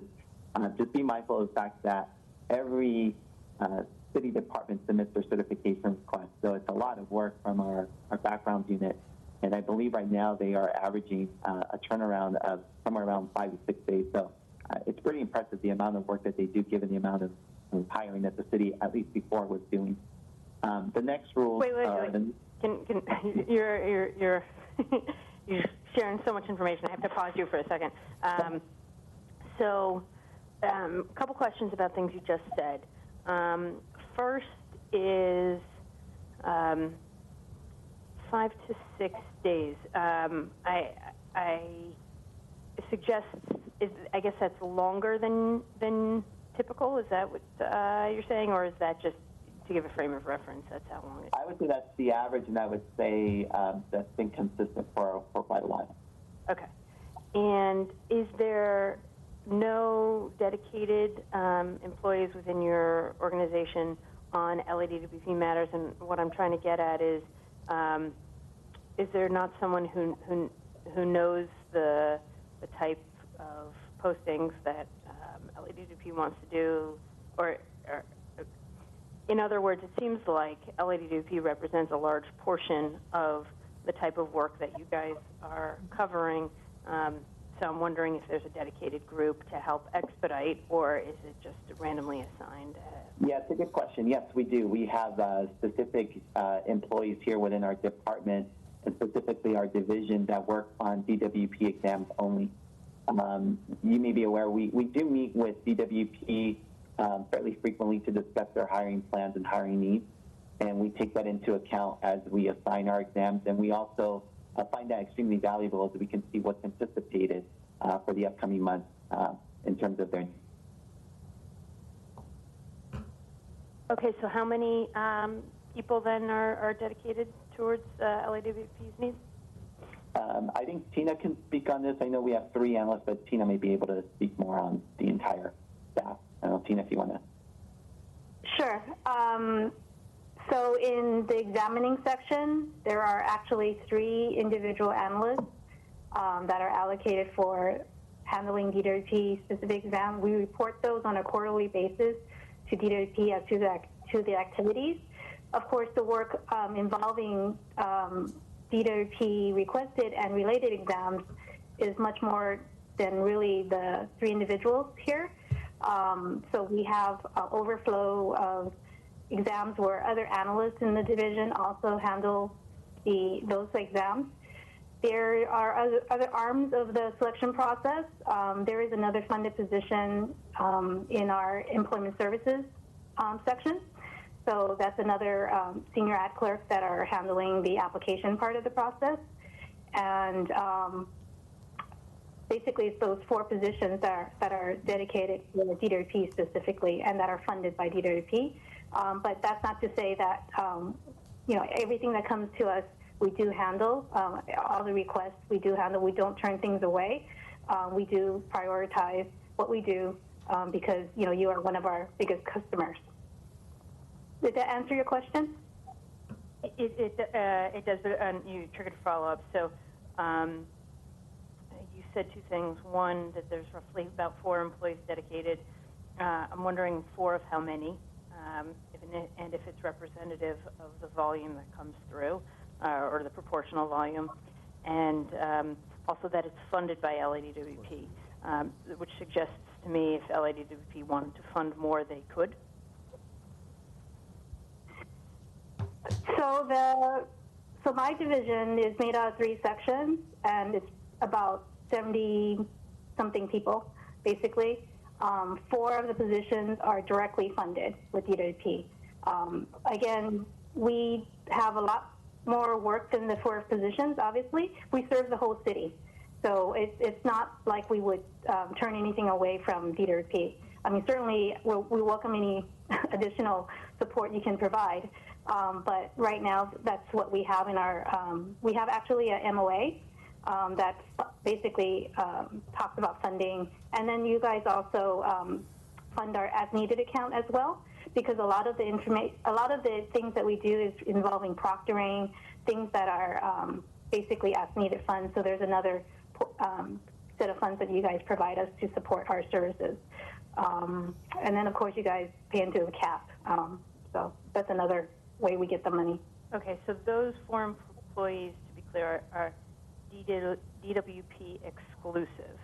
just be mindful of the fact that every city department submits their certification request. So it's a lot of work from our background unit. And I believe right now they are averaging a turnaround of somewhere around 5 to 6 days. So it's pretty impressive the amount of work that they do given the amount of hiring that the city, at least before, was doing. The next rule. Wait. You're you're sharing so much information. I have to pause you for a second. So a couple questions about things you just said. First is 5 to 6 days. I suggest, I guess that's longer than typical. Is that what you're saying, or is that just to give a frame of reference? That's how long it is. I would say that's the average, and I would say that's been consistent for quite a while. Okay. And is there no dedicated employees within your organization on LADWP matters? And what I'm trying to get at is there not someone who knows the type of postings that LADWP wants to do, or in other words, it seems like LADWP represents a large portion of the type of work that you guys are covering. So I'm wondering if there's a dedicated group to help expedite, or is it just randomly assigned? Yeah, it's a good question. Yes, we do. We have specific employees here within our department, and specifically our division that work on DWP exams only. You may be aware we do meet with DWP fairly frequently to discuss their hiring plans and hiring needs, and we take that into account as we assign our exams, and we also find that extremely valuable as we can see what's anticipated for the upcoming months in terms of their needs. Okay, so how many people then are dedicated towards LAWP's needs? I think Tina can speak on this. I know we have 3 analysts, but Tina may be able to speak more on the entire staff. I don't know, Tina, if you want to. Sure. So in the examining section, there are actually 3 individual analysts that are allocated for handling DWP specific exam. We report those on a quarterly basis to DWP as to the activities. Of course, the work involving DWP requested and related exams is much more than really the 3 individuals here. So we have overflow of exams where other analysts in the division also handle those exams. There are other arms of the selection process. There is another funded position in our employment services section. So that's another senior ad clerk that are handling the application part of the process. And basically it's those 4 positions that are dedicated to DWP specifically and that are funded by DWP. But that's not to say that, everything that comes to us, we do handle. All the requests we do handle. We don't turn things away. We do prioritize what we do because, you are one of our biggest customers. Did that answer your question? It does, but you triggered a follow-up. So you said 2 things. One, that there's roughly about 4 employees dedicated. I'm wondering 4 of how many, and if it's representative of the volume that comes through, or the proportional volume, and also that it's funded by LADWP, which suggests to me if LADWP wanted to fund more, they could. So my division is made out of 3 sections, and it's about 70-something people, basically. 4 of the positions are directly funded with DWP. Again, we have a lot more work than the 4 positions, obviously. We serve the whole city. So it's not like we would turn anything away from DWP. I mean, certainly we welcome any additional support you can provide. But right now, that's what we have in our, we have actually a MOA that basically talks about funding. And then you guys also fund our as-needed account as well, because a lot of the things that we do is involving proctoring, things that are basically as-needed funds. So there's another set of funds that you guys provide us to support our services. And then, of course, you guys pay into a cap. So that's another way we get the money. Okay, so those 4 employees, to be clear, are DWP exclusive,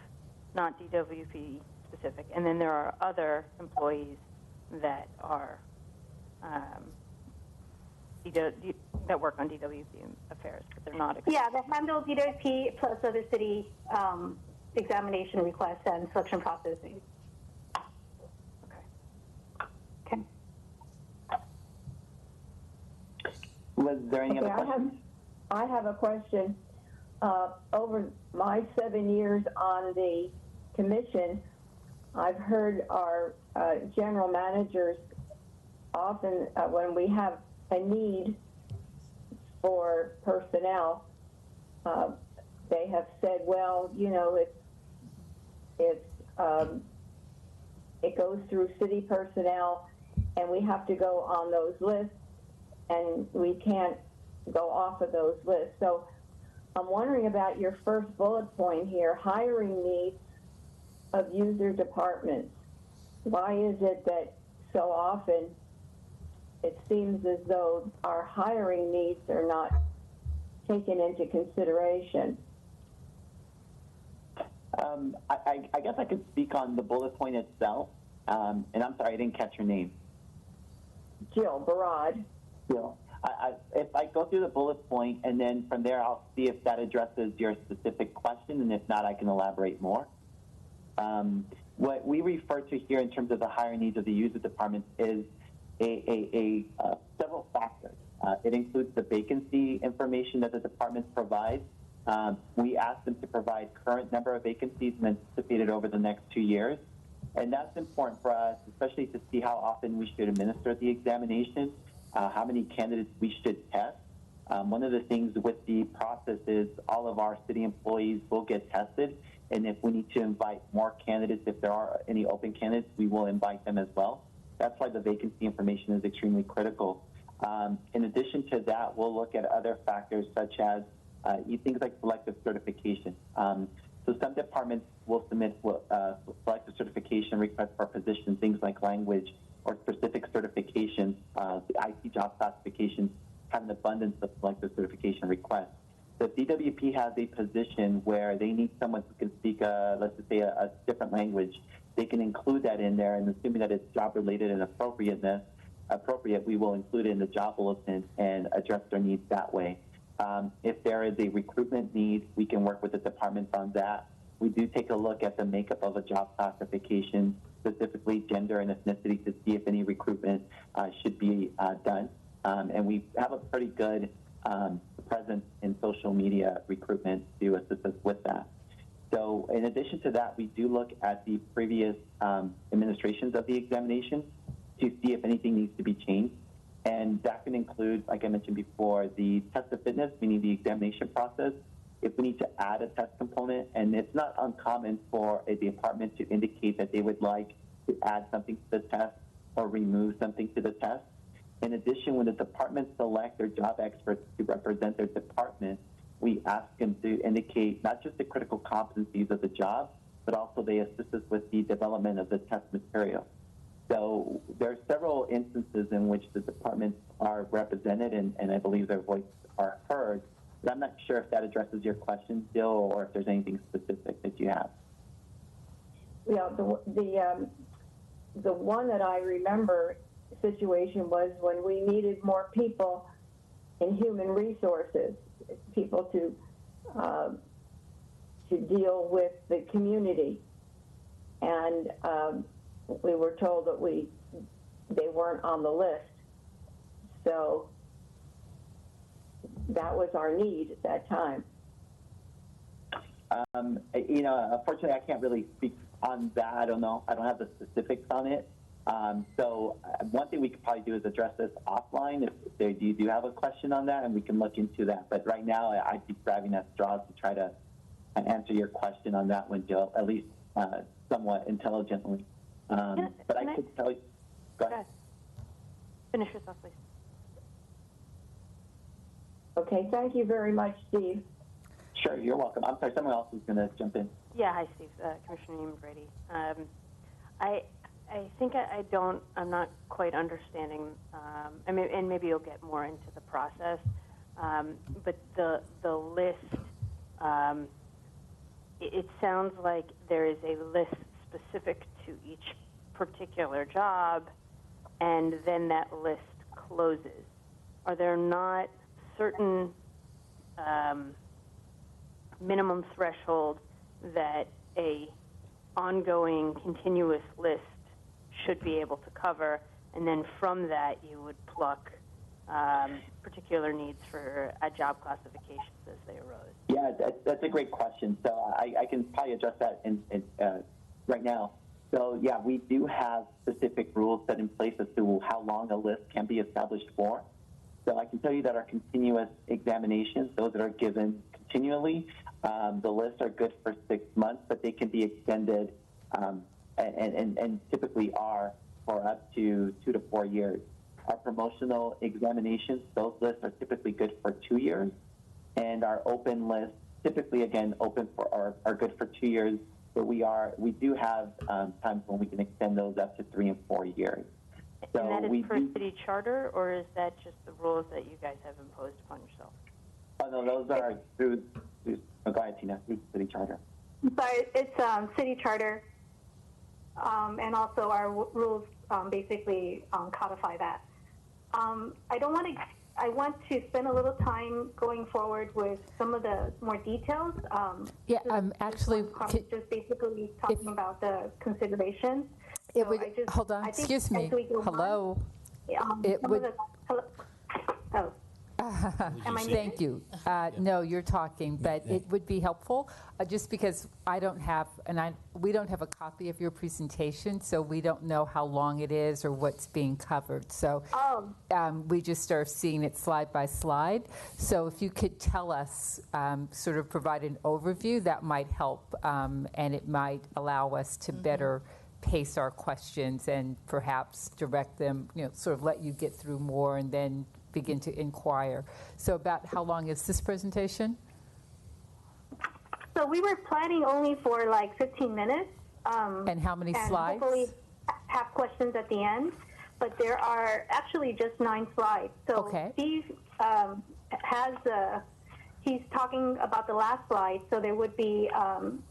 not DWP specific. And then there are other employees that are that work on DWP affairs, but they're not exclusive. Yeah, they handle DWP plus other city examination requests and selection processing. Okay. Was there any other questions? I have a question. Over my 7 years on the commission, I've heard our general managers often, when we have a need for personnel, they have said, well, it goes through city personnel, and we have to go on those lists, and we can't go off of those lists. So I'm wondering about your first bullet point here, hiring needs of user departments. Why is it that so often it seems as though our hiring needs are not taken into consideration? I guess I could speak on the bullet point itself. And I'm sorry, I didn't catch your name. Jill Barad. Jill. If I go through the bullet point, and then from there I'll see if that addresses your specific question, and if not, I can elaborate more. What we refer to here in terms of the higher needs of the user department is several factors. It includes the vacancy information that the departments provide. We ask them to provide current number of vacancies and anticipated over the next 2 years. And that's important for us, especially to see how often we should administer the examination, how many candidates we should test. One of the things with the process is all of our city employees will get tested. And if we need to invite more candidates, if there are any open candidates, we will invite them as well. That's why the vacancy information is extremely critical. In addition to that, we'll look at other factors such as things like selective certification. So some departments will submit selective certification requests for positions, things like language or specific certifications. The IT job classifications have an abundance of selective certification requests. So if DWP has a position where they need someone who can speak, let's just say, a different language, they can include that in there, and assuming that it's job-related and appropriate, we will include it in the job bulletin and address their needs that way. If there is a recruitment need, we can work with the departments on that. We do take a look at the makeup of a job classification, specifically gender and ethnicity, to see if any recruitment should be done. And we have a pretty good presence in social media recruitment to assist us with that. So in addition to that, we do look at the previous administrations of the examination to see if anything needs to be changed. And that can include, like I mentioned before, the test of fitness, meaning the examination process. If we need to add a test component, and it's not uncommon for a department to indicate that they would like to add something to the test or remove something to the test. In addition, when the departments select their job experts to represent their department, we ask them to indicate not just the critical competencies of the job, but also they assist us with the development of the test material. So there are several instances in which the departments are represented, and I believe their voices are heard. But I'm not sure if that addresses your question, Jill, or if there's anything specific that you have. Yeah, the one that I remember situation was when we needed more people in human resources, people to deal with the community, and we were told that they weren't on the list. So that was our need at that time. Unfortunately, I can't really speak on that. I don't know. I don't have the specifics on it. So one thing we could probably do is address this offline if you do have a question on that, and we can look into that. But right now, I keep grabbing at straws to try to answer your question on that one, Jill, at least somewhat intelligently. But I could tell you. Go ahead. Finish your thought, please. Okay, thank you very much, Steve. Sure, you're welcome. I'm sorry, someone else was going to jump in. Yeah, hi, Steve. Commissioner Neiman Brady. I think I'm not quite understanding, and maybe you'll get more into the process, but the list, it sounds like there is a list specific to each particular job, and then that list closes. Are there not certain minimum threshold that a ongoing continuous list should be able to cover, and then from that you would pluck particular needs for job classifications as they arose? Yeah, that's a great question. So I can probably address that right now. So yeah, we do have specific rules set in place as to how long a list can be established for. So I can tell you that our continuous examinations, those that are given continually, the lists are good for 6 months, but they can be extended and typically are for up to 2 to 4 years. Our promotional examinations, those lists are typically good for 2 years, and our open lists, typically again open for are good for 2 years, but we do have times when we can extend those up to 3 and 4 years. So and that is per city charter, or is that just the rules that you guys have imposed upon yourself? Oh no, those are through go ahead, Tina, through city charter. But it's city charter, and also our rules basically codify that. I I want to spend a little time going forward with some of the more details. Yeah, actually, just basically talking about the considerations. It would, hold on, excuse me. Hello. It would. Oh. Thank you. No, you're talking, but it would be helpful just because I don't have, we don't have a copy of your presentation, so we don't know how long it is or what's being covered. So we just are seeing it slide by slide. So if you could tell us, sort of provide an overview, that might help, and it might allow us to better pace our questions and perhaps direct them, sort of let you get through more and then begin to inquire. So about how long is this presentation? So we were planning only for like 15 minutes. And how many slides? Hopefully have questions at the end, but there are actually just 9 slides. So Steve he's talking about the last slide, so there would be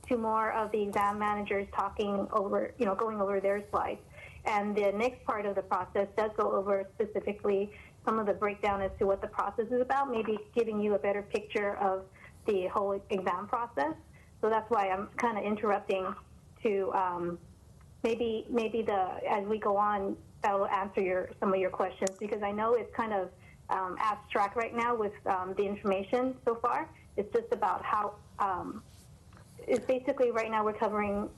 2 more of the exam managers talking over, going over their slides. And the next part of the process does go over specifically some of the breakdown as to what the process is about, maybe giving you a better picture of the whole exam process. So that's why I'm kind of interrupting to maybe as we go on, that will answer some of your questions, because I know it's kind of abstract right now with the information so far. It's just about how, it's basically right now we're covering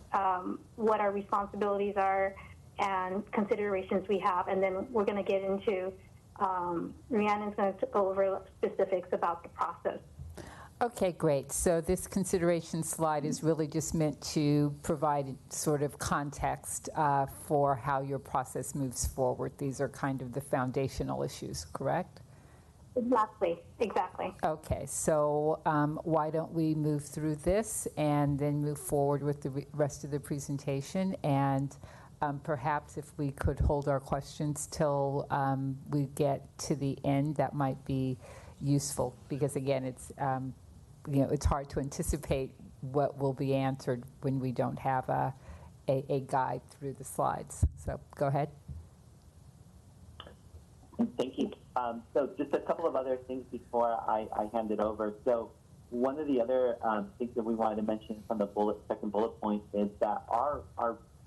what our responsibilities are and considerations we have, and then we're going to get into Rhiannon's going to go over specifics about the process. Okay, great. So this consideration slide is really just meant to provide sort of context for how your process moves forward. These are kind of the foundational issues, correct? Exactly. Okay, so why don't we move through this and then move forward with the rest of the presentation, and perhaps if we could hold our questions till we get to the end, that might be useful, because again, it's it's hard to anticipate what will be answered when we don't have a guide through the slides. So go ahead. Thank you. So just a couple of other things before I hand it over. So one of the other things that we wanted to mention from the second bullet point is that our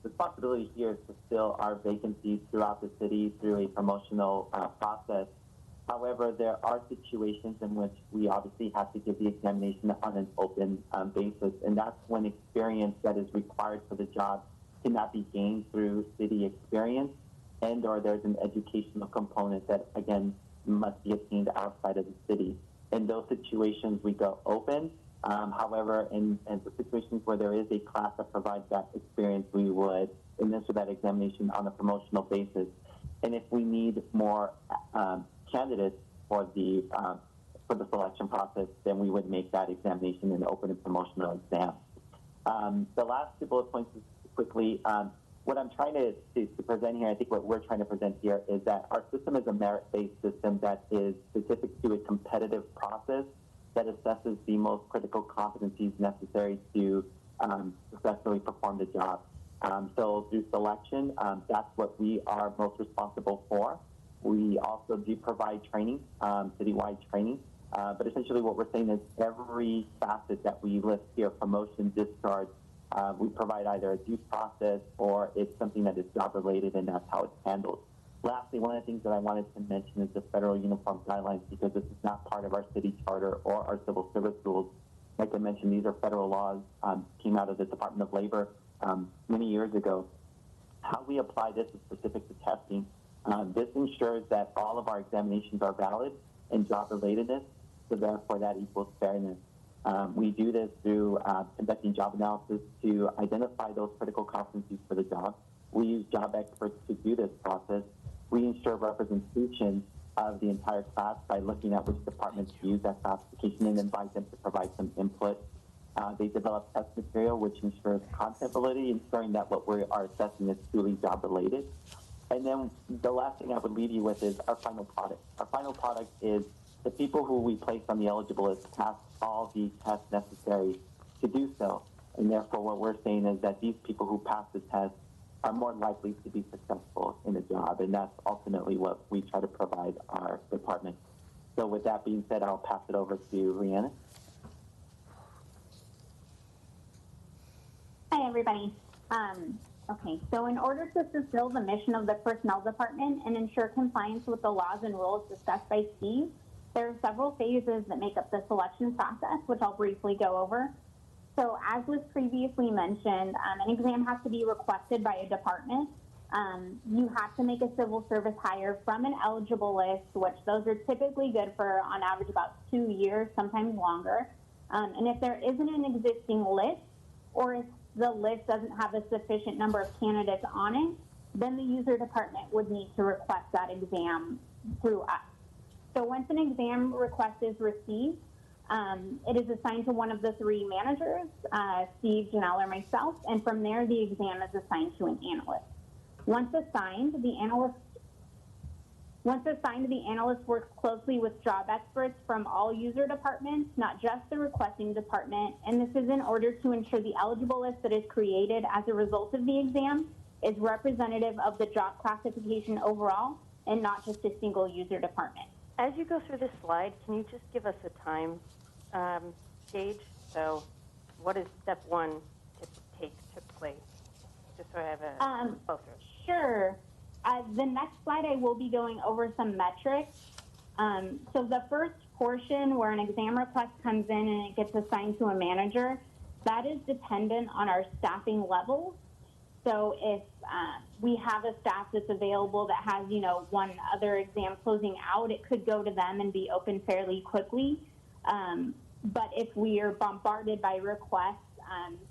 responsibility here is to fill our vacancies throughout the city through a promotional process. However, there are situations in which we obviously have to give the examination on an open basis, and that's when experience that is required for the job cannot be gained through city experience, and or there's an educational component that, again, must be obtained outside of the city. In those situations, we go open. However, in the situations where there is a class that provides that experience, we would administer that examination on a promotional basis. And if we need more candidates for the selection process, then we would make that examination an open and promotional exam. The last 2 bullet points is quickly, what I'm trying to present here, I think what we're trying to present here is that our system is a merit-based system that is specific to a competitive process that assesses the most critical competencies necessary to successfully perform the job. So through selection, that's what we are most responsible for. We also do provide training, citywide training, but essentially what we're saying is every facet that we list here, promotion, discharge, we provide either a due process or it's something that is job-related, and that's how it's handled. Lastly, one of the things that I wanted to mention is the federal uniform guidelines, because this is not part of our city charter or our civil service rules. Like I mentioned, these are federal laws, came out of the Department of Labor many years ago. How we apply this is specific to testing. This ensures that all of our examinations are valid and job-relatedness, so therefore that equals fairness. We do this through conducting job analysis to identify those critical competencies for the job. We use job experts to do this process. We ensure representation of the entire class by looking at which departments use that classification and invite them to provide some input. They develop test material, which ensures content validity, ensuring that what we are assessing is truly job-related. And then the last thing I would leave you with is our final product. Our final product is the people who we place on the eligible list pass all the tests necessary to do so. And therefore, what we're saying is that these people who pass the test are more likely to be successful in a job, and that's ultimately what we try to provide our department. So with that being said, I'll pass it over to Rhiannon. Hi, everybody. Okay, so in order to fulfill the mission of the Personnel Department and ensure compliance with the laws and rules discussed by Steve, there are several phases that make up the selection process, which I'll briefly go over. So as was previously mentioned, an exam has to be requested by a department. You have to make a civil service hire from an eligible list, which those are typically good for, on average, about 2 years, sometimes longer. And if there isn't an existing list, or if the list doesn't have a sufficient number of candidates on it, then the user department would need to request that exam through us. So once an exam request is received, it is assigned to one of the 3 managers, Steve, Janelle, or myself, and from there the exam is assigned to an analyst. Once assigned, the analyst works closely with job experts from all user departments, not just the requesting department, and this is in order to ensure the eligible list that is created as a result of the exam is representative of the job classification overall and not just a single user department. As you go through this slide, can you just give us a time gauge? So what does step 1 take place? Just so I have a closer. Sure. The next slide, I will be going over some metrics. So the first portion where an exam request comes in and it gets assigned to a manager, that is dependent on our staffing levels. So if we have a staff that's available that has, you know, one other exam closing out, it could go to them and be open fairly quickly. But if we are bombarded by requests,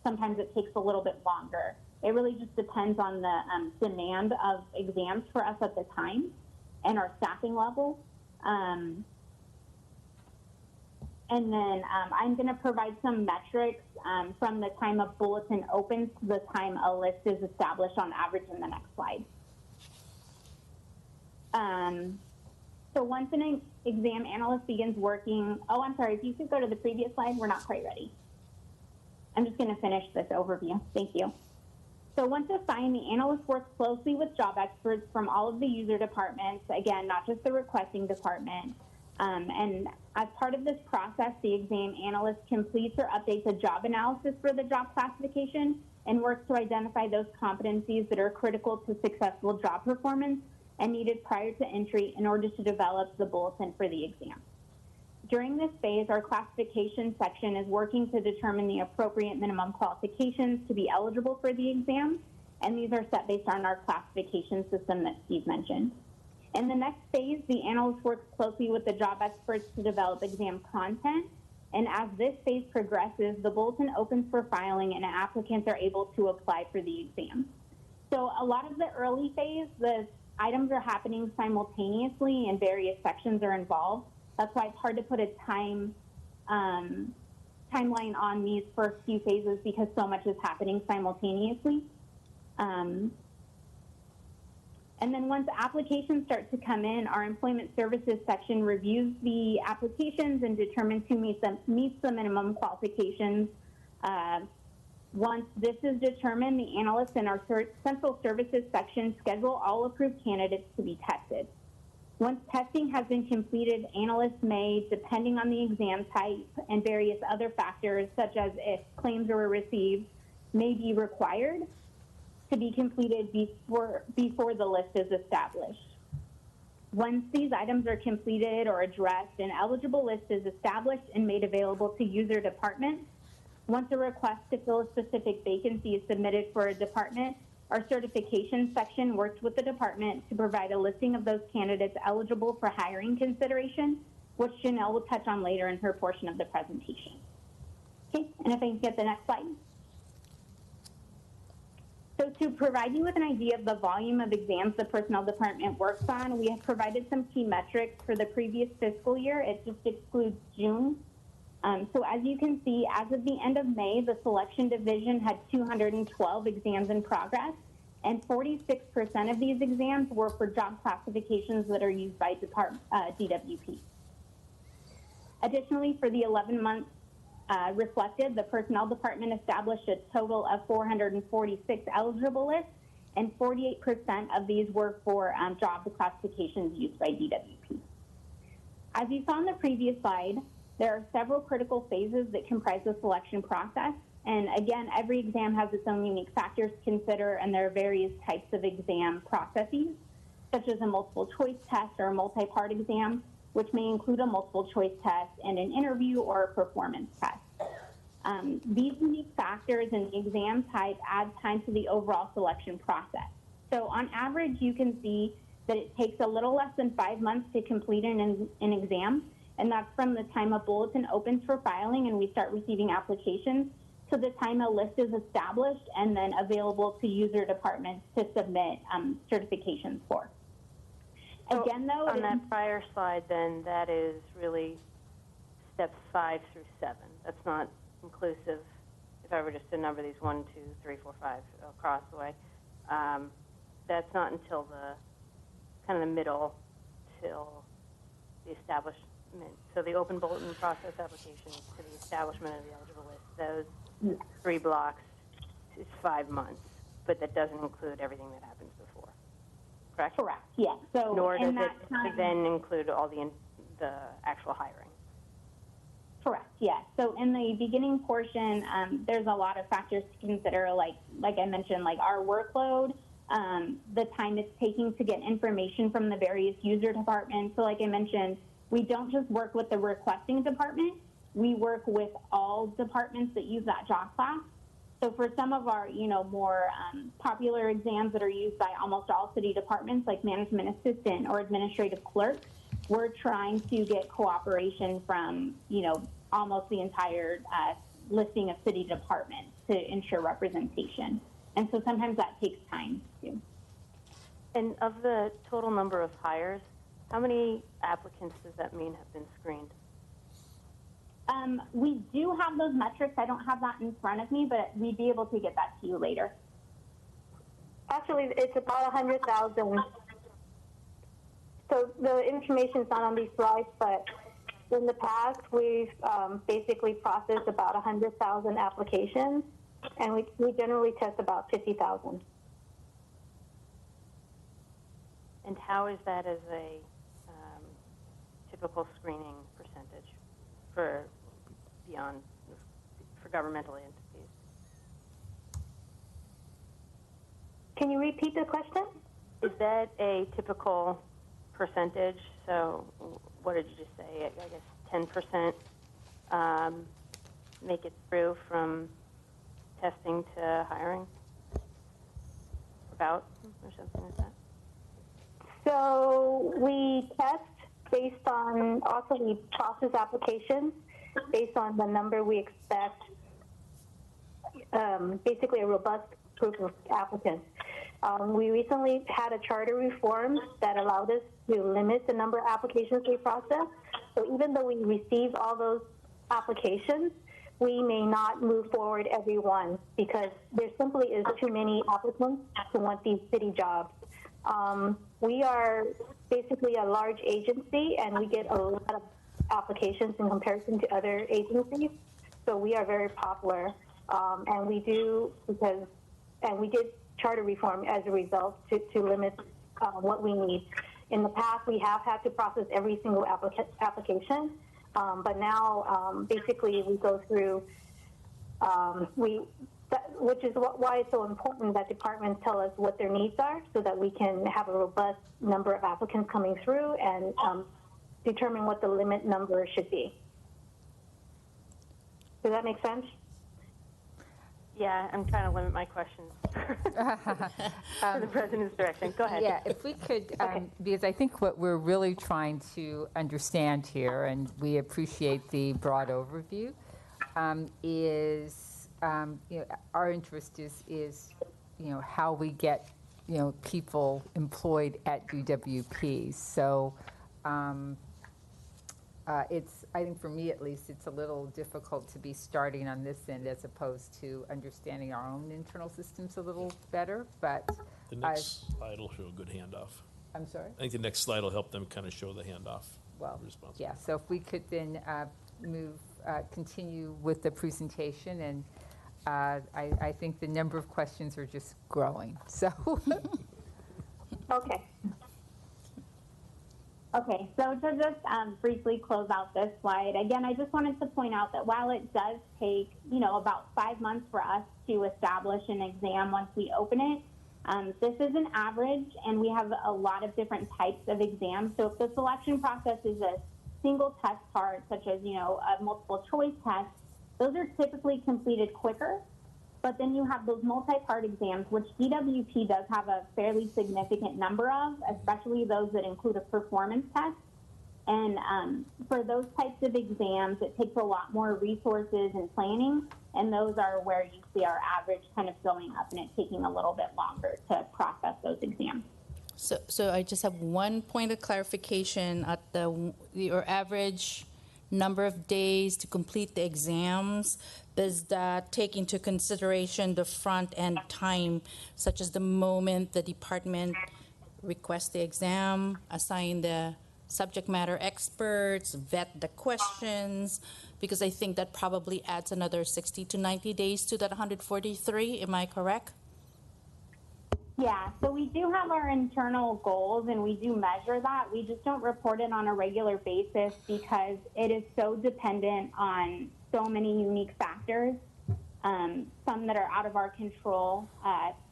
sometimes it takes a little bit longer. It really just depends on the demand of exams for us at the time and our staffing level. And then I'm going to provide some metrics from the time a bulletin opens to the time a list is established on average in the next slide. So once an exam analyst begins working, oh, I'm sorry, if you could go to the previous slide, we're not quite ready. I'm just going to finish this overview. Thank you. So once assigned, the analyst works closely with job experts from all of the user departments, again, not just the requesting department. And as part of this process, the exam analyst completes or updates a job analysis for the job classification and works to identify those competencies that are critical to successful job performance and needed prior to entry in order to develop the bulletin for the exam. During this phase, our classification section is working to determine the appropriate minimum qualifications to be eligible for the exam, and these are set based on our classification system that Steve mentioned. In the next phase, the analyst works closely with the job experts to develop exam content, and as this phase progresses, the bulletin opens for filing and applicants are able to apply for the exam. So a lot of the early phase, the items are happening simultaneously and various sections are involved. That's why it's hard to put a timeline on these first few phases because so much is happening simultaneously. And then once applications start to come in, our employment services section reviews the applications and determines who meets the minimum qualifications. Once this is determined, the analysts in our central services section schedule all approved candidates to be tested. Once testing has been completed, analysts may, depending on the exam type and various other factors, such as if claims were received, may be required to be completed before the list is established. Once these items are completed or addressed, an eligible list is established and made available to user departments. Once a request to fill a specific vacancy is submitted for a department, our certification section works with the department to provide a listing of those candidates eligible for hiring consideration, which Janelle will touch on later in her portion of the presentation. Okay, and if I can get the next slide. So to provide you with an idea of the volume of exams the personnel department works on, we have provided some key metrics for the previous fiscal year. It just excludes June. So as you can see, as of the end of May, the selection division had 212 exams in progress, and 46% of these exams were for job classifications that are used by DWP. Additionally, for the 11 months reflected, the personnel department established a total of 446 eligible lists, and 48% of these were for job classifications used by DWP. As you saw on the previous slide, there are several critical phases that comprise the selection process. And again, every exam has its own unique factors to consider, and there are various types of exam processes, such as a multiple choice test or a multi-part exam, which may include a multiple choice test and an interview or a performance test. These unique factors in the exam type add time to the overall selection process. So on average, you can see that it takes a little less than 5 months to complete an exam, and that's from the time a bulletin opens for filing and we start receiving applications to the time a list is established and then available to user departments to submit certifications for. So Again, though, on that prior slide, then that is really steps 5 through 7. That's not inclusive. If I were just to number these 1, 2, 3, 4, 5 across the way, that's not until the kind of the middle, till the establishment. So the open bulletin process application to the establishment of the eligible list, those 3 blocks is 5 months, but that doesn't include everything that happens before. Correct? Correct. Yes. So nor does that it then include all the actual hiring. Correct. Yes. So in the beginning portion, there's a lot of factors to consider, like I mentioned, like our workload, the time it's taking to get information from the various user departments. So like I mentioned, we don't just work with the requesting department, we work with all departments that use that job class. So for some of our, more popular exams that are used by almost all city departments, like management assistant or administrative clerk, we're trying to get cooperation from, almost the entire listing of city departments to ensure representation. And so sometimes that takes time too. And of the total number of hires, how many applicants does that mean have been screened? We do have those metrics. I don't have that in front of me, but we'd be able to get that to you later. Actually, it's about 100,000. So the information's not on these slides, but in the past, we've basically processed about 100,000 applications, and we generally test about 50,000. And how is that as a typical screening percentage for governmental entities? Can you repeat the question? Is that a typical percentage? So what did you just say? I guess 10% make it through from testing to hiring? About, or something like that? So we test based on, also we process applications based on the number we expect, basically a robust group of applicants. We recently had a charter reform that allowed us to limit the number of applications we process. So even though we receive all those applications, we may not move forward every one because there simply is too many applicants to want these city jobs. We are basically a large agency and we get a lot of applications in comparison to other agencies. So we are very popular. And we did charter reform as a result to limit what we need. In the past, we have had to process every single application, but now basically we go through, which is why it's so important that departments tell us what their needs are so that we can have a robust number of applicants coming through and determine what the limit number should be. Does that make sense? Yeah, I'm trying to limit my questions to the president's direction. Go ahead. Yeah, if we could, because I think what we're really trying to understand here, and we appreciate the broad overview, is our interest is how we get people employed at UWP. So I think for me at least, it's a little difficult to be starting on this end as opposed to understanding our own internal systems a little better. But the next slide will show a good handoff. I'm sorry? I think the next slide will help them kind of show the handoff. Well, yeah, so if we could then continue with the presentation, and I think the number of questions are just growing, so. Okay. Okay, so to just briefly close out this slide, again, I just wanted to point out that while it does take, about 5 months for us to establish an exam once we open it, this is an average, and we have a lot of different types of exams. So if the selection process is a single test part, such as, a multiple choice test, those are typically completed quicker. But then you have those multi-part exams, which DWP does have a fairly significant number of, especially those that include a performance test. And for those types of exams, it takes a lot more resources and planning, and those are where you see our average kind of going up and it taking a little bit longer to process those exams. So I just have one point of clarification at your average number of days to complete the exams. Does that take into consideration the front end time, such as the moment the department requests the exam, assign the subject matter experts, vet the questions? Because I think that probably adds another 60 to 90 days to that 143. Am I correct? Yeah, so we do have our internal goals and we do measure that. We just don't report it on a regular basis because it is so dependent on so many unique factors, some that are out of our control,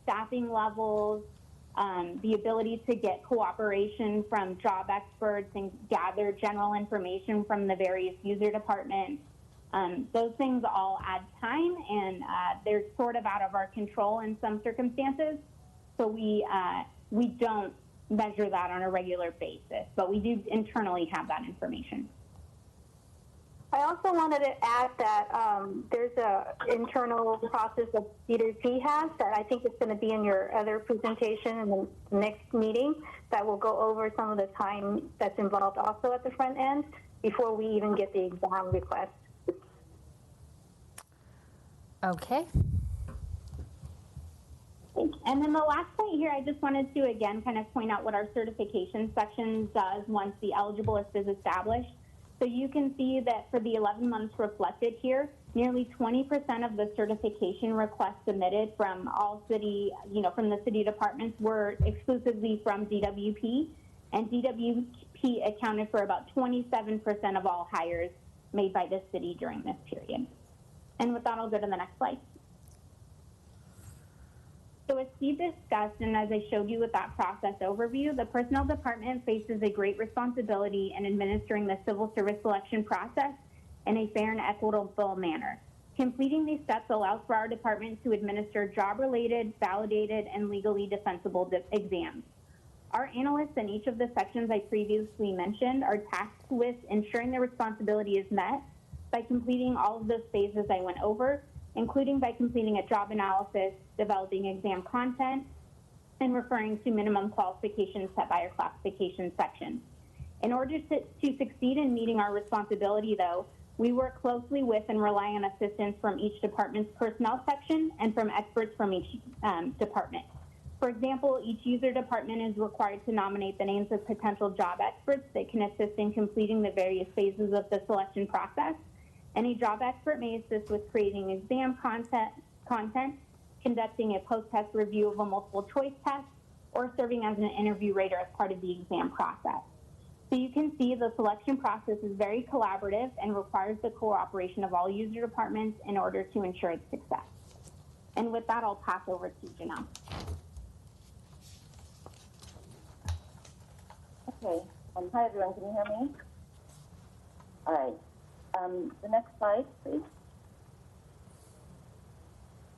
staffing levels, the ability to get cooperation from job experts and gather general information from the various user departments. Those things all add time, and they're sort of out of our control in some circumstances. So we don't measure that on a regular basis, but we do internally have that information. I also wanted to add that there's an internal process that DWP has that I think is going to be in your other presentation in the next meeting that will go over some of the time that's involved also at the front end before we even get the exam request. Okay. And then the last point here, I just wanted to again kind of point out what our certification section does once the eligible list is established. So you can see that for the 11 months reflected here, nearly 20% of the certification requests submitted from all city, from the city departments were exclusively from DWP, and DWP accounted for about 27% of all hires made by the city during this period. And with that, I'll go to the next slide. So as Steve discussed, and as I showed you with that process overview, the personnel department faces a great responsibility in administering the civil service selection process in a fair and equitable manner. Completing these steps allows for our department to administer job-related, validated, and legally defensible exams. Our analysts in each of the sections I previously mentioned are tasked with ensuring their responsibility is met by completing all of those phases I went over, including by completing a job analysis, developing exam content, and referring to minimum qualifications set by our classification section. In order to succeed in meeting our responsibility, though, we work closely with and rely on assistance from each department's personnel section and from experts from each department. For example, each user department is required to nominate the names of potential job experts that can assist in completing the various phases of the selection process. Any job expert may assist with creating exam content, conducting a post-test review of a multiple choice test, or serving as an interview rater as part of the exam process. So you can see the selection process is very collaborative and requires the cooperation of all user departments in order to ensure its success. And with that, I'll pass over to Janelle. Okay. Hi, everyone. Can you hear me? All right. The next slide, please.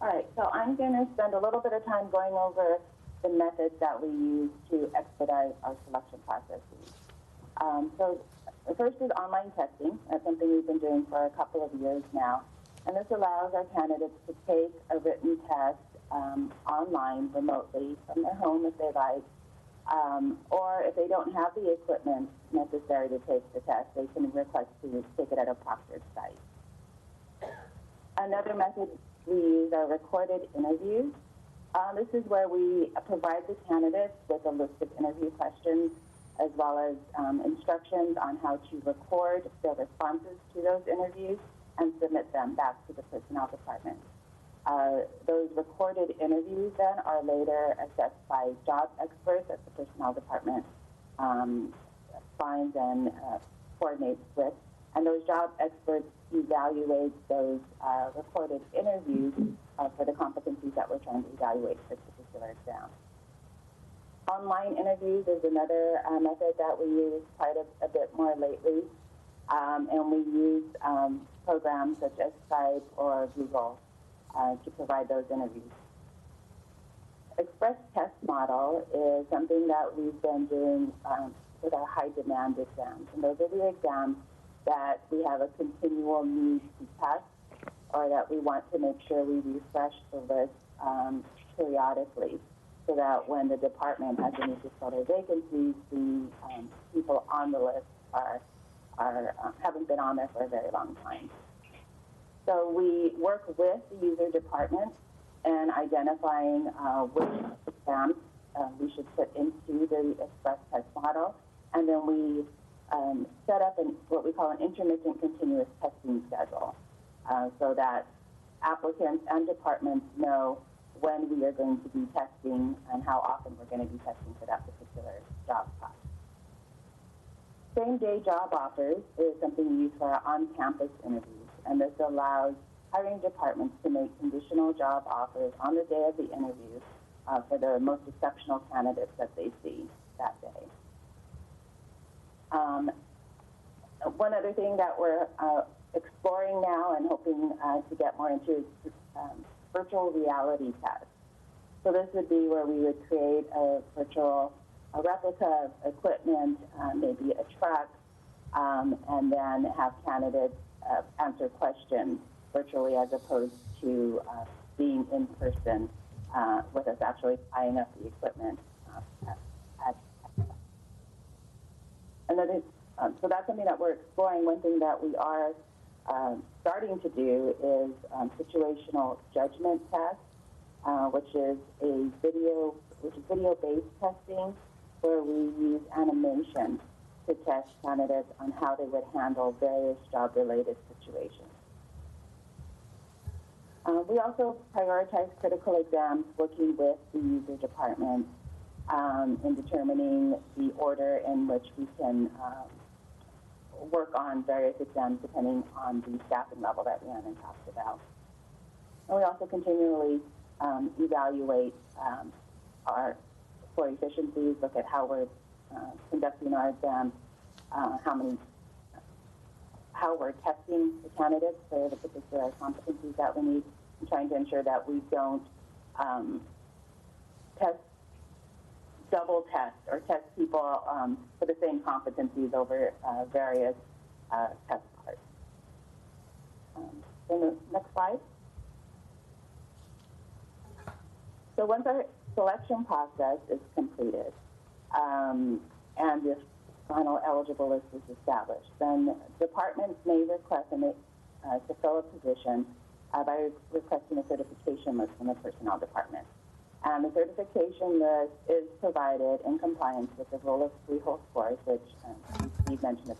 All right, so I'm going to spend a little bit of time going over the methods that we use to expedite our selection processes. So the first is online testing. That's something we've been doing for a couple of years now. And this allows our candidates to take a written test online remotely from their home if they like. Or if they don't have the equipment necessary to take the test, they can request to take it at a proctored site. Another method we use are recorded interviews. This is where we provide the candidates with a list of interview questions as well as instructions on how to record their responses to those interviews and submit them back to the personnel department. Those recorded interviews then are later assessed by job experts at the personnel department defines and coordinates with. And those job experts evaluate those recorded interviews for the competencies that we're trying to evaluate for this particular exam. Online interviews is another method that we use quite a bit more lately. And we use programs such as Skype or Google to provide those interviews. Express test model is something that we've been doing with our high demand exams. And those are the exams that we have a continual need to test, or that we want to make sure we refresh the list periodically, so that when the department has a need to fill their vacancies, the people on the list haven't been on there for a very long time. So we work with the user department in identifying which exams we should put into the express test model, and then we set up what we call an intermittent continuous testing schedule, so that applicants and departments know when we are going to be testing and how often we're going to be testing for that particular job class. Same-day job offers is something we use for our on-campus interviews, and this allows hiring departments to make conditional job offers on the day of the interview for the most exceptional candidates that they see that day. One other thing that we're exploring now and hoping to get more into is virtual reality tests. So this would be where we would create a replica of equipment, maybe a truck, and then have candidates answer questions virtually as opposed to being in person with us actually buying up the equipment. So that's something that we're exploring. One thing that we are starting to do is situational judgment tests, which is video-based testing, where we use animation to test candidates on how they would handle various job-related situations. We also prioritize critical exams, working with the user department in determining the order in which we can work on various exams depending on the staffing level that Rhiannon talked about. And we also continually evaluate for efficiencies, look at how we're conducting our exams, how we're testing the candidates for the particular competencies that we need, and trying to ensure that we don't double test or test people for the same competencies over various test cards. So the next slide. So once our selection process is completed and the final eligible list is established, then departments may request to fill a position by requesting a certification list from the personnel department. And the certification list is provided in compliance with the Rule of Three Whole Scores, which Steve mentioned.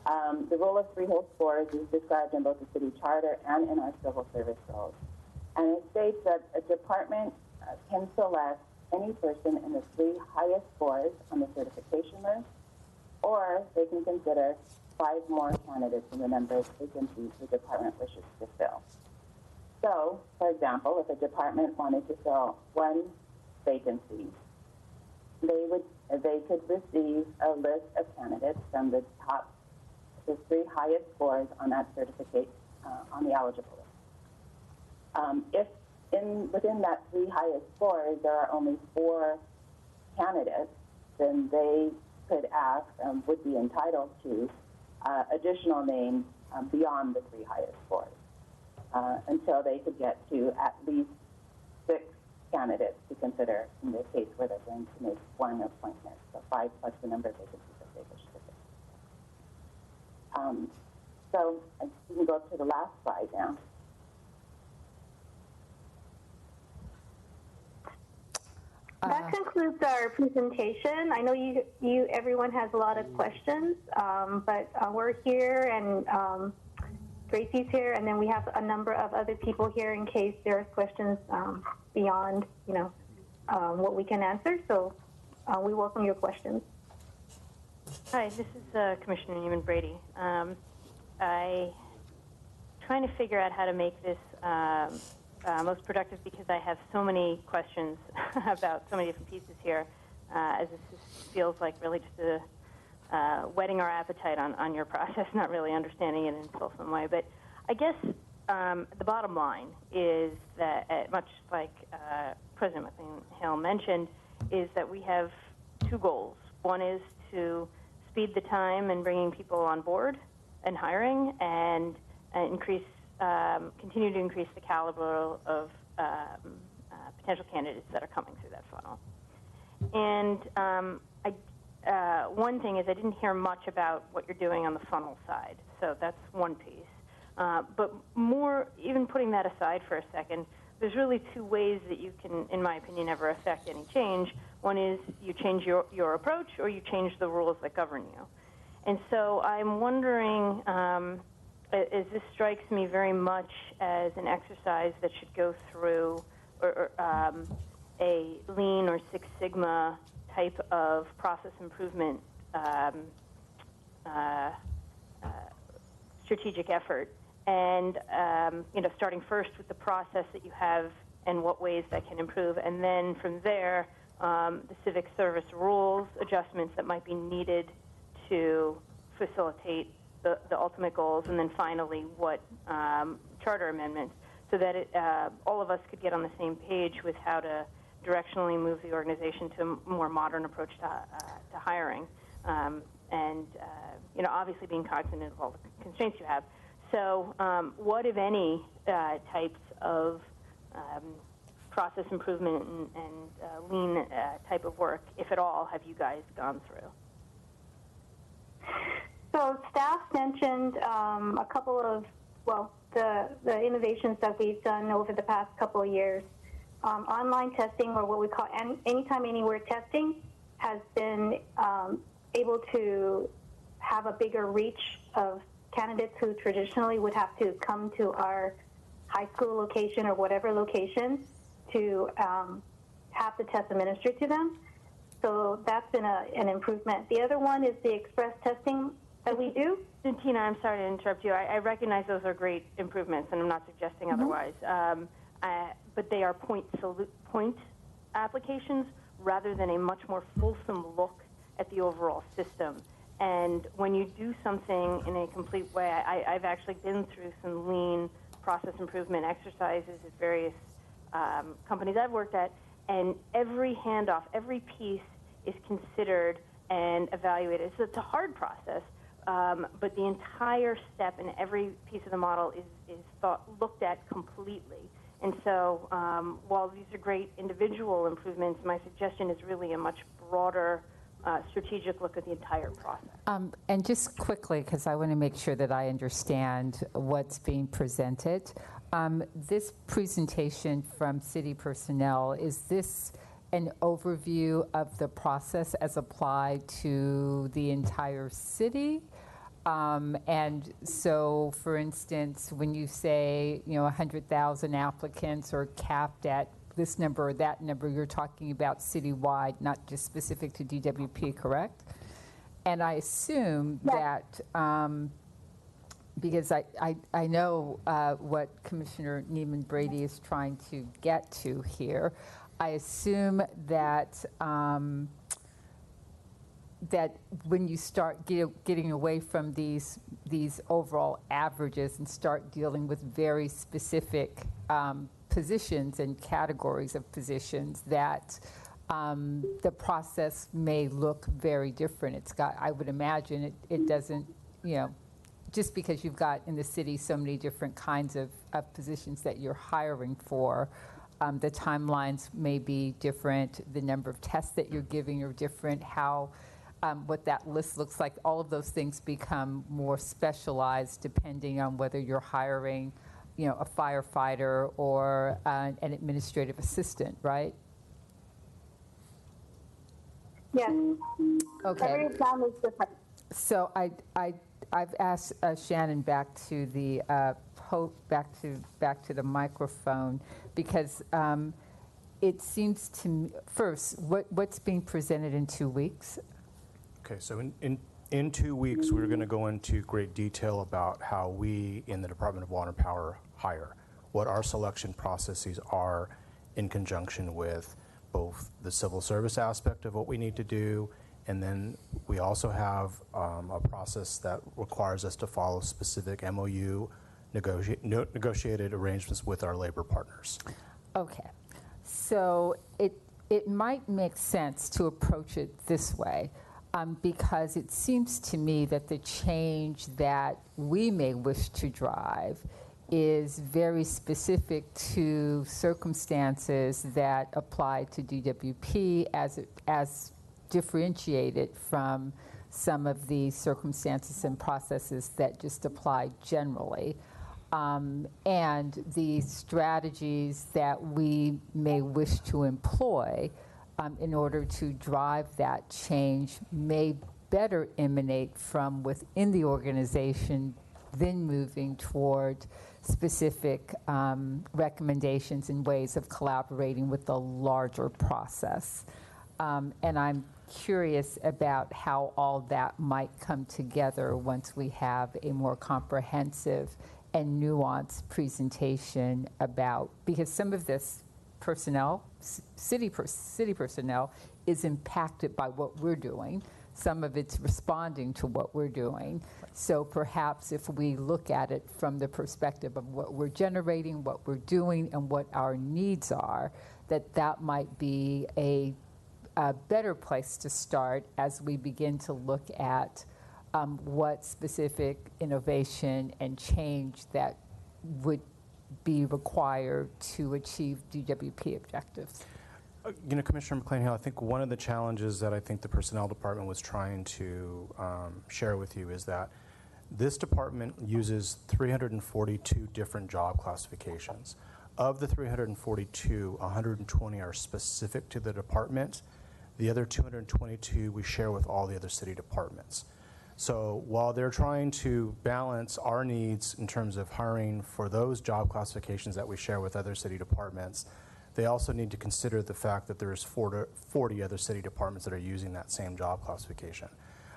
The Rule of Three Whole Scores is described in both the city charter and in our civil service rules. And it states that a department can select any person in the 3 highest scores on the certification list, or they can consider 5 more candidates in the number of vacancies the department wishes to fill. So, for example, if a department wanted to fill 1 vacancy, they could receive a list of candidates from the 3 highest scores on that certificate on the eligible list. If within that 3 highest scores there are only 4 candidates, then they could ask, would be entitled to additional names beyond the 3 highest scores until they could get to at least 6 candidates to consider in the case where they're going to make 1 appointment, so 5 plus the number of vacancies that they wish to fill. So we can go to the last slide now. That concludes our presentation. I know everyone has a lot of questions, but we're here, and Gracie's here, and then we have a number of other people here in case there are questions beyond, what we can answer. So we welcome your questions. Hi, this is Commissioner Newman Brady. I trying to figure out how to make this most productive because I have so many questions about so many different pieces here, as this feels like really just whetting our appetite on your process, not really understanding it in a fulsome way. But I guess the bottom line is that, much like President McLean-Hill mentioned, is that we have two goals. One is to speed the time in bringing people on board and hiring, and continue to increase the caliber of potential candidates that are coming through that funnel. And one thing is I didn't hear much about what you're doing on the funnel side, so that's one piece. But more, even putting that aside for a second, there's really two ways that you can, in my opinion, ever affect any change. One is you change your approach, or you change the rules that govern you. And so I'm wondering, as this strikes me very much as an exercise that should go through a Lean or Six Sigma type of process improvement strategic effort, and starting first with the process that you have and what ways that can improve, and then from there, the civic service rules adjustments that might be needed to facilitate the ultimate goals, and then finally what charter amendments, so that all of us could get on the same page with how to directionally move the organization to a more modern approach to hiring, and obviously being cognizant of all the constraints you have. So what, if any, types of process improvement and lean type of work, if at all, have you guys gone through? So staff mentioned a couple of, the innovations that we've done over the past couple of years. Online testing, or what we call anytime, anywhere testing, has been able to have a bigger reach of candidates who traditionally would have to come to our high school location or whatever location to have the test administered to them. So that's been an improvement. The other one is the express testing that we do. And Tina, I'm sorry to interrupt you. I recognize those are great improvements, and I'm not suggesting otherwise. But they are point applications rather than a much more fulsome look at the overall system. And when you do something in a complete way, I've actually been through some lean process improvement exercises at various companies I've worked at, and every handoff, every piece is considered and evaluated. So it's a hard process, but the entire step and every piece of the model is looked at completely. And so while these are great individual improvements, my suggestion is really a much broader strategic look at the entire process. And just quickly, because I want to make sure that I understand what's being presented, this presentation from city personnel, is this an overview of the process as applied to the entire city? And so, for instance, when you say, 100,000 applicants are capped at this number or that number, you're talking about citywide, not just specific to DWP, correct? And I assume that, because I know what Commissioner Neiman Brady is trying to get to here, I assume that that when you start getting away from these overall averages and start dealing with very specific positions and categories of positions, that the process may look very different. I would imagine it doesn't, just because you've got in the city so many different kinds of positions that you're hiring for, the timelines may be different, the number of tests that you're giving are different, what that list looks like. All of those things become more specialized depending on whether you're hiring a firefighter or an administrative assistant, right? Yes. Okay. Every exam is different. So I've asked Shannon back to the back to the microphone, because it seems to me, first, what's being presented in 2 weeks? Okay, so In 2 weeks, we're going to go into great detail about how we in the Department of Water and Power hire, what our selection processes are in conjunction with both the civil service aspect of what we need to do, and then we also have a process that requires us to follow specific MOU negotiated arrangements with our labor partners. Okay, so it might make sense to approach it this way, because it seems to me that the change that we may wish to drive is very specific to circumstances that apply to DWP as differentiated from some of the circumstances and processes that just apply generally. And the strategies that we may wish to employ in order to drive that change may better emanate from within the organization than moving toward specific recommendations and ways of collaborating with the larger process. And I'm curious about how all that might come together once we have a more comprehensive and nuanced presentation about, because some of this personnel, city personnel, is impacted by what we're doing. Some of it's responding to what we're doing. So perhaps if we look at it from the perspective of what we're generating, what we're doing, and what our needs are, that might be a better place to start as we begin to look at what specific innovation and change that would be required to achieve DWP objectives. You know, Commissioner McLean-Hill, I think one of the challenges that I think the Personnel Department was trying to share with you is that this department uses 342 different job classifications. Of the 342, 120 are specific to the department. The other 222 we share with all the other city departments. So while they're trying to balance our needs in terms of hiring for those job classifications that we share with other city departments, they also need to consider the fact that there's 40 other city departments that are using that same job classification.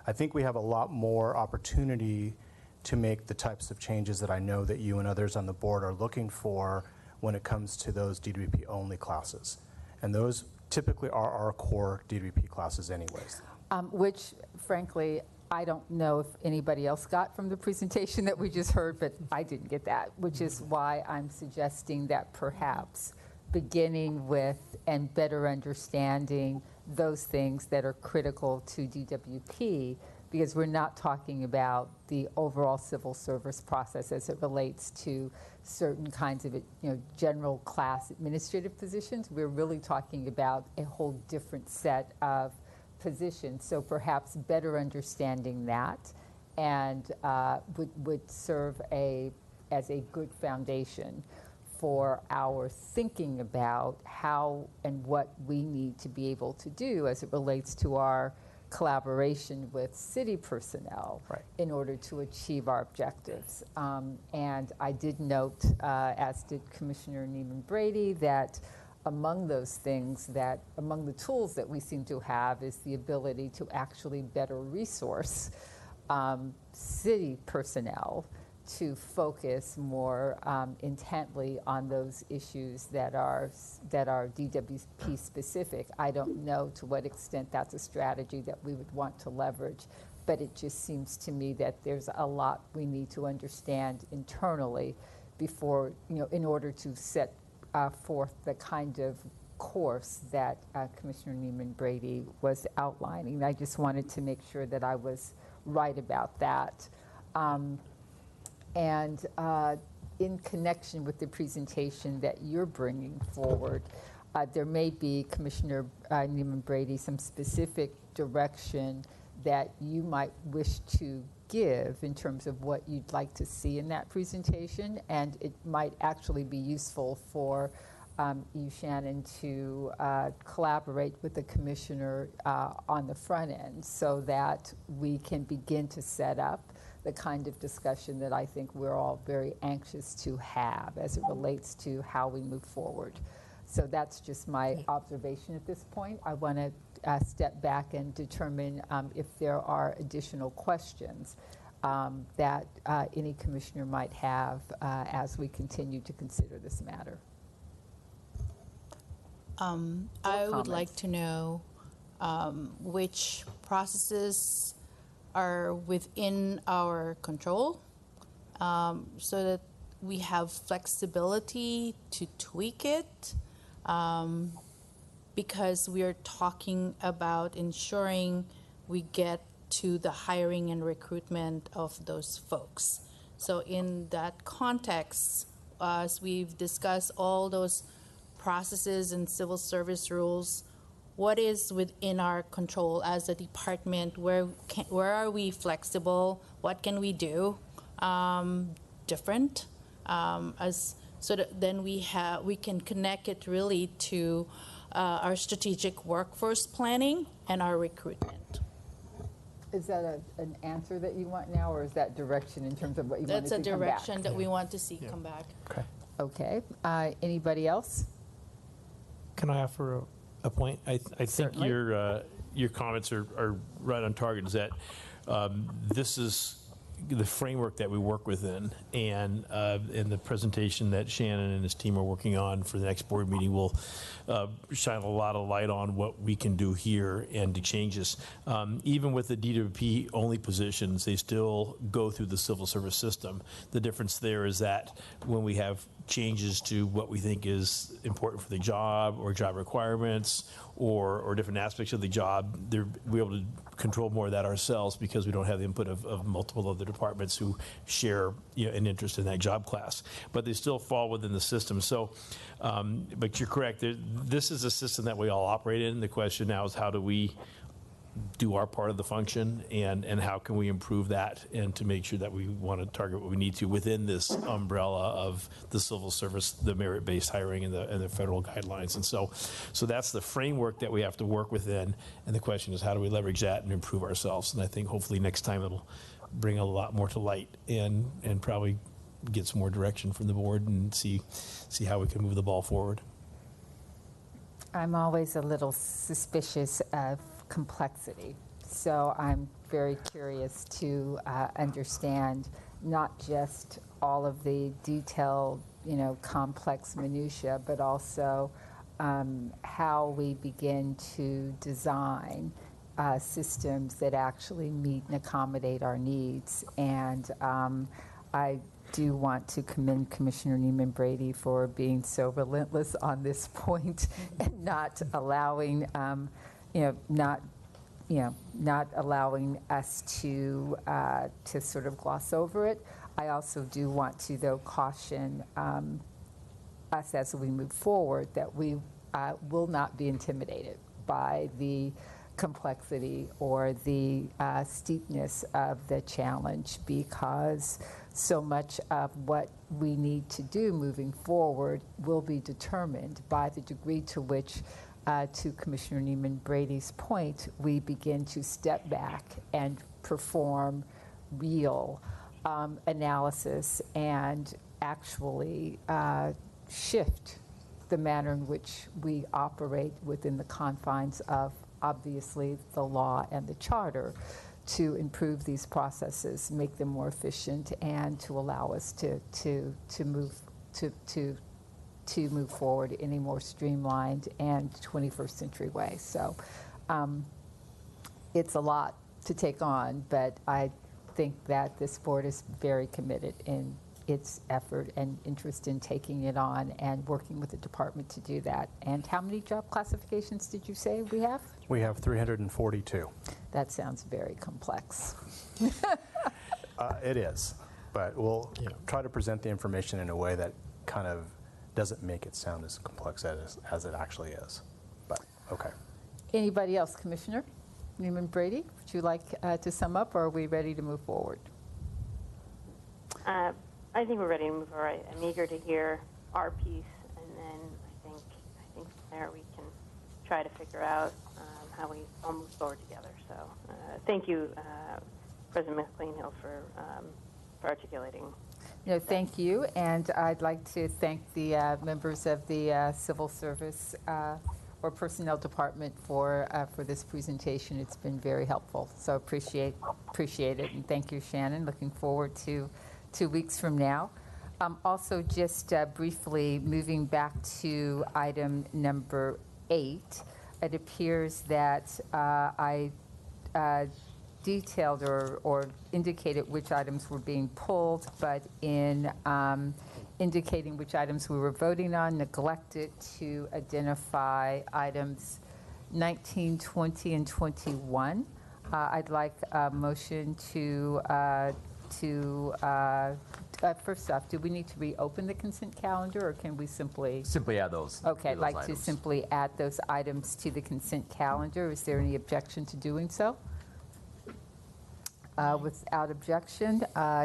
I think we have a lot more opportunity to make the types of changes that I know that you and others on the board are looking for when it comes to those DWP only classes. And those typically are our core DWP classes anyways. Which, frankly, I don't know if anybody else got from the presentation that we just heard, but I didn't get that, which is why I'm suggesting that perhaps beginning with and better understanding those things that are critical to DWP, because we're not talking about the overall civil service process as it relates to certain kinds of general class administrative positions. We're really talking about a whole different set of positions. So perhaps better understanding that and would serve as a good foundation for our thinking about how and what we need to be able to do as it relates to our collaboration with city personnel in order to achieve our objectives. And I did note, as did Commissioner Neiman-Brady, that among those things, that among the tools that we seem to have is the ability to actually better resource city personnel to focus more intently on those issues that are DWP specific. I don't know to what extent that's a strategy that we would want to leverage, but it just seems to me that there's a lot we need to understand internally before, in order to set forth the kind of course that Commissioner Neiman-Brady was outlining. I just wanted to make sure that I was right about that. And in connection with the presentation that you're bringing forward, there may be, Commissioner Neiman-Brady, some specific direction that you might wish to give in terms of what you'd like to see in that presentation, and it might actually be useful for you, Shannon, to collaborate with the Commissioner on the front end so that we can begin to set up the kind of discussion that I think we're all very anxious to have as it relates to how we move forward. So that's just my observation at this point. I want to step back and determine if there are additional questions that any commissioner might have as we continue to consider this matter. I would like to know which processes are within our control so that we have flexibility to tweak it because we are talking about ensuring we get to the hiring and recruitment of those folks. So in that context, as we've discussed all those processes and civil service rules, what is within our control as a department? Where are we flexible? What can we do different? So that then we can connect it really to our strategic workforce planning and our recruitment. Is that an answer that you want now, or is that direction in terms of what you want to see come back? That's a direction that we want to see come back. Okay. Anybody else? Can I offer a point? I think your comments are right on target. Is that this is the framework that we work within, and in the presentation that Shannon and his team are working on for the next board meeting will shine a lot of light on what we can do here and to changes. Even with the DWP only positions, they still go through the civil service system. The difference there is that when we have changes to what we think is important for the job or job requirements or different aspects of the job, we're able to control more of that ourselves because we don't have the input of multiple other departments who share an interest in that job class. But they still fall within the system. So, but you're correct. This is a system that we all operate in. The question now is how do we do our part of the function, and how can we improve that, and to make sure that we want to target what we need to within this umbrella of the civil service, the merit-based hiring, and the federal guidelines. And so that's the framework that we have to work within, and the question is how do we leverage that and improve ourselves. And I think hopefully next time it'll bring a lot more to light and probably get some more direction from the board and see how we can move the ball forward. I'm always a little suspicious of complexity. So I'm very curious to understand not just all of the detailed, complex minutia, but also how we begin to design systems that actually meet and accommodate our needs. And I do want to commend Commissioner Neiman Brady for being so relentless on this point and not allowing not allowing us to sort of gloss over it. I also do want to, though, caution us as we move forward that we will not be intimidated by the complexity or the steepness of the challenge, because so much of what we need to do moving forward will be determined by the degree to which to Commissioner Neiman Brady's point, we begin to step back and perform real analysis and actually shift the manner in which we operate within the confines of, obviously, the law and the charter to improve these processes, make them more efficient, and to allow us to move forward in a more streamlined and 21st century way. So it's a lot to take on, but I think that this board is very committed in its effort and interest in taking it on and working with the department to do that. And how many job classifications did you say we have? We have 342. That sounds very complex. It is, but we'll try to present the information in a way that kind of doesn't make it sound as complex as it actually is. But okay. Anybody else? Commissioner Neiman Brady, would you like to sum up, or are we ready to move forward? I think we're ready to move forward. I'm eager to hear our piece, and then I think from there we can try to figure out how we all move forward together. So thank you, President McLean-Hill, for articulating. Thank you, and I'd like to thank the members of the Civil Service Personnel Department for this presentation. It's been very helpful, so appreciate it, and thank you, Shannon. Looking forward to 2 weeks from now. Also, just briefly moving back to item number 8, it appears that I detailed or indicated which items were being pulled, but in indicating which items we were voting on, neglected to identify items 19, 20, and 21. I'd like a motion to first off, do we need to reopen the consent calendar, or can we simply add those? Okay, I'd like items. to simply add those items to the consent calendar. Is there any objection to doing so? Without objection,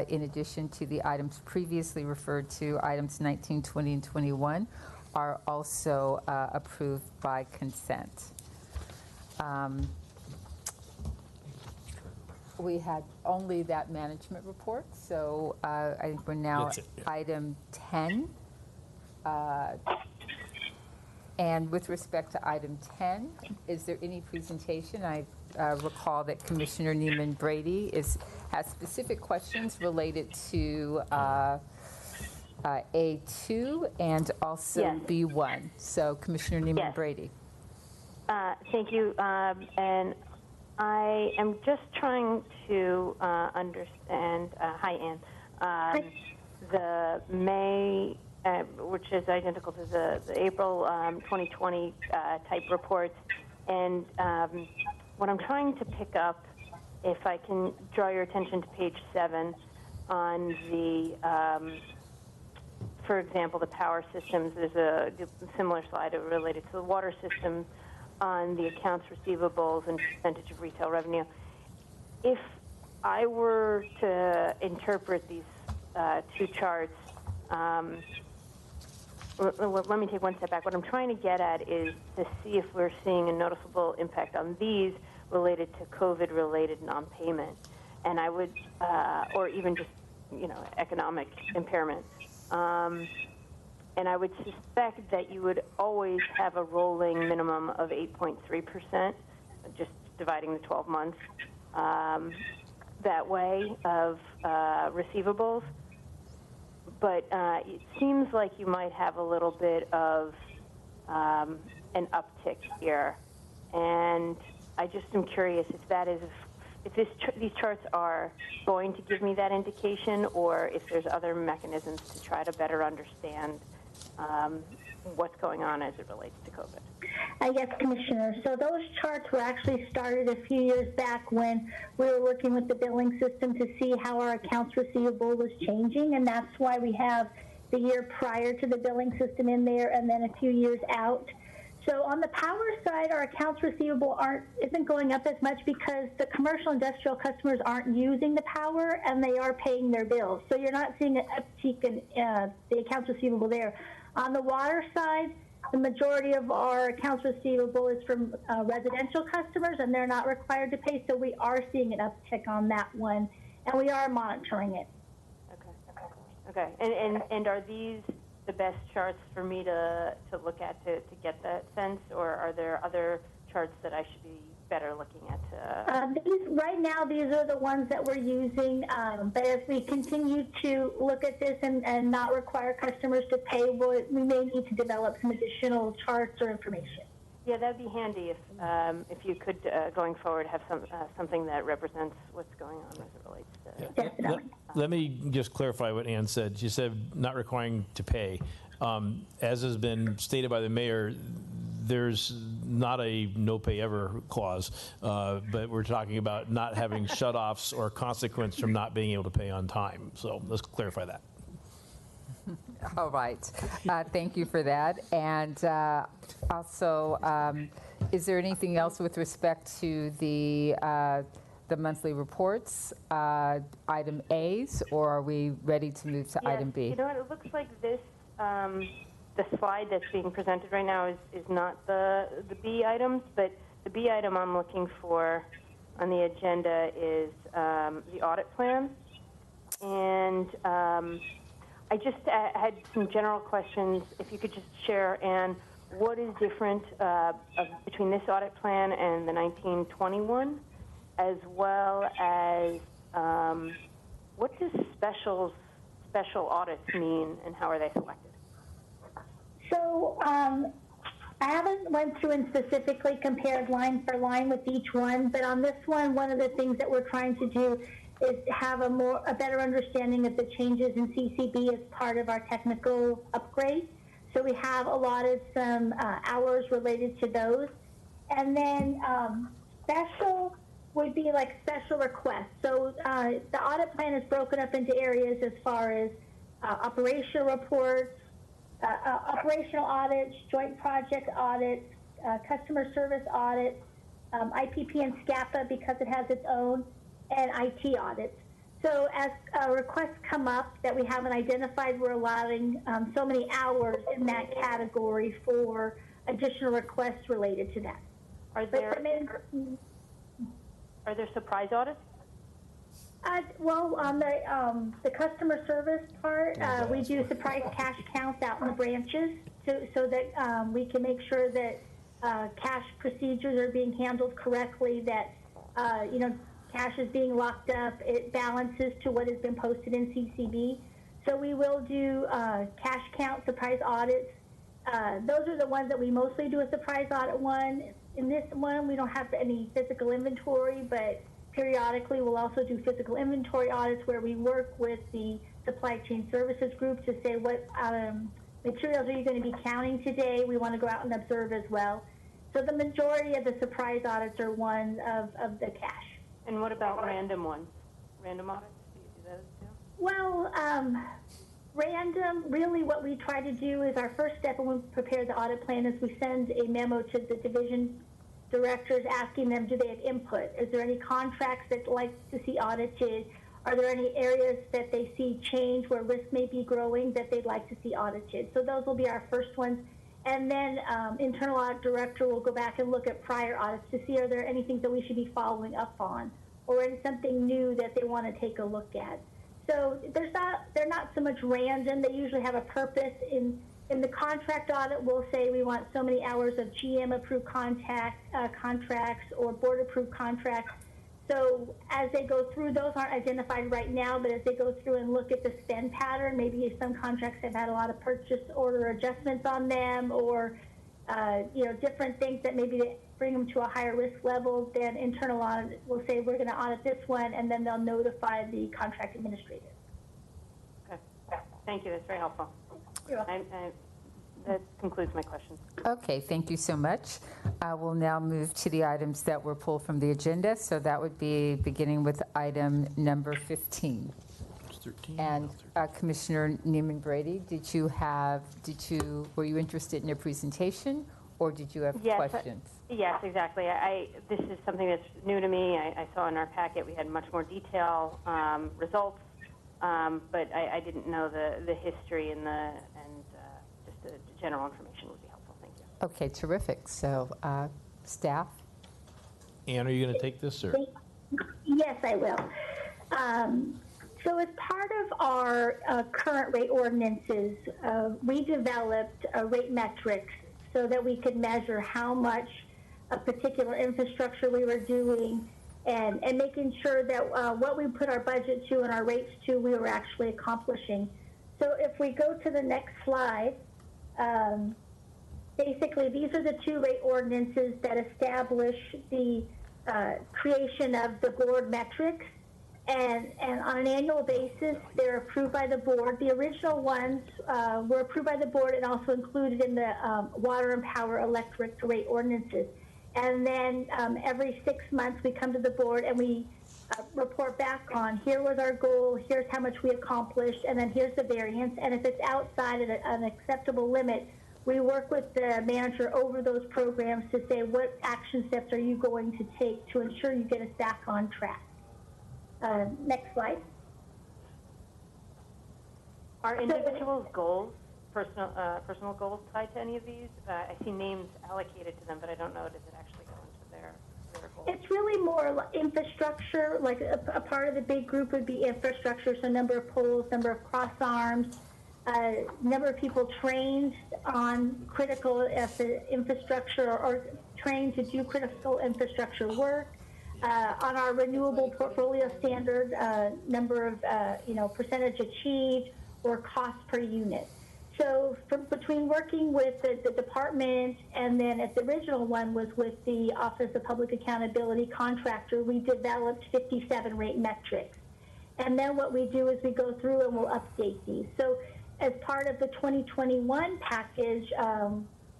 in addition to the items previously referred to, items 19, 20, and 21 are also approved by consent. We had only that management report, so I think we're now That's it, yeah. item 10. And with respect to item 10, is there any presentation? I recall that Commissioner Neiman Brady has specific questions related to A2 and also Yes. B1. So Commissioner Neiman Yes. Brady. Thank you. And I am just trying to understand, hi, Ann, the May, which is identical to the April 2020 type reports. And what I'm trying to pick up, if I can draw your attention to page 7 on the, for example, the power systems, there's a similar slide related to the water systems on the accounts receivables and percentage of retail revenue. If I were to interpret these 2 charts, let me take one step back. What I'm trying to get at is to see if we're seeing a noticeable impact on these related to COVID-related non-payment, and I would, or even just, economic impairment. And I would suspect that you would always have a rolling minimum of 8.3%, just dividing the 12 months that way of receivables. But it seems like you might have a little bit of an uptick here. And I just am curious if that is, if these charts are going to give me that indication, or if there's other mechanisms to try to better understand what's going on as it relates to COVID. Yes, Commissioner. So those charts were actually started a few years back when we were working with the billing system to see how our accounts receivable was changing, and that's why we have the year prior to the billing system in there and then a few years out. So on the power side, our accounts receivable isn't going up as much because the commercial industrial customers aren't using the power and they are paying their bills. So you're not seeing an uptick in the accounts receivable there. On the water side, the majority of our accounts receivable is from residential customers, and they're not required to pay, so we are seeing an uptick on that one, and we are monitoring it. Okay. And are these the best charts for me to look at to get that sense, or are there other charts that I should be better looking at? Right now, these are the ones that we're using, but as we continue to look at this and not require customers to pay, we may need to develop some additional charts or information. Yeah, that'd be handy if you could, going forward, have something that represents what's going on as it relates to. Let me just clarify what Ann said. She said not requiring to pay. As has been stated by the mayor, there's not a no pay ever clause, but we're talking about not having shutoffs or consequence from not being able to pay on time. So let's clarify that. All right. Thank you for that. And also, is there anything else with respect to the monthly reports, item A's, or are we ready to move to item B? You know what? It looks like this, the slide that's being presented right now is not the B items, but the B item I'm looking for on the agenda is the audit plan. And I just had some general questions. If you could just share, Ann, what is different between this audit plan and the 1921, as well as what does special audits mean and how are they selected? So I haven't went through and specifically compared line for line with each one, but on this one of the things that we're trying to do is have a better understanding of the changes in CCB as part of our technical upgrade. So we have allotted some hours related to those. And then special would be like special requests. So the audit plan is broken up into areas as far as operational reports, operational audits, joint project audits, customer service audits, IPP and SCAPA because it has its own, and IT audits. So as requests come up that we haven't identified, we're allowing so many hours in that category for additional requests related to that. Are there surprise audits? Well, on the customer service part, we do surprise cash counts out in the branches so that we can make sure that cash procedures are being handled correctly, that cash is being locked up, it balances to what has been posted in CCB. So we will do cash count surprise audits. Those are the ones that we mostly do a surprise audit one. In this one, we don't have any physical inventory, but periodically we'll also do physical inventory audits where we work with the supply chain services group to say what materials are you going to be counting today. We want to go out and observe as well. So the majority of the surprise audits are one of the cash. And what about random ones? Random audits? Do you do those too? Well, random, really what we try to do is our first step when we prepare the audit plan is we send a memo to the division directors asking them, do they have input? Is there any contracts that like to see audited? Are there any areas that they see change where risk may be growing that they'd like to see audited? So those will be our first ones. And then internal audit director will go back and look at prior audits to see are there anything that we should be following up on or something new that they want to take a look at. So they're not so much random. They usually have a purpose. In the contract audit, we'll say we want so many hours of GM-approved contracts or board-approved contracts. So as they go through, those aren't identified right now, but as they go through and look at the spend pattern, maybe some contracts have had a lot of purchase order adjustments on them or different things that maybe bring them to a higher risk level, then internal audit will say we're going to audit this one, and then they'll notify the contract administrator. Okay. Thank you. That's very helpful. You're welcome. That concludes my questions. Okay, thank you so much. We'll now move to the items that were pulled from the agenda. So that would be beginning with item number 15. 13. And Commissioner Neiman-Brady, were you interested in your presentation or did you have questions? Yes, exactly. This is something that's new to me. I saw in our packet we had much more detail results, but I didn't know the history and just the general information would be helpful. Thank you. Okay, terrific. So staff? Ann, are you going to take this, or? Yes, I will. So as part of our current rate ordinances, we developed rate metrics so that we could measure how much a particular infrastructure we were doing and making sure that what we put our budget to and our rates to, we were actually accomplishing. So if we go to the next slide, basically these are the two rate ordinances that establish the creation of the board metrics. And on an annual basis, they're approved by the board. The original ones were approved by the board and also included in the water and power electric rate ordinances. And then every 6 months, we come to the board and we report back on here was our goal, here's how much we accomplished, and then here's the variance. And if it's outside of an acceptable limit, we work with the manager over those programs to say what action steps are you going to take to ensure you get us back on track. Next slide. Are individuals' goals, personal goals tied to any of these? I see names allocated to them, but I don't know, does it actually go into their goals? It's really more infrastructure, like a part of the big group would be infrastructure, so number of poles, number of cross arms, number of people trained on critical infrastructure or trained to do critical infrastructure work. On our renewable portfolio standard, number of, percentage achieved or cost per unit. So between working with the department and then at the original one was with the Office of Public Accountability contractor, we developed 57 rate metrics. And then what we do is we go through and we'll update these. So as part of the 2021 package,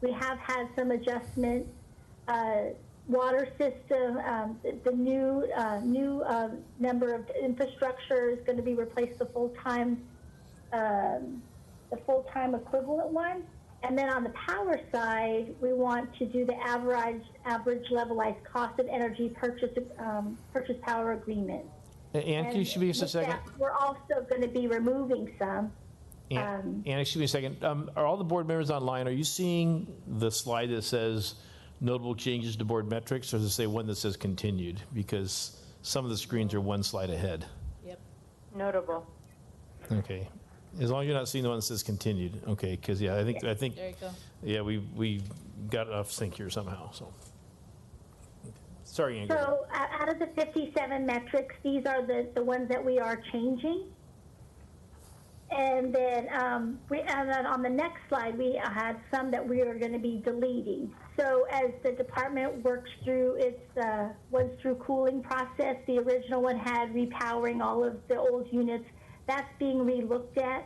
we have had some adjustments. Water system, the new number of infrastructure is going to be replaced the full-time equivalent one. And then on the power side, we want to do the average levelized cost of energy purchase power agreement. Ann, can you excuse me just a second? We're also going to be removing some. Ann, excuse me a second. Are all the board members online? Are you seeing the slide that says notable changes to board metrics, or does it say one that says continued? Because some of the screens are one slide ahead. Yep. Notable. Okay. As long as you're not seeing the one that says continued. Okay, because, yeah, I think, There you go. yeah, we got it off sync here somehow, so. Sorry, Ann. So out of the 57 metrics, these are the ones that we are changing. And then on the next slide, we had some that we are going to be deleting. So as the department works through its through cooling process, the original one had repowering all of the old units. That's being re-looked at.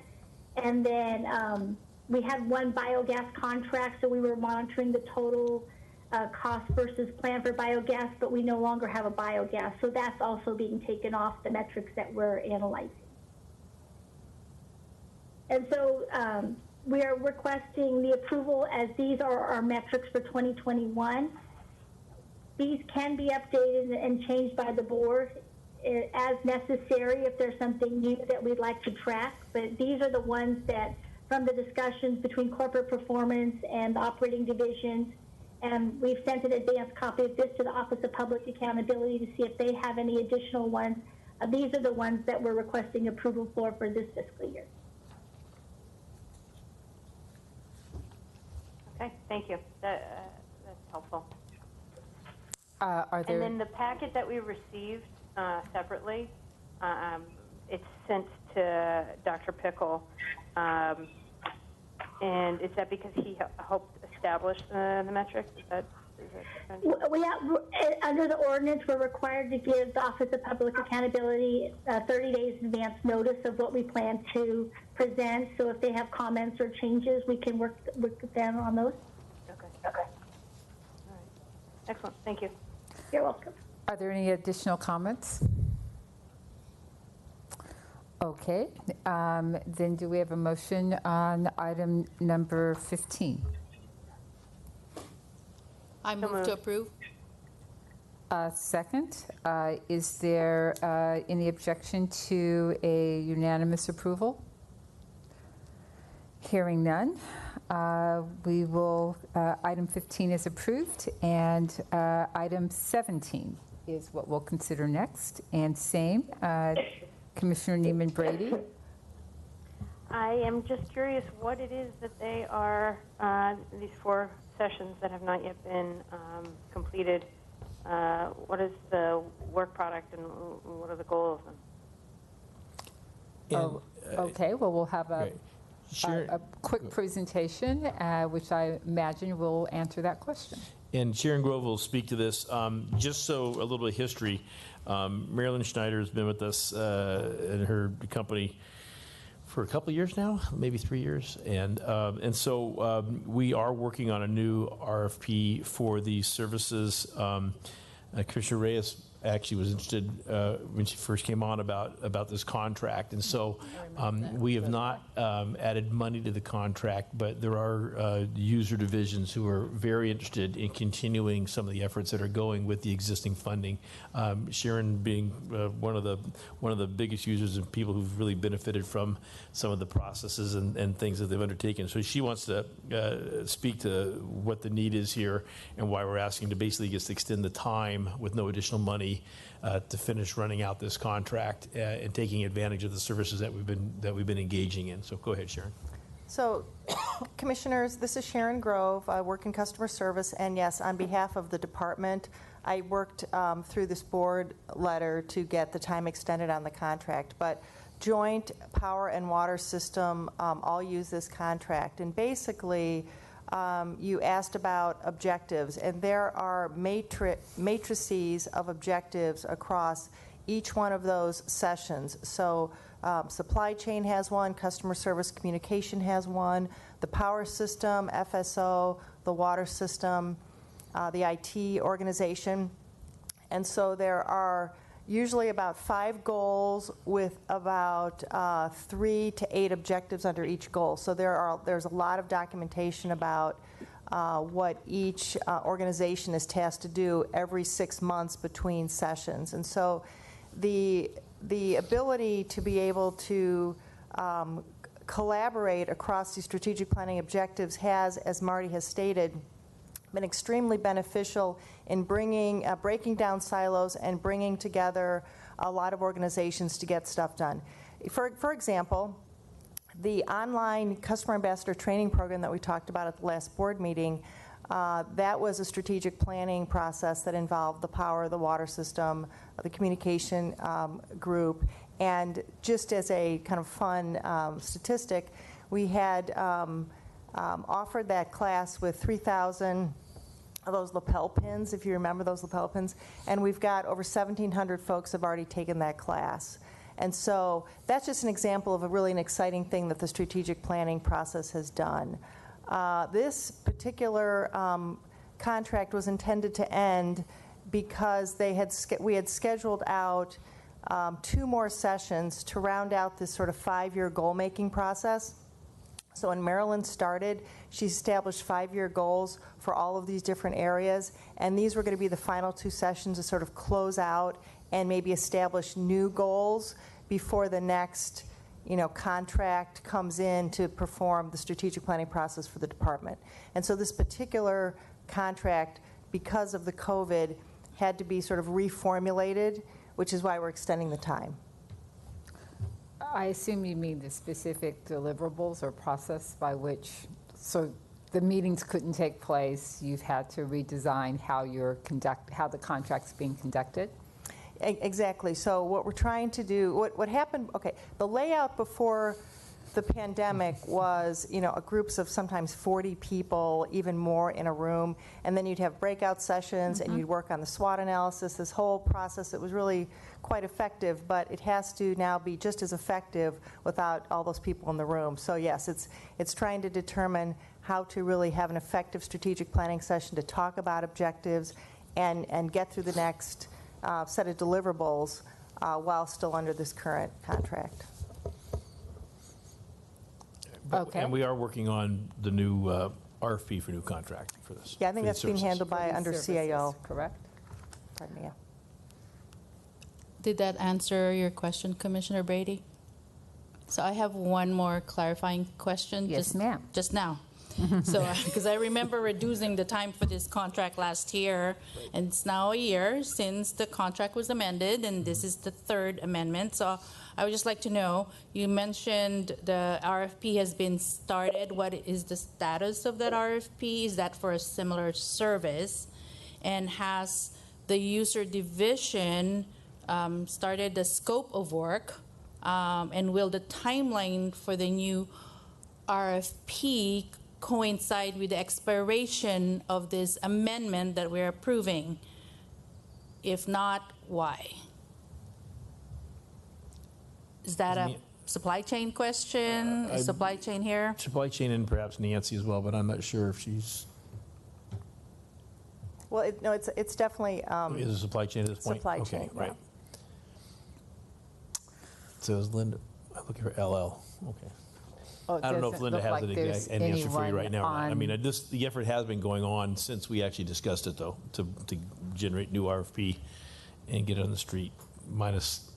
And then we had one biogas contract, so we were monitoring the total cost versus plan for biogas, but we no longer have a biogas. So that's also being taken off the metrics that we're analyzing. And so we are requesting the approval as these are our metrics for 2021. These can be updated and changed by the board as necessary if there's something new that we'd like to track. But these are the ones that, from the discussions between corporate performance and the operating divisions, and we've sent an advanced copy of this to the Office of Public Accountability to see if they have any additional ones. These are the ones that we're requesting approval for this fiscal year. Okay, thank you. That's helpful. Are there? And then the packet that we received separately, it's sent to Dr. Pickle, and is that because he helped establish the metrics? Is that we have, under the ordinance, we're required to give the Office of Public Accountability 30 days in advance notice of what we plan to present. So if they have comments or changes, we can work with them on those. Okay. Okay. All right. Excellent. Thank you. You're welcome. Are there any additional comments? Okay. Then do we have a motion on item number 15? I move to approve. Second. Is there any objection to a unanimous approval? Hearing none, we will, item 15 is approved, and item 17 is what we'll consider next. And same, Commissioner Neiman Brady. I am just curious what it is that they are, these 4 sessions that have not yet been completed. What is the work product and what are the goals? Okay, well, we'll have a quick presentation, which I imagine will answer that question. And Sharon Grove will speak to this. Just so a little bit of history, Marilyn Schneider has been with us and her company for a couple of years now, maybe 3 years, and so we are working on a new RFP for these services. Commissioner Reyes actually was interested when she first came on about this contract, and so we have not added money to the contract, but there are user divisions who are very interested in continuing some of the efforts that are going with the existing funding. Sharon being one of the biggest users and people who've really benefited from some of the processes and things that they've undertaken. So she wants to speak to what the need is here and why we're asking to basically just extend the time with no additional money to finish running out this contract and taking advantage of the services that we've been engaging in. So go ahead, Sharon. So Commissioners, this is Sharon Grove. I work in customer service, and yes, on behalf of the department, I worked through this board letter to get the time extended on the contract. But joint power and water system all use this contract. And basically, you asked about objectives, and there are matrices of objectives across each one of those sessions. So supply chain has one, customer service communication has one, the power system, FSO, the water system, the IT organization. And so there are usually about 5 goals with about 3 to 8 objectives under each goal. So there's a lot of documentation about what each organization is tasked to do every 6 months between sessions. And so the ability to be able to collaborate across these strategic planning objectives has, as Marty has stated, been extremely beneficial in breaking down silos and bringing together a lot of organizations to get stuff done. For example, the online customer ambassador training program that we talked about at the last board meeting, that was a strategic planning process that involved the power, the water system, the communication group, and just as a kind of fun statistic, we had offered that class with 3,000 of those lapel pins, if you remember those lapel pins, and we've got over 1,700 folks have already taken that class. And so that's just an example of a really an exciting thing that the strategic planning process has done. This particular contract was intended to end because we had scheduled out 2 more sessions to round out this sort of 5-year goal-making process. So when Marilyn started, she established 5-year goals for all of these different areas, and these were going to be the final 2 sessions to sort of close out and maybe establish new goals before the next contract comes in to perform the strategic planning process for the department. And so this particular contract, because of the COVID, had to be sort of reformulated, which is why we're extending the time. I assume you mean the specific deliverables or process by which, so the meetings couldn't take place, you've had to redesign how the contract's being conducted? Exactly. So what we're trying to do, what happened, the layout before the pandemic was, groups of sometimes 40 people, even more in a room, and then you'd have breakout sessions and you'd work on the SWOT analysis, this whole process that was really quite effective, but it has to now be just as effective without all those people in the room. So yes, it's trying to determine how to really have an effective strategic planning session to talk about objectives and get through the next set of deliverables while still under this current contract. Okay. And we are working on the new RFP for new contract for this. Yeah, I think that's being handled by under CAO. Correct. Pardon me, yeah. Did that answer your question, Commissioner Brady? So I have one more clarifying question. Yes, ma'am. Just now. So, because I remember reducing the time for this contract last year, and it's now a year since the contract was amended, and this is the 3rd amendment. So I would just like to know, you mentioned the RFP has been started. What is the status of that RFP? Is that for a similar service? And has the user division started the scope of work? And will the timeline for the new RFP coincide with the expiration of this amendment that we're approving? If not, why? Is that a supply chain question? Is supply chain here? Supply chain and perhaps Nancy as well, but I'm not sure if she's... Well, it's definitely... is it supply chain at this point? Supply chain, right. So is Linda, I'm looking for LL, okay. Oh, I don't know if Linda has like an answer for you right now. I mean, the effort has been going on since we actually discussed it, though, to generate new RFP and get it on the street, minus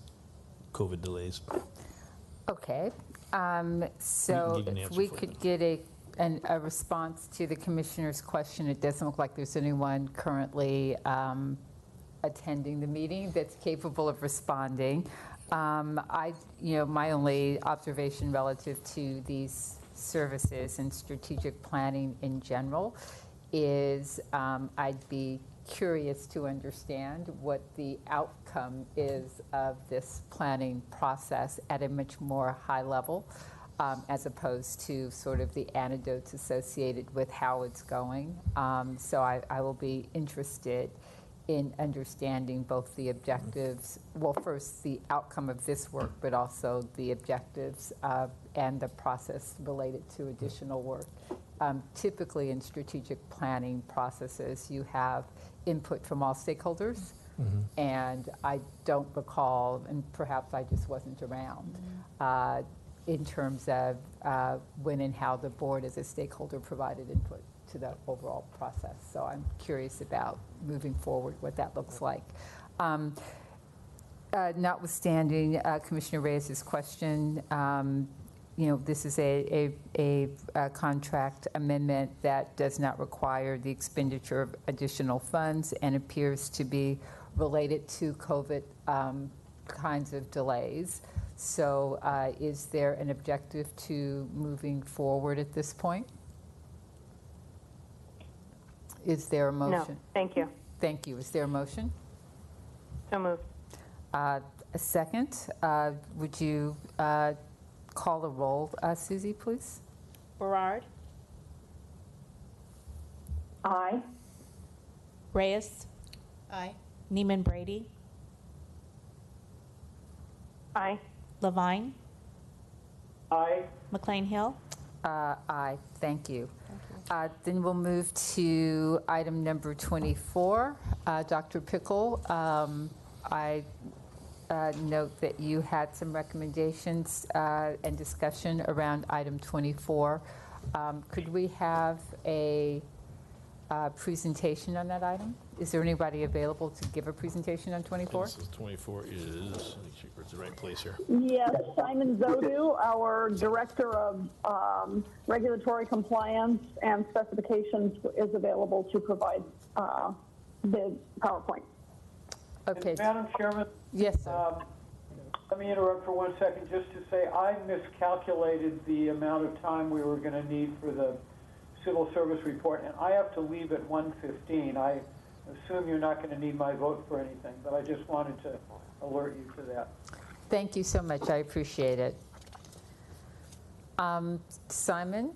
COVID delays. Okay. So if we could get a response to the commissioner's question, it doesn't look like there's anyone currently attending the meeting that's capable of responding. My only observation relative to these services and strategic planning in general is I'd be curious to understand what the outcome is of this planning process at a much more high level, as opposed to sort of the anecdotes associated with how it's going. So I will be interested in understanding both the objectives, well, first the outcome of this work, but also the objectives and the process related to additional work. Typically in strategic planning processes, you have input from all stakeholders, and I don't recall, and perhaps I just wasn't around, in terms of when and how the board as a stakeholder provided input to the overall process. So I'm curious about moving forward what that looks like. Notwithstanding Commissioner Reyes' question, this is a contract amendment that does not require the expenditure of additional funds and appears to be related to COVID kinds of delays. So is there an objective to moving forward at this point? Is there a motion? No, thank you. Thank you. Is there a motion? So moved. A second. Would you call the roll, Susie, please? Berard. Aye. Reyes. Aye. Neiman Brady. Aye. Levine. Aye. McLean Hill. Aye. Thank you. Then we'll move to item number 24. Dr. Pickle, I note that you had some recommendations and discussion around item 24. Could we have a presentation on that item? Is there anybody available to give a presentation on 24? This is 24 is, let me check where's the right place here. Yes, Simon Zodu, our Director of Regulatory Compliance and Specifications, is available to provide the PowerPoint. Okay. Madam Chairman? Yes, sir. Let me interrupt for 1 second just to say I miscalculated the amount of time we were going to need for the civil service report, and I have to leave at 1:15. I assume you're not going to need my vote for anything, but I just wanted to alert you to that. Thank you so much. I appreciate it. Simon,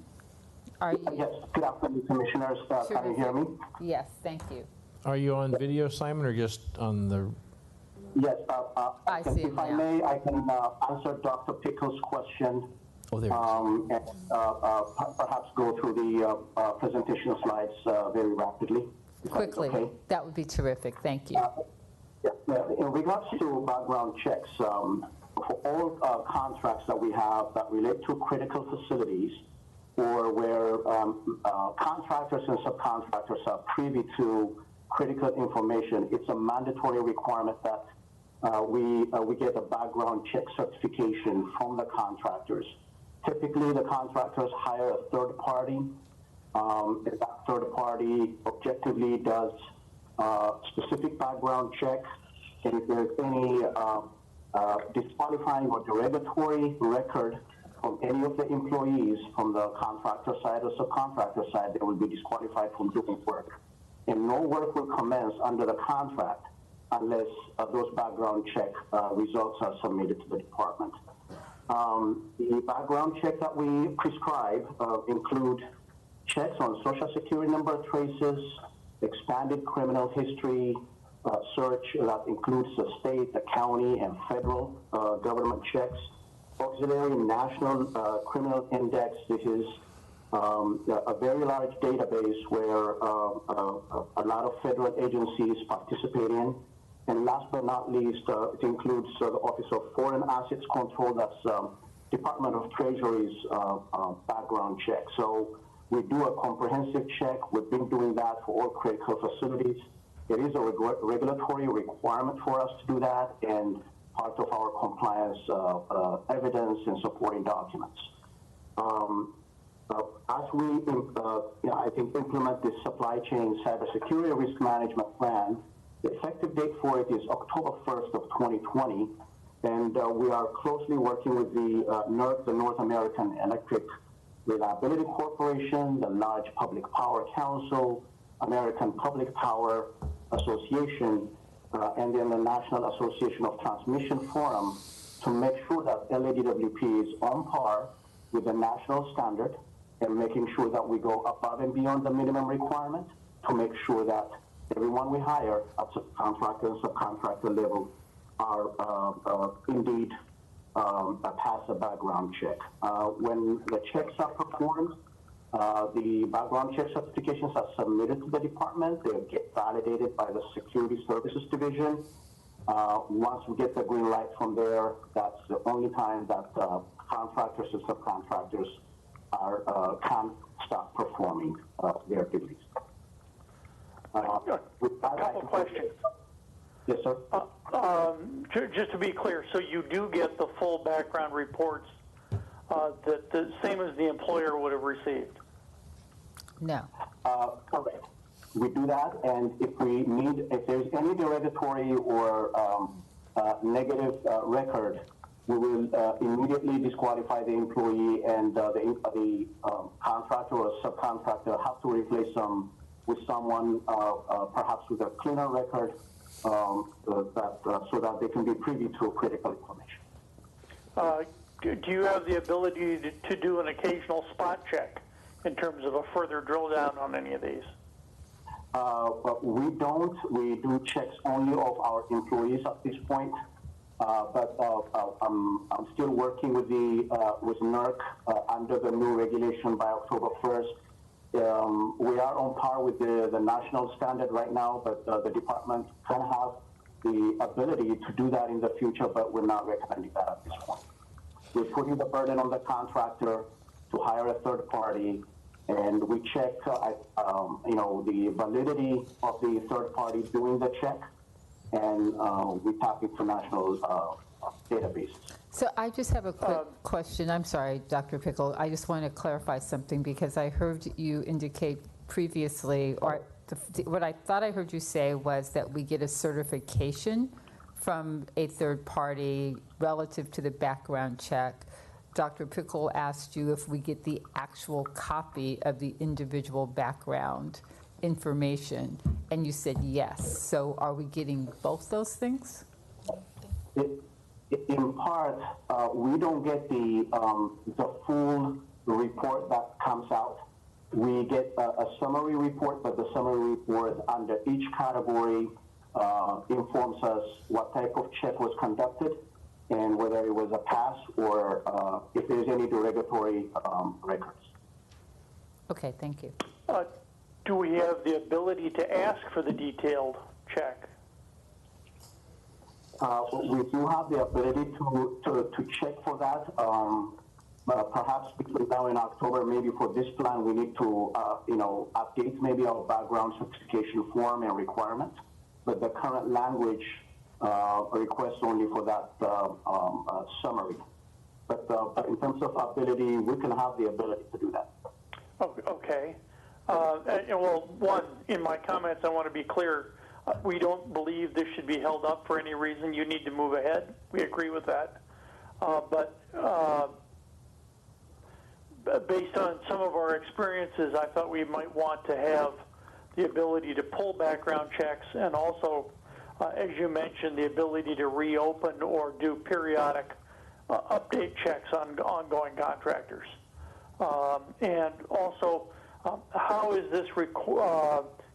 are you? Yes, good afternoon, Commissioners. Can you hear me? Yes, thank you. Are you on video, Simon, or just on the? Yes, I see if I may, I can answer Dr. Pickle's question. Oh, there and perhaps go through the presentation slides very rapidly. Quickly. Okay. That would be terrific. Thank you. In regards to background checks, for all contracts that we have that relate to critical facilities or where contractors and subcontractors are privy to critical information, it's a mandatory requirement that we get a background check certification from the contractors. Typically, the contractors hire a third party. That third party objectively does specific background check, and if there's any disqualifying or derogatory record from any of the employees from the contractor side or subcontractor side, they will be disqualified from doing work. And no work will commence under the contract unless those background check results are submitted to the department. The background check that we prescribe include checks on Social Security number traces, expanded criminal history search that includes the state, the county, and federal government checks. Auxiliary National Criminal Index. This is a very large database where a lot of federal agencies participate in. And last but not least, it includes the Office of Foreign Assets Control, that's Department of Treasury's background check. So we do a comprehensive check. We've been doing that for all critical facilities. It is a regulatory requirement for us to do that, and part of our compliance evidence and supporting documents. As we, I think, implement this supply chain cybersecurity risk management plan, the effective date for it is October 1st of 2020, and we are closely working with the NERC, the North American Electric Reliability Corporation, the Large Public Power Council, American Public Power Association, and then the National Association of Transmission Forum to make sure that LADWP is on par with the national standard and making sure that we go above and beyond the minimum requirement to make sure that everyone we hire at subcontractor and subcontractor level are indeed pass a background check. When the checks are performed, the background check certifications are submitted to the department. They get validated by the Security Services Division. Once we get the green light from there, that's the only time that contractors and subcontractors can stop performing their duties. A couple questions. Yes, sir. Just to be clear, so you do get the full background reports that the same as the employer would have received? No. Correct. We do that, and if there's any derogatory or negative record, we will immediately disqualify the employee, and the contractor or subcontractor have to replace them with someone perhaps with a cleaner record, so that they can be privy to critical information. Do you have the ability to do an occasional spot check in terms of a further drill down on any of these? We don't. We do checks only of our employees at this point. But I'm still working with NERC under the new regulation by October 1st. We are on par with the national standard right now, but the department can have the ability to do that in the future, but we're not recommending that at this point. We're putting the burden on the contractor to hire a third party, and we check, the validity of the third party doing the check, and we tap into national databases. So I just have a quick question. I'm sorry, Dr. Pickle. I just want to clarify something because I heard you indicate previously, or what I thought I heard you say was that we get a certification from a third party relative to the background check. Dr. Pickle asked you if we get the actual copy of the individual background information, and you said yes. So are we getting both those things? In part, we don't get the full report that comes out. We get a summary report, but the summary report under each category informs us what type of check was conducted and whether it was a pass or if there's any derogatory records. Okay, thank you. Do we have the ability to ask for the detailed check? We do have the ability to check for that. Perhaps between now and October, maybe for this plan, we need to update maybe our background certification form and requirement. But the current language requests only for that summary. But in terms of ability, we can have the ability to do that. Okay. Well, one, in my comments, I want to be clear. We don't believe this should be held up for any reason. You need to move ahead. We agree with that. But based on some of our experiences, I thought we might want to have the ability to pull background checks and also, as you mentioned, the ability to reopen or do periodic update checks on ongoing contractors. And also, how is this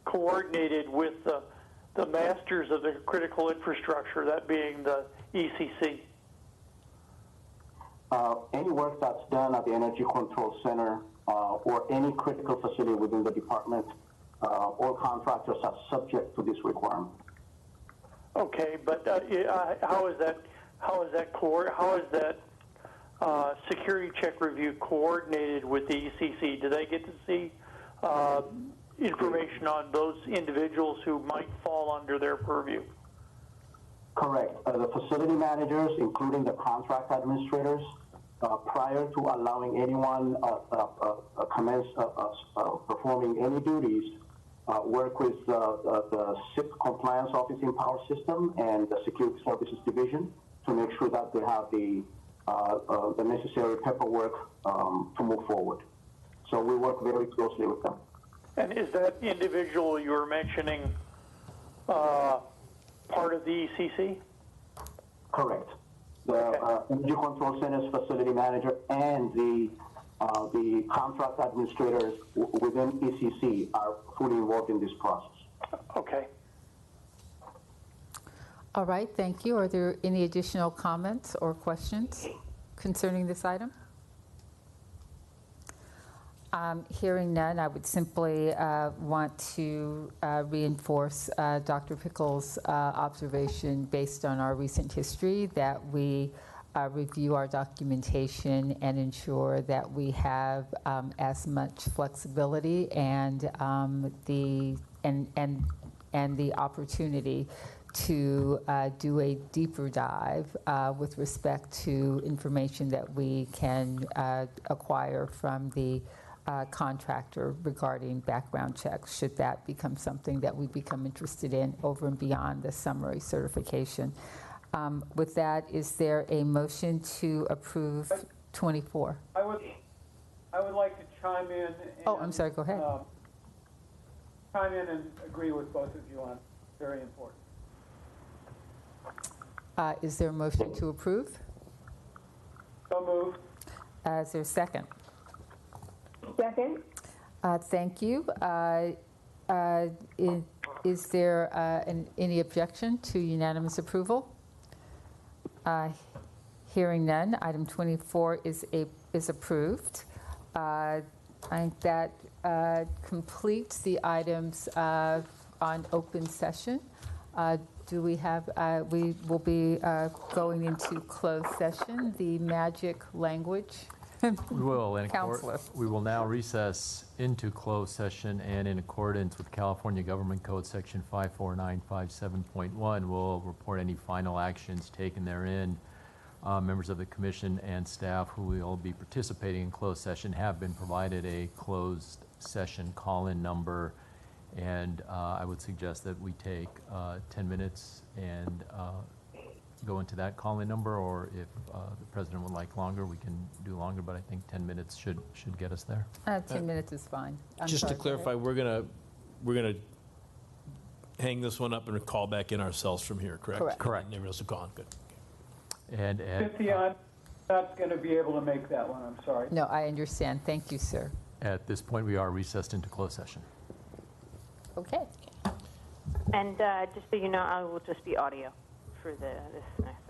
coordinated with the masters of the critical infrastructure, that being the ECC? Any work that's done at the Energy Control Center or any critical facility within the department, all contractors are subject to this requirement. Okay, but how is that security check review coordinated with the ECC? Do they get to see information on those individuals who might fall under their purview? Correct. The facility managers, including the contract administrators, prior to allowing anyone commence performing any duties, work with the SIP compliance office in Power System and the Security Services Division to make sure that they have the necessary paperwork to move forward. So we work very closely with them. And is that individual you were mentioning part of the ECC? Correct. The Energy Control Center's facility manager and the contract administrators within ECC are fully involved in this process. Okay. All right, thank you. Are there any additional comments or questions concerning this item? Hearing none, I would simply want to reinforce Dr. Pickle's observation based on our recent history that we review our documentation and ensure that we have as much flexibility and the opportunity to do a deeper dive with respect to information that we can acquire from the contractor regarding background checks, should that become something that we become interested in over and beyond the summary certification. With that, is there a motion to approve 24? I would like to chime in. And, I'm sorry, go ahead. Chime in and agree with both of you on very important. Is there a motion to approve? So moved. Is there a second? Second. Thank you. Is there any objection to unanimous approval? Hearing none, item 24 is approved. I think that completes the items on open session. Do we have, we will be going into closed session, the magic language. We will. Counselor. We will now recess into closed session, and in accordance with California Government Code Section 54957.1, we'll report any final actions taken therein. Members of the commission and staff who will be participating in closed session have been provided a closed session call-in number, and I would suggest that we take 10 minutes and go into that call-in number, or if the president would like longer, we can do longer, but I think 10 minutes should get us there. 10 minutes is fine. Just to clarify, we're gonna hang this one up and call back in ourselves from here, correct? Correct. And everyone else will go on. Good. And Cynthia, I'm not going to be able to make that one. I'm sorry. No, I understand. Thank you, sir. at this point, we are recessed into closed session. Okay. And just so you know, I will just be audio for this next.